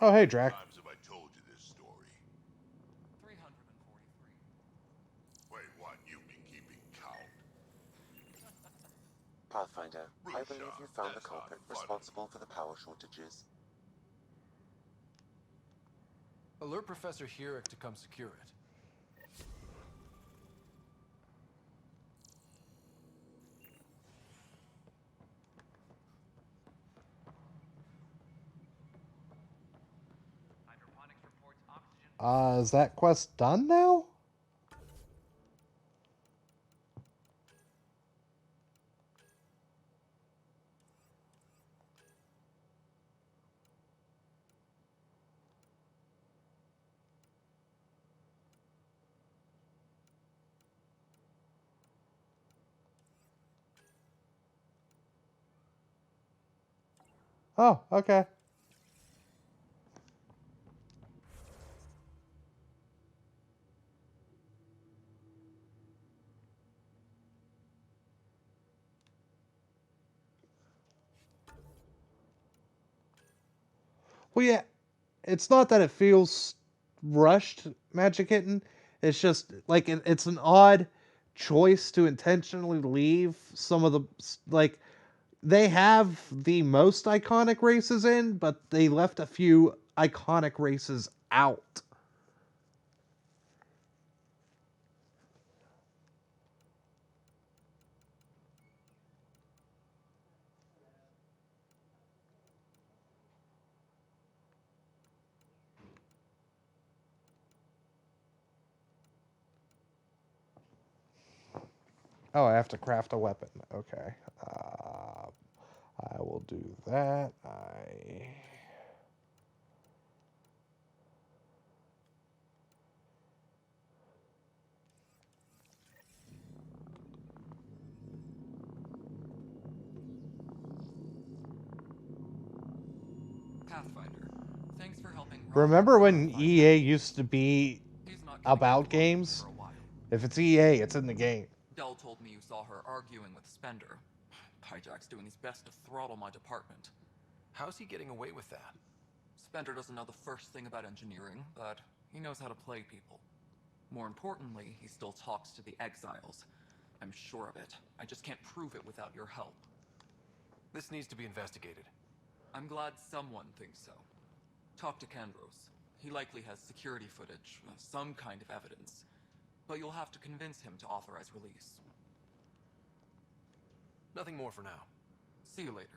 Oh, hey, Drac. How many times have I told you this story? 343. Wait, what? You've been keeping count? Pathfinder, I believe Rusha, you found the that's not culprit funny. responsible for the power shortages. Alert Professor Hurek to come secure it. Is that quest done now? Oh, okay. Well, yeah, it's not that it feels rushed, Magic Kitten. It's just like it's an odd choice to intentionally leave some of the like they have the most iconic races in, but they left a few iconic races out. Oh, I have to craft a weapon. Okay. I will do that. Pathfinder, thanks for helping Rock Remember when clarify EA used to be He's not gonna get about to work with me games? for a while. If it's EA, it's in the game. Dell told me you saw her arguing with Spender. Pyjack's doing his best to throttle my department. How's he getting away with that? Spender doesn't know the first thing about engineering, but he knows how to play people. More importantly, he still talks to the exiles. I'm sure of it. I just can't prove it without your help. This needs to be investigated. I'm glad someone thinks so. Talk to Kandros. He likely has security footage, some kind of evidence. But you'll have to convince him to authorize release. Nothing more for now. See you later.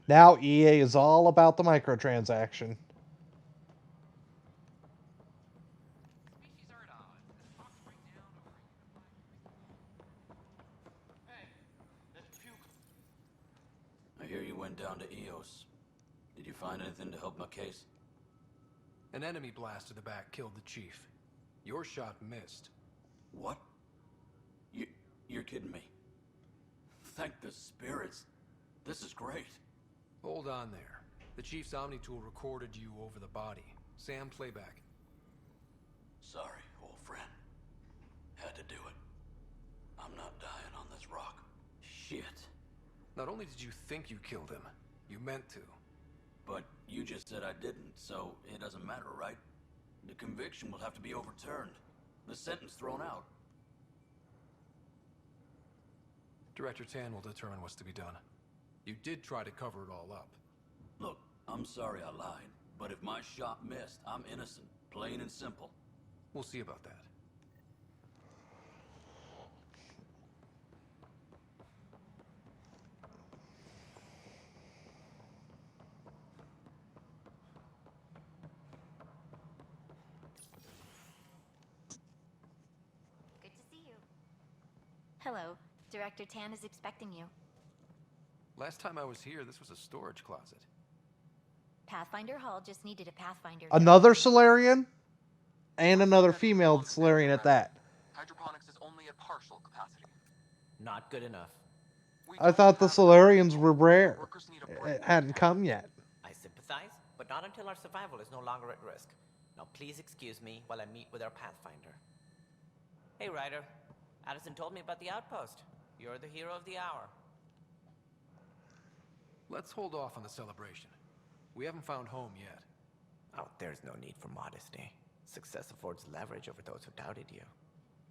Now EA is all about the microtransaction. I hear you went down to Eos. Did you find anything to help my case? An enemy blast to the back killed the chief. Your shot missed. What? You're kidding me. Thank the spirits. This is great. Hold on there. The chief's Omni tool recorded you over the body. Sam, playback. Sorry, old friend. Had to do it. I'm not dying on this rock. Shit. Not only did you think you killed him, you meant to. But you just said I didn't, so it doesn't matter, right? The conviction will have to be overturned. The sentence thrown out. Director Tan will determine what's to be done. You did try to cover it all up. Look, I'm sorry I lied, but if my shot missed, I'm innocent. Plain and simple. We'll see about that. Good to see you. Hello. Director Tan is expecting you. Last time I was here, this was a storage closet. Pathfinder Hall just needed a Pathfinder. Another Solarian? And another female Solarian at that. Hydroponics is only at partial capacity. Not good enough. I thought the Solarians were rare. It hadn't come yet. I sympathize, but not until our survival is no longer at risk. Now please excuse me while I meet with our Pathfinder. Hey, Ryder. Addison told me about the outpost. You're the hero of the hour. Let's hold off on the celebration. We haven't found home yet. Oh, there's no need for modesty. Success affords leverage over those who doubted you.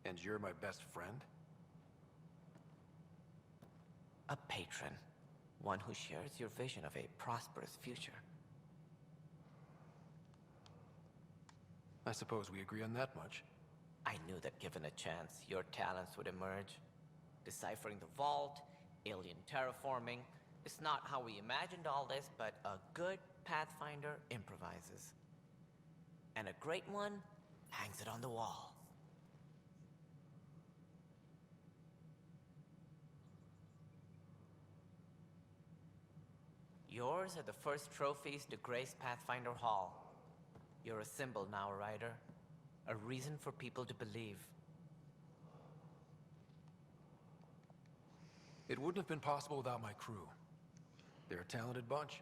And you're my best friend? A patron. One who shares your vision of a prosperous future. I suppose we agree on that much. I knew that given a chance, your talents would emerge. Deciphering the vault, alien terraforming. It's not how we imagined all this, but a good Pathfinder improvises. And a great one hangs it on the wall. Yours are the first trophies to grace Pathfinder Hall. You're a symbol now, Ryder. A reason for people to believe. It wouldn't have been possible without my crew. They're a talented bunch.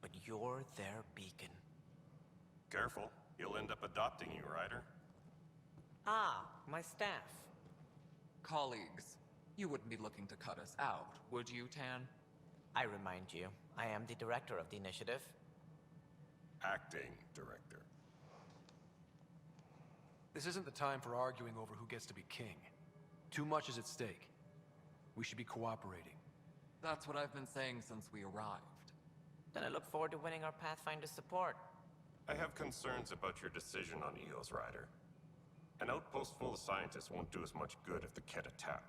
But you're their beacon. Careful, you'll end up adopting you, Ryder. Ah, my staff. Colleagues, you wouldn't be looking to cut us out, would you, Tan? I remind you, I am the director of the initiative. Acting director. This isn't the time for arguing over who gets to be king. Too much is at stake. We should be cooperating. That's what I've been saying since we arrived. Then I look forward to winning our Pathfinder support. I have concerns about your decision on Eos, Ryder. An outpost full of scientists won't do us much good if the Kett attack.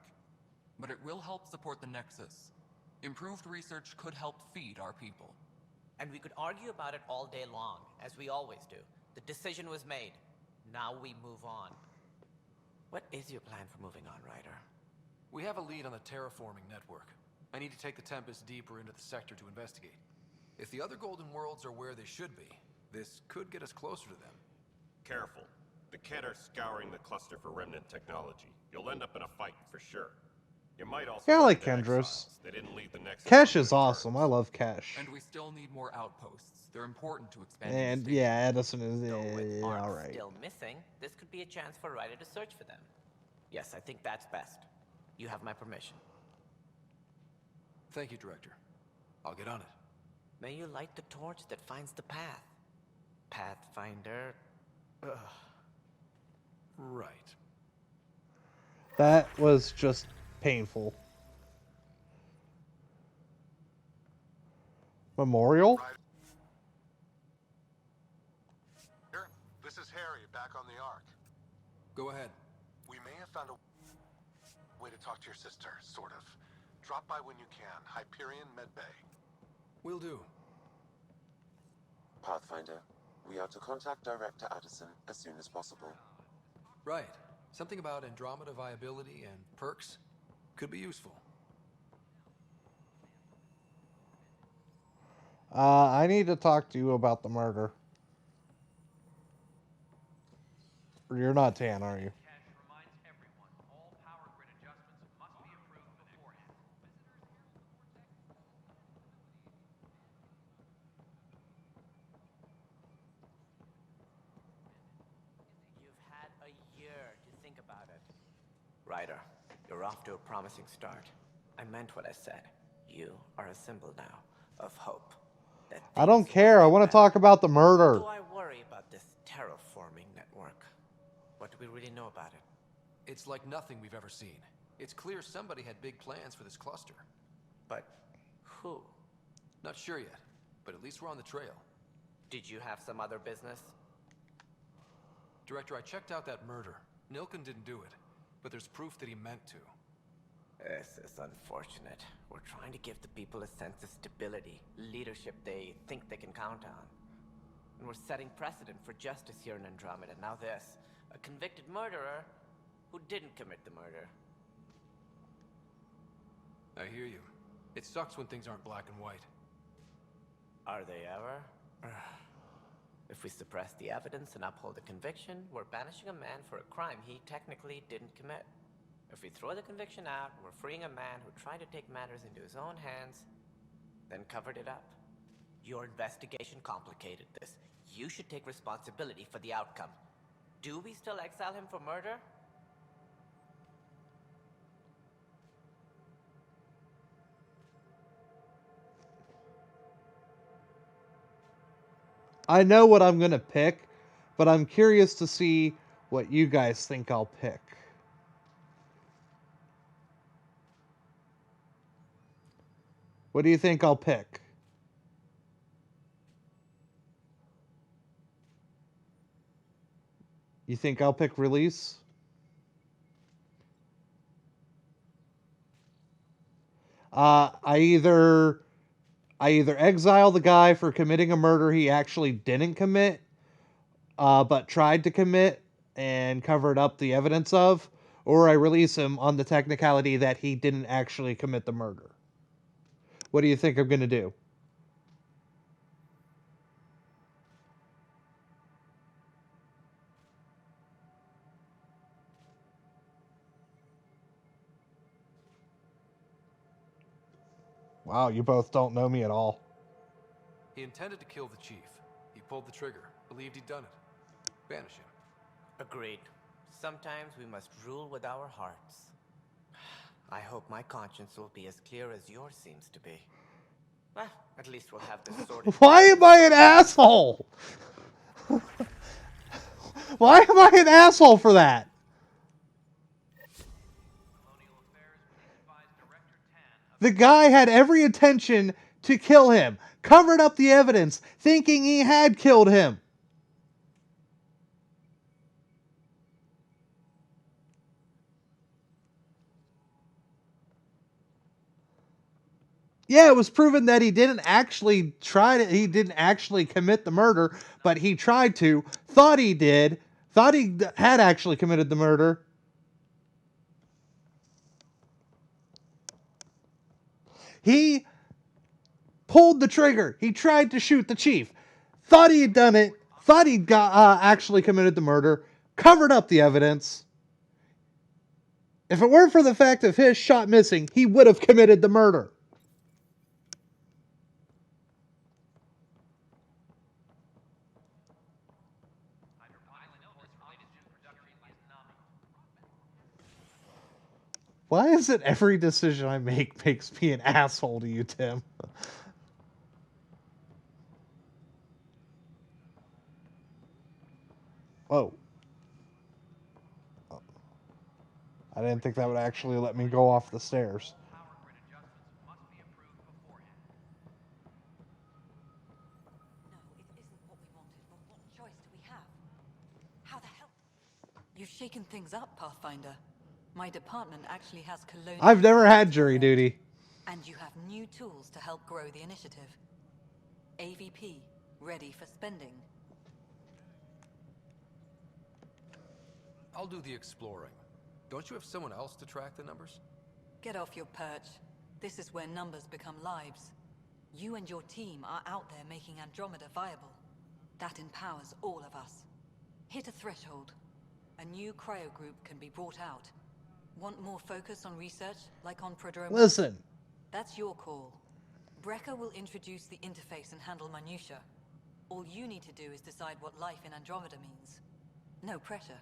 But it will help support the Nexus. Improved research could help feed our people. And we could argue about it all day long, as we always do. The decision was made. Now we move on. What is your plan for moving on, Ryder? We have a lead on the terraforming network. I need to take the Tempest deeper into the sector to investigate. If the other Golden Worlds are where they should be, this could get us closer to them. Careful. The Kett are scouring the cluster for Remnant technology. You'll end up in a fight for sure. You might also... Yeah, I like find their Kendros. exiles. They didn't leave the Nexus. Kesh is awesome. I love Kesh. And we still need more outposts. They're important to expand. And yeah, Edison is all right. Still missing, this could be a chance for Ryder to search for them. Yes, I think that's best. You have my permission. Thank you, Director. I'll get on it. May you light the torch that finds the path. Pathfinder... Ugh. Right. That was just painful. Memorial? Here, this is Harry, back on the Ark. Go ahead. We may have found a way to talk to your sister, sort of. Drop by when you can. Hyperion Medbay. Will do. Pathfinder, we are to contact Director Addison as soon as possible. Right. Something about Andromeda viability and perks could be useful. I need to talk to you about the murder. You're not Tan, are you? You've had a year to think about it. Ryder, you're off to a promising start. I meant what I said. You are a symbol now of hope. I don't care. I want to talk about the murder. Do I worry about this terraforming network? What do we really know about it? It's like nothing we've ever seen. It's clear somebody had big plans for this cluster. But who? Not sure yet, but at least we're on the trail. Did you have some other business? Director, I checked out that murder. Nilken didn't do it, but there's proof that he meant to. This is unfortunate. We're trying to give the people a sense of stability, leadership they think they can count on. And we're setting precedent for justice here in Andromeda. Now this, a convicted murderer who didn't commit the murder. I hear you. It sucks when things aren't black and white. Are they ever? If we suppress the evidence and uphold the conviction, we're banishing a man for a crime he technically didn't commit. If we throw the conviction out, we're freeing a man who tried to take matters into his own hands, then covered it up. Your investigation complicated this. You should take responsibility for the outcome. Do we still exile him for murder? I know what I'm going to pick, but I'm curious to see what you guys think I'll pick. What do you think I'll pick? You think I'll pick release? I either exile the guy for committing a murder he actually didn't commit, but tried to commit and covered up the evidence of, or I release him on the technicality that he didn't actually commit the murder. What do you think I'm going to do? Wow, you both don't know me at all. He intended to kill the chief. He pulled the trigger, believed he'd done it. Banish him. Agreed. Sometimes we must rule with our hearts. I hope my conscience will be as clear as yours seems to be. Well, at least we'll have this sorted. Why am I an asshole? Why am I an asshole for that? The guy had every intention to kill him, covered up the evidence, thinking he had killed him. Yeah, it was proven that he didn't actually he didn't actually commit the murder, but he tried to, thought he did, thought he had actually committed the murder. He pulled the trigger. He tried to shoot the chief. Thought he had done it, thought he'd actually committed the murder, covered up the evidence. If it weren't for the fact of his shot missing, he would have committed the murder. Why is it every decision I make makes me an asshole to you, Tim? Whoa. I didn't think that would actually let me go off the stairs. You've shaken things up, Pathfinder. My department actually has colonial... I've never had jury duty. And you have new tools to help grow the initiative. AVP, ready for spending. I'll do the exploring. Don't you have someone else to track the numbers? Get off your perch. This is where numbers become lives. You and your team are out there making Andromeda viable. That empowers all of us. Hit a threshold. A new cryo group can be brought out. Want more focus on research, like on Prodrome? Listen. That's your call. Brecker will introduce the interface and handle minutiae. All you need to do is decide what life in Andromeda means. No pressure.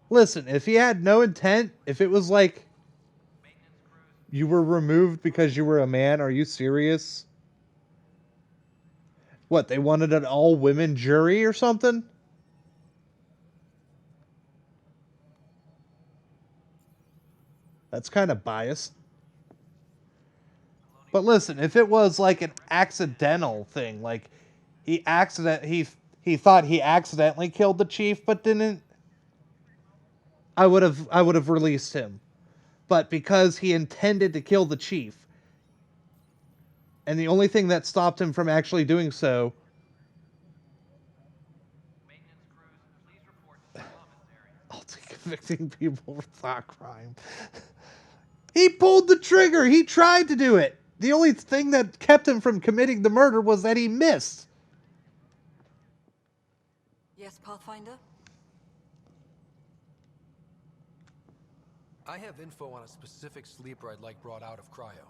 Listen, if he had no intent, if it was like you were removed because you were a man, are you serious? What, they wanted an all-women jury or something? That's kind of biased. But listen, if it was like an accidental thing, like he thought he accidentally killed the chief but didn't, I would have released him. But because he intended to kill the chief, and the only thing that stopped him from actually doing so convicting people for thought crime. He pulled the trigger. He tried to do it. The only thing that kept him from committing the murder was that he missed. Yes, Pathfinder? I have info on a specific sleeper I'd like brought out of cryo.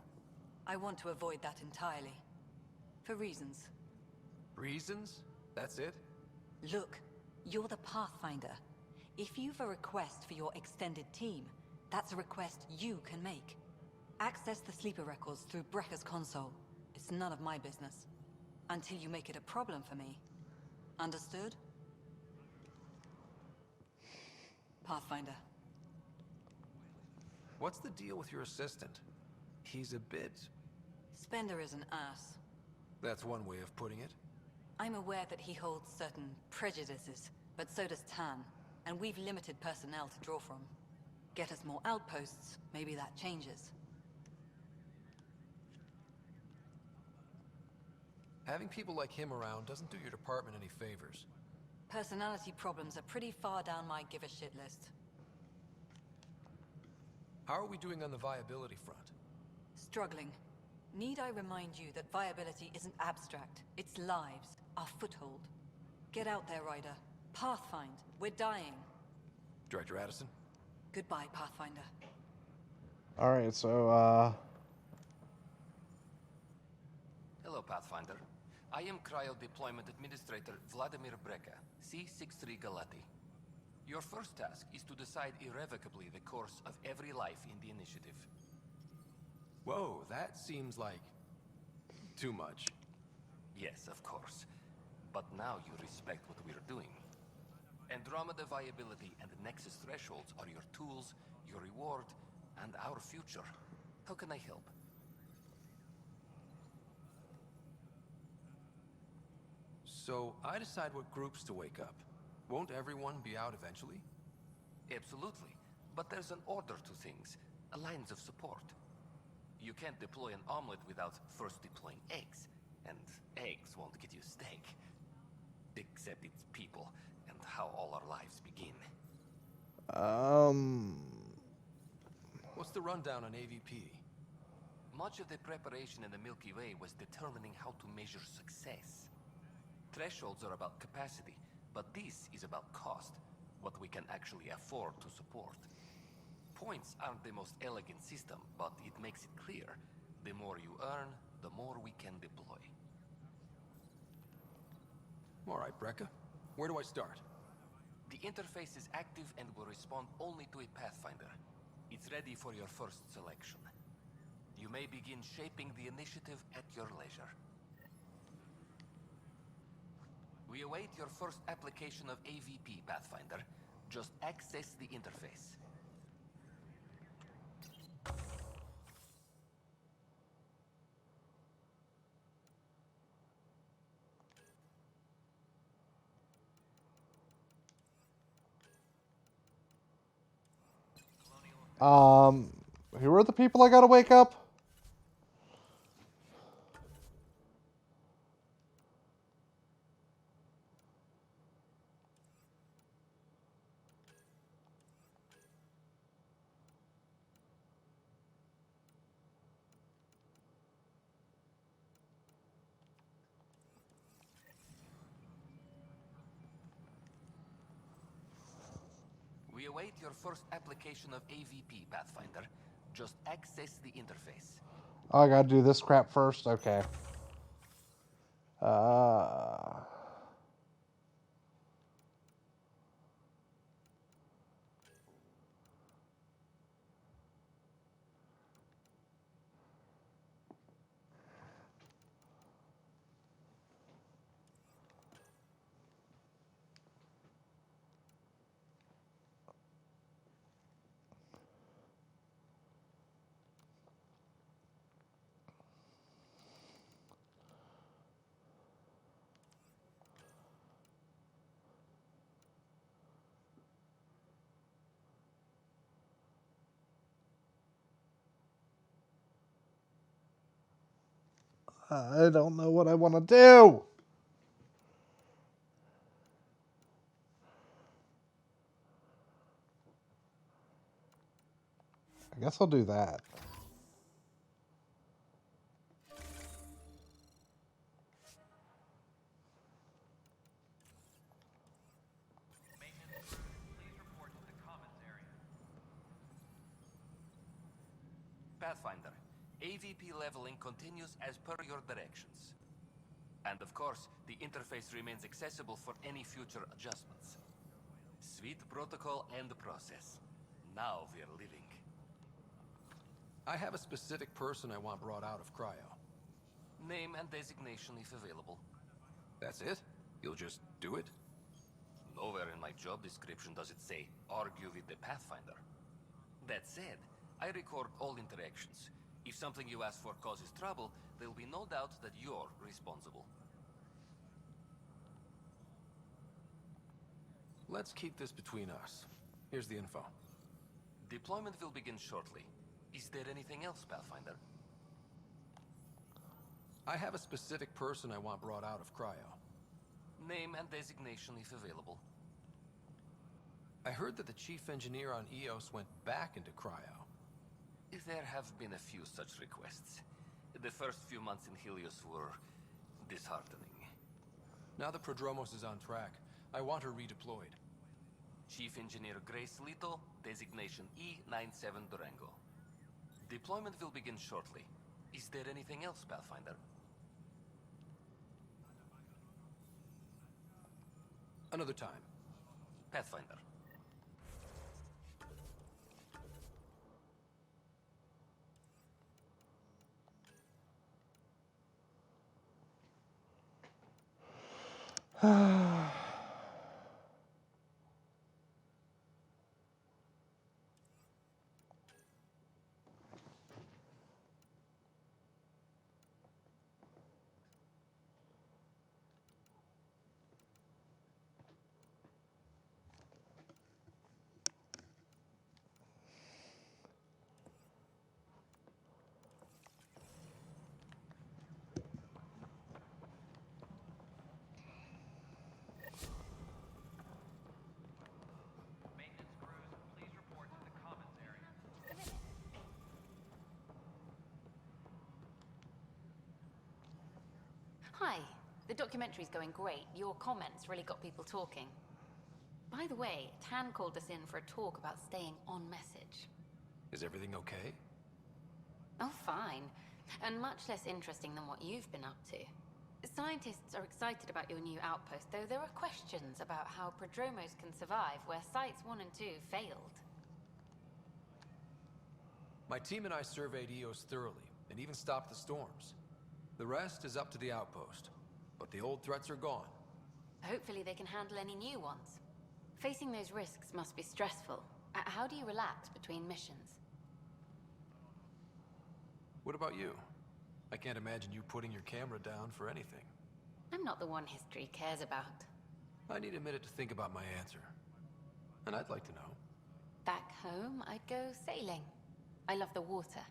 I want to avoid that entirely. For reasons. Reasons? That's it? Look, you're the Pathfinder. If you've a request for your extended team, that's a request you can make. Access the sleeper records through Brecker's console. It's none of my business. Until you make it a problem for me. Understood? Pathfinder. What's the deal with your assistant? He's a bit... Spender is an ass. That's one way of putting it. I'm aware that he holds certain prejudices, but so does Tan, and we've limited personnel to draw from. Get us more outposts, maybe that changes. Having people like him around doesn't do your department any favors. Personality problems are pretty far down my give-a-shit list. How are we doing on the viability front? Struggling. Need I remind you that viability isn't abstract, it's lives, our foothold. Get out there, Ryder. Pathfind, we're dying. Director Addison? Goodbye, Pathfinder. Alright, so, Hello, Pathfinder. I am Cryo Deployment Administrator Vladimir Breka, C-63 Galati. Your first task is to decide irrevocably the course of every life in the initiative. Whoa, that seems like too much. Yes, of course. But now you respect what we're doing. Andromeda viability and Nexus thresholds are your tools, your reward, and our future. How can I help? So, I decide what groups to wake up. Won't everyone be out eventually? Absolutely. But there's an order to things, a lines of support. You can't deploy an omelet without first deploying eggs. And eggs won't get you steak. Except it's people, and how all our lives begin. What's the rundown on AVP? Much of the preparation in the Milky Way was determining how to measure success. Thresholds are about capacity, but this is about cost, what we can actually afford to support. Points aren't the most elegant system, but it makes it clear. The more you earn, the more we can deploy. All right, Breka. Where do I start? The interface is active and will respond only to a Pathfinder. It's ready for your first selection. You may begin shaping the initiative at your leisure. We await your first application of AVP, Pathfinder. Just access the interface. Who are the people I gotta wake up? We await your first application of AVP, Pathfinder. Just access the interface. Oh, I gotta do this crap first? Okay. I don't know what I want to do. I guess I'll do that. Pathfinder, AVP leveling continues as per your directions. And of course, the interface remains accessible for any future adjustments. Sweet protocol and process. Now we're living. I have a specific person I want brought out of cryo. Name and designation if available. That's it? You'll just do it? Nowhere in my job description does it say, argue with the Pathfinder. That said, I record all interactions. If something you ask for causes trouble, there will be no doubt that you're responsible. Let's keep this between us. Here's the info. Deployment will begin shortly. Is there anything else, Pathfinder? I have a specific person I want brought out of cryo. Name and designation if available. I heard that the chief engineer on EOS went back into cryo. There have been a few such requests. The first few months in Helios were disheartening. Now the Prodromos is on track. I want her redeployed. Chief Engineer Grace Lito, designation E97 Durango. Deployment will begin shortly. Is there anything else, Pathfinder? Another time. Pathfinder. Hi. The documentary's going great. Your comments really got people talking. By the way, Tan called us in for a talk about staying on message. Is everything okay? Oh, fine. And much less interesting than what you've been up to. Scientists are excited about your new outpost, though there are questions about how prodromos can survive where Sites 1 and 2 failed. My team and I surveyed EOS thoroughly, and even stopped the storms. The rest is up to the outpost, but the old threats are gone. Hopefully they can handle any new ones. Facing those risks must be stressful. How do you relax between missions? What about you? I can't imagine you putting your camera down for anything. I'm not the one history cares about. I need a minute to think about my answer. And I'd like to know. Back home, I'd go sailing. I love the water.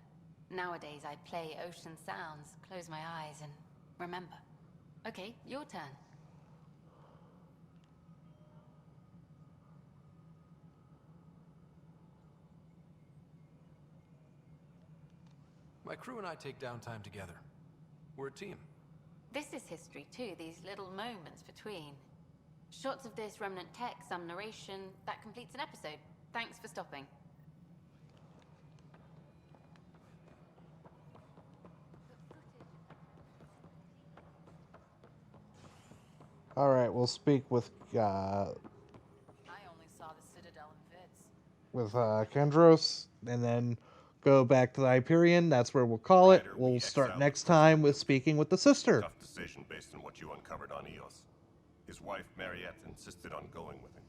Nowadays, I play ocean sounds, close my eyes, and remember. Okay, your turn. My crew and I take downtime together. We're a team. This is history too, these little moments between. Shots of this Remnant tech, some narration, that completes an episode. Thanks for stopping. All right, we'll speak with I only saw the Citadel in vids. Kendros, and then go back to the Hyperion. That's where we'll call it. We'll start next time with speaking with the sister. Tough decision based on what you uncovered on Eos. His wife, Mariette, insisted on going with him.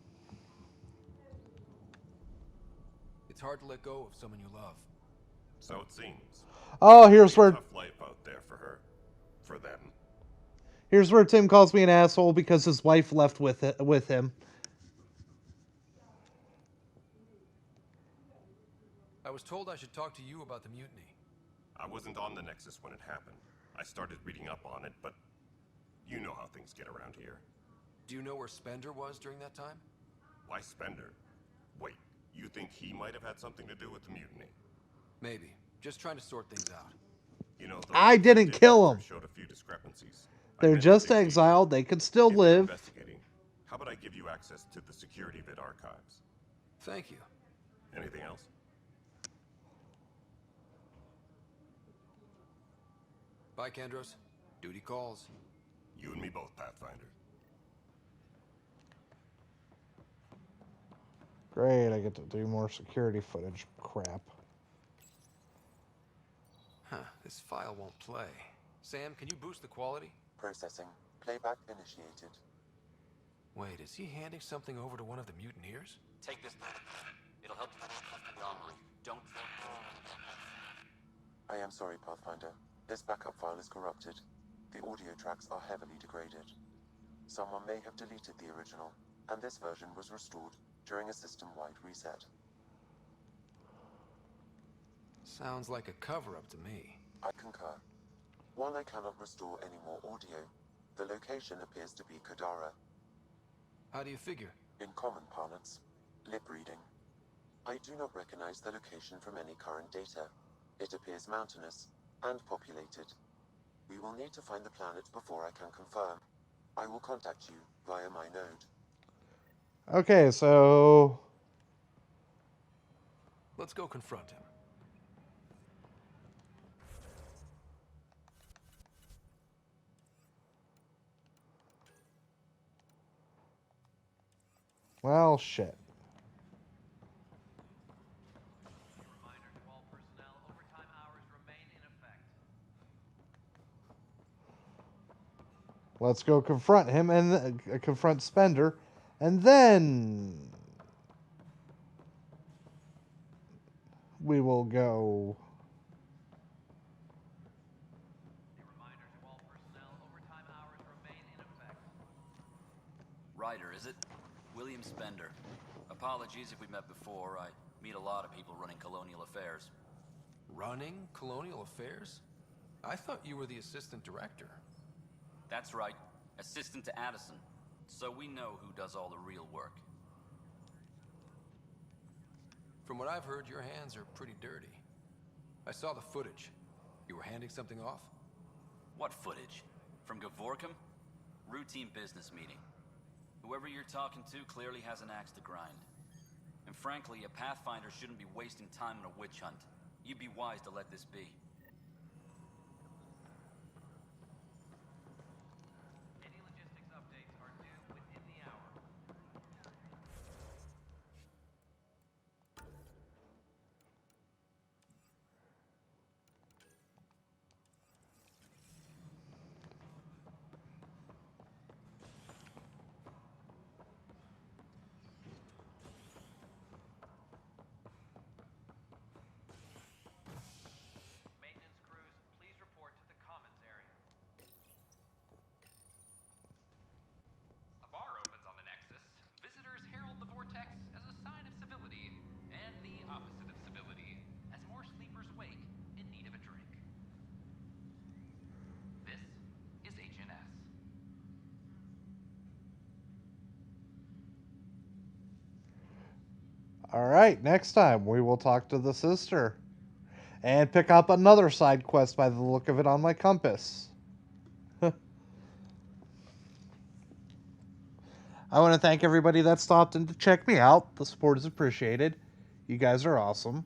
It's hard to let go of someone you love. So it seems. Oh, here's where... Tough life out there for her. For them. Here's where Tim calls me an asshole because his wife left with him. I was told I should talk to you about the mutiny. I wasn't on the Nexus when it happened. I started reading up on it, but you know how things get around here. Do you know where Spender was during that time? Why Spender? Wait, you think he might have had something to do with the mutiny? Maybe. Just trying to sort things out. You know, I didn't kill him. Showed a few discrepancies. They're just exiled. They can still live. Investigating. How about I give you access to the security vid archives? Thank you. Anything else? Bye, Kendros. Duty calls. You and me both, Pathfinder. Great, I get to do more security footage. Crap. Huh, this file won't play. Sam, can you boost the quality? Processing. Playback initiated. Wait, is he handing something over to one of the mutineers? Take this. It'll help you the armory. Don't... I am sorry, Pathfinder. This backup file is corrupted. The audio tracks are heavily degraded. Someone may have deleted the original, and this version was restored during a system-wide reset. Sounds like a cover-up to me. I concur. While I cannot restore any more audio, the location appears to be Kadara. How do you figure? In common parlance, lip reading. I do not recognize the location from any current data. It appears mountainous and populated. We will need to find the planet before I can confirm. I will contact you via my node. Okay, so... Let's go confront him. Well, shit. Let's go confront him and confront Spender, and then we will go. Ryder, is it? William Spender. Apologies if we met before. I meet a lot of people running colonial affairs. Running colonial affairs? I thought you were the assistant director. That's right. Assistant to Addison. So we know who does all the real work. From what I've heard, your hands are pretty dirty. I saw the footage. You were handing something off? What footage? From Gavorkum? Routine business meeting. Whoever you're talking to clearly has an axe to grind. And frankly, a Pathfinder shouldn't be wasting time on a witch hunt. You'd be wise to let this be. A bar opens on the Nexus. Visitors herald the vortex as a sign of civility, and the opposite of civility, as more sleepers wake in need of a drink. This is HNS. All right, next time we will talk to the sister and pick up another side quest by the look of it on my compass. I want to thank everybody that stopped in to check me out. The support is appreciated. You guys are awesome.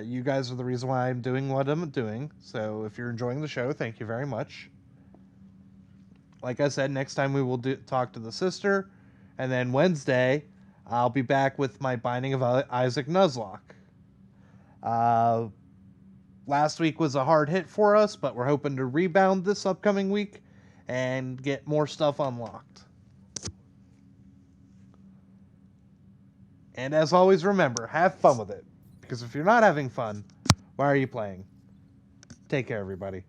You guys are the reason why I'm doing what I'm doing. So if you're enjoying the show, thank you very much. Like I said, next time we will talk to the sister. And then Wednesday, I'll be back with my Binding of Isaac Nuzlocke. Last week was a hard hit for us, but we're hoping to rebound this upcoming week and get more stuff unlocked. And as always, remember, have fun with it. Because if you're not having fun, why are you playing? Take care, everybody.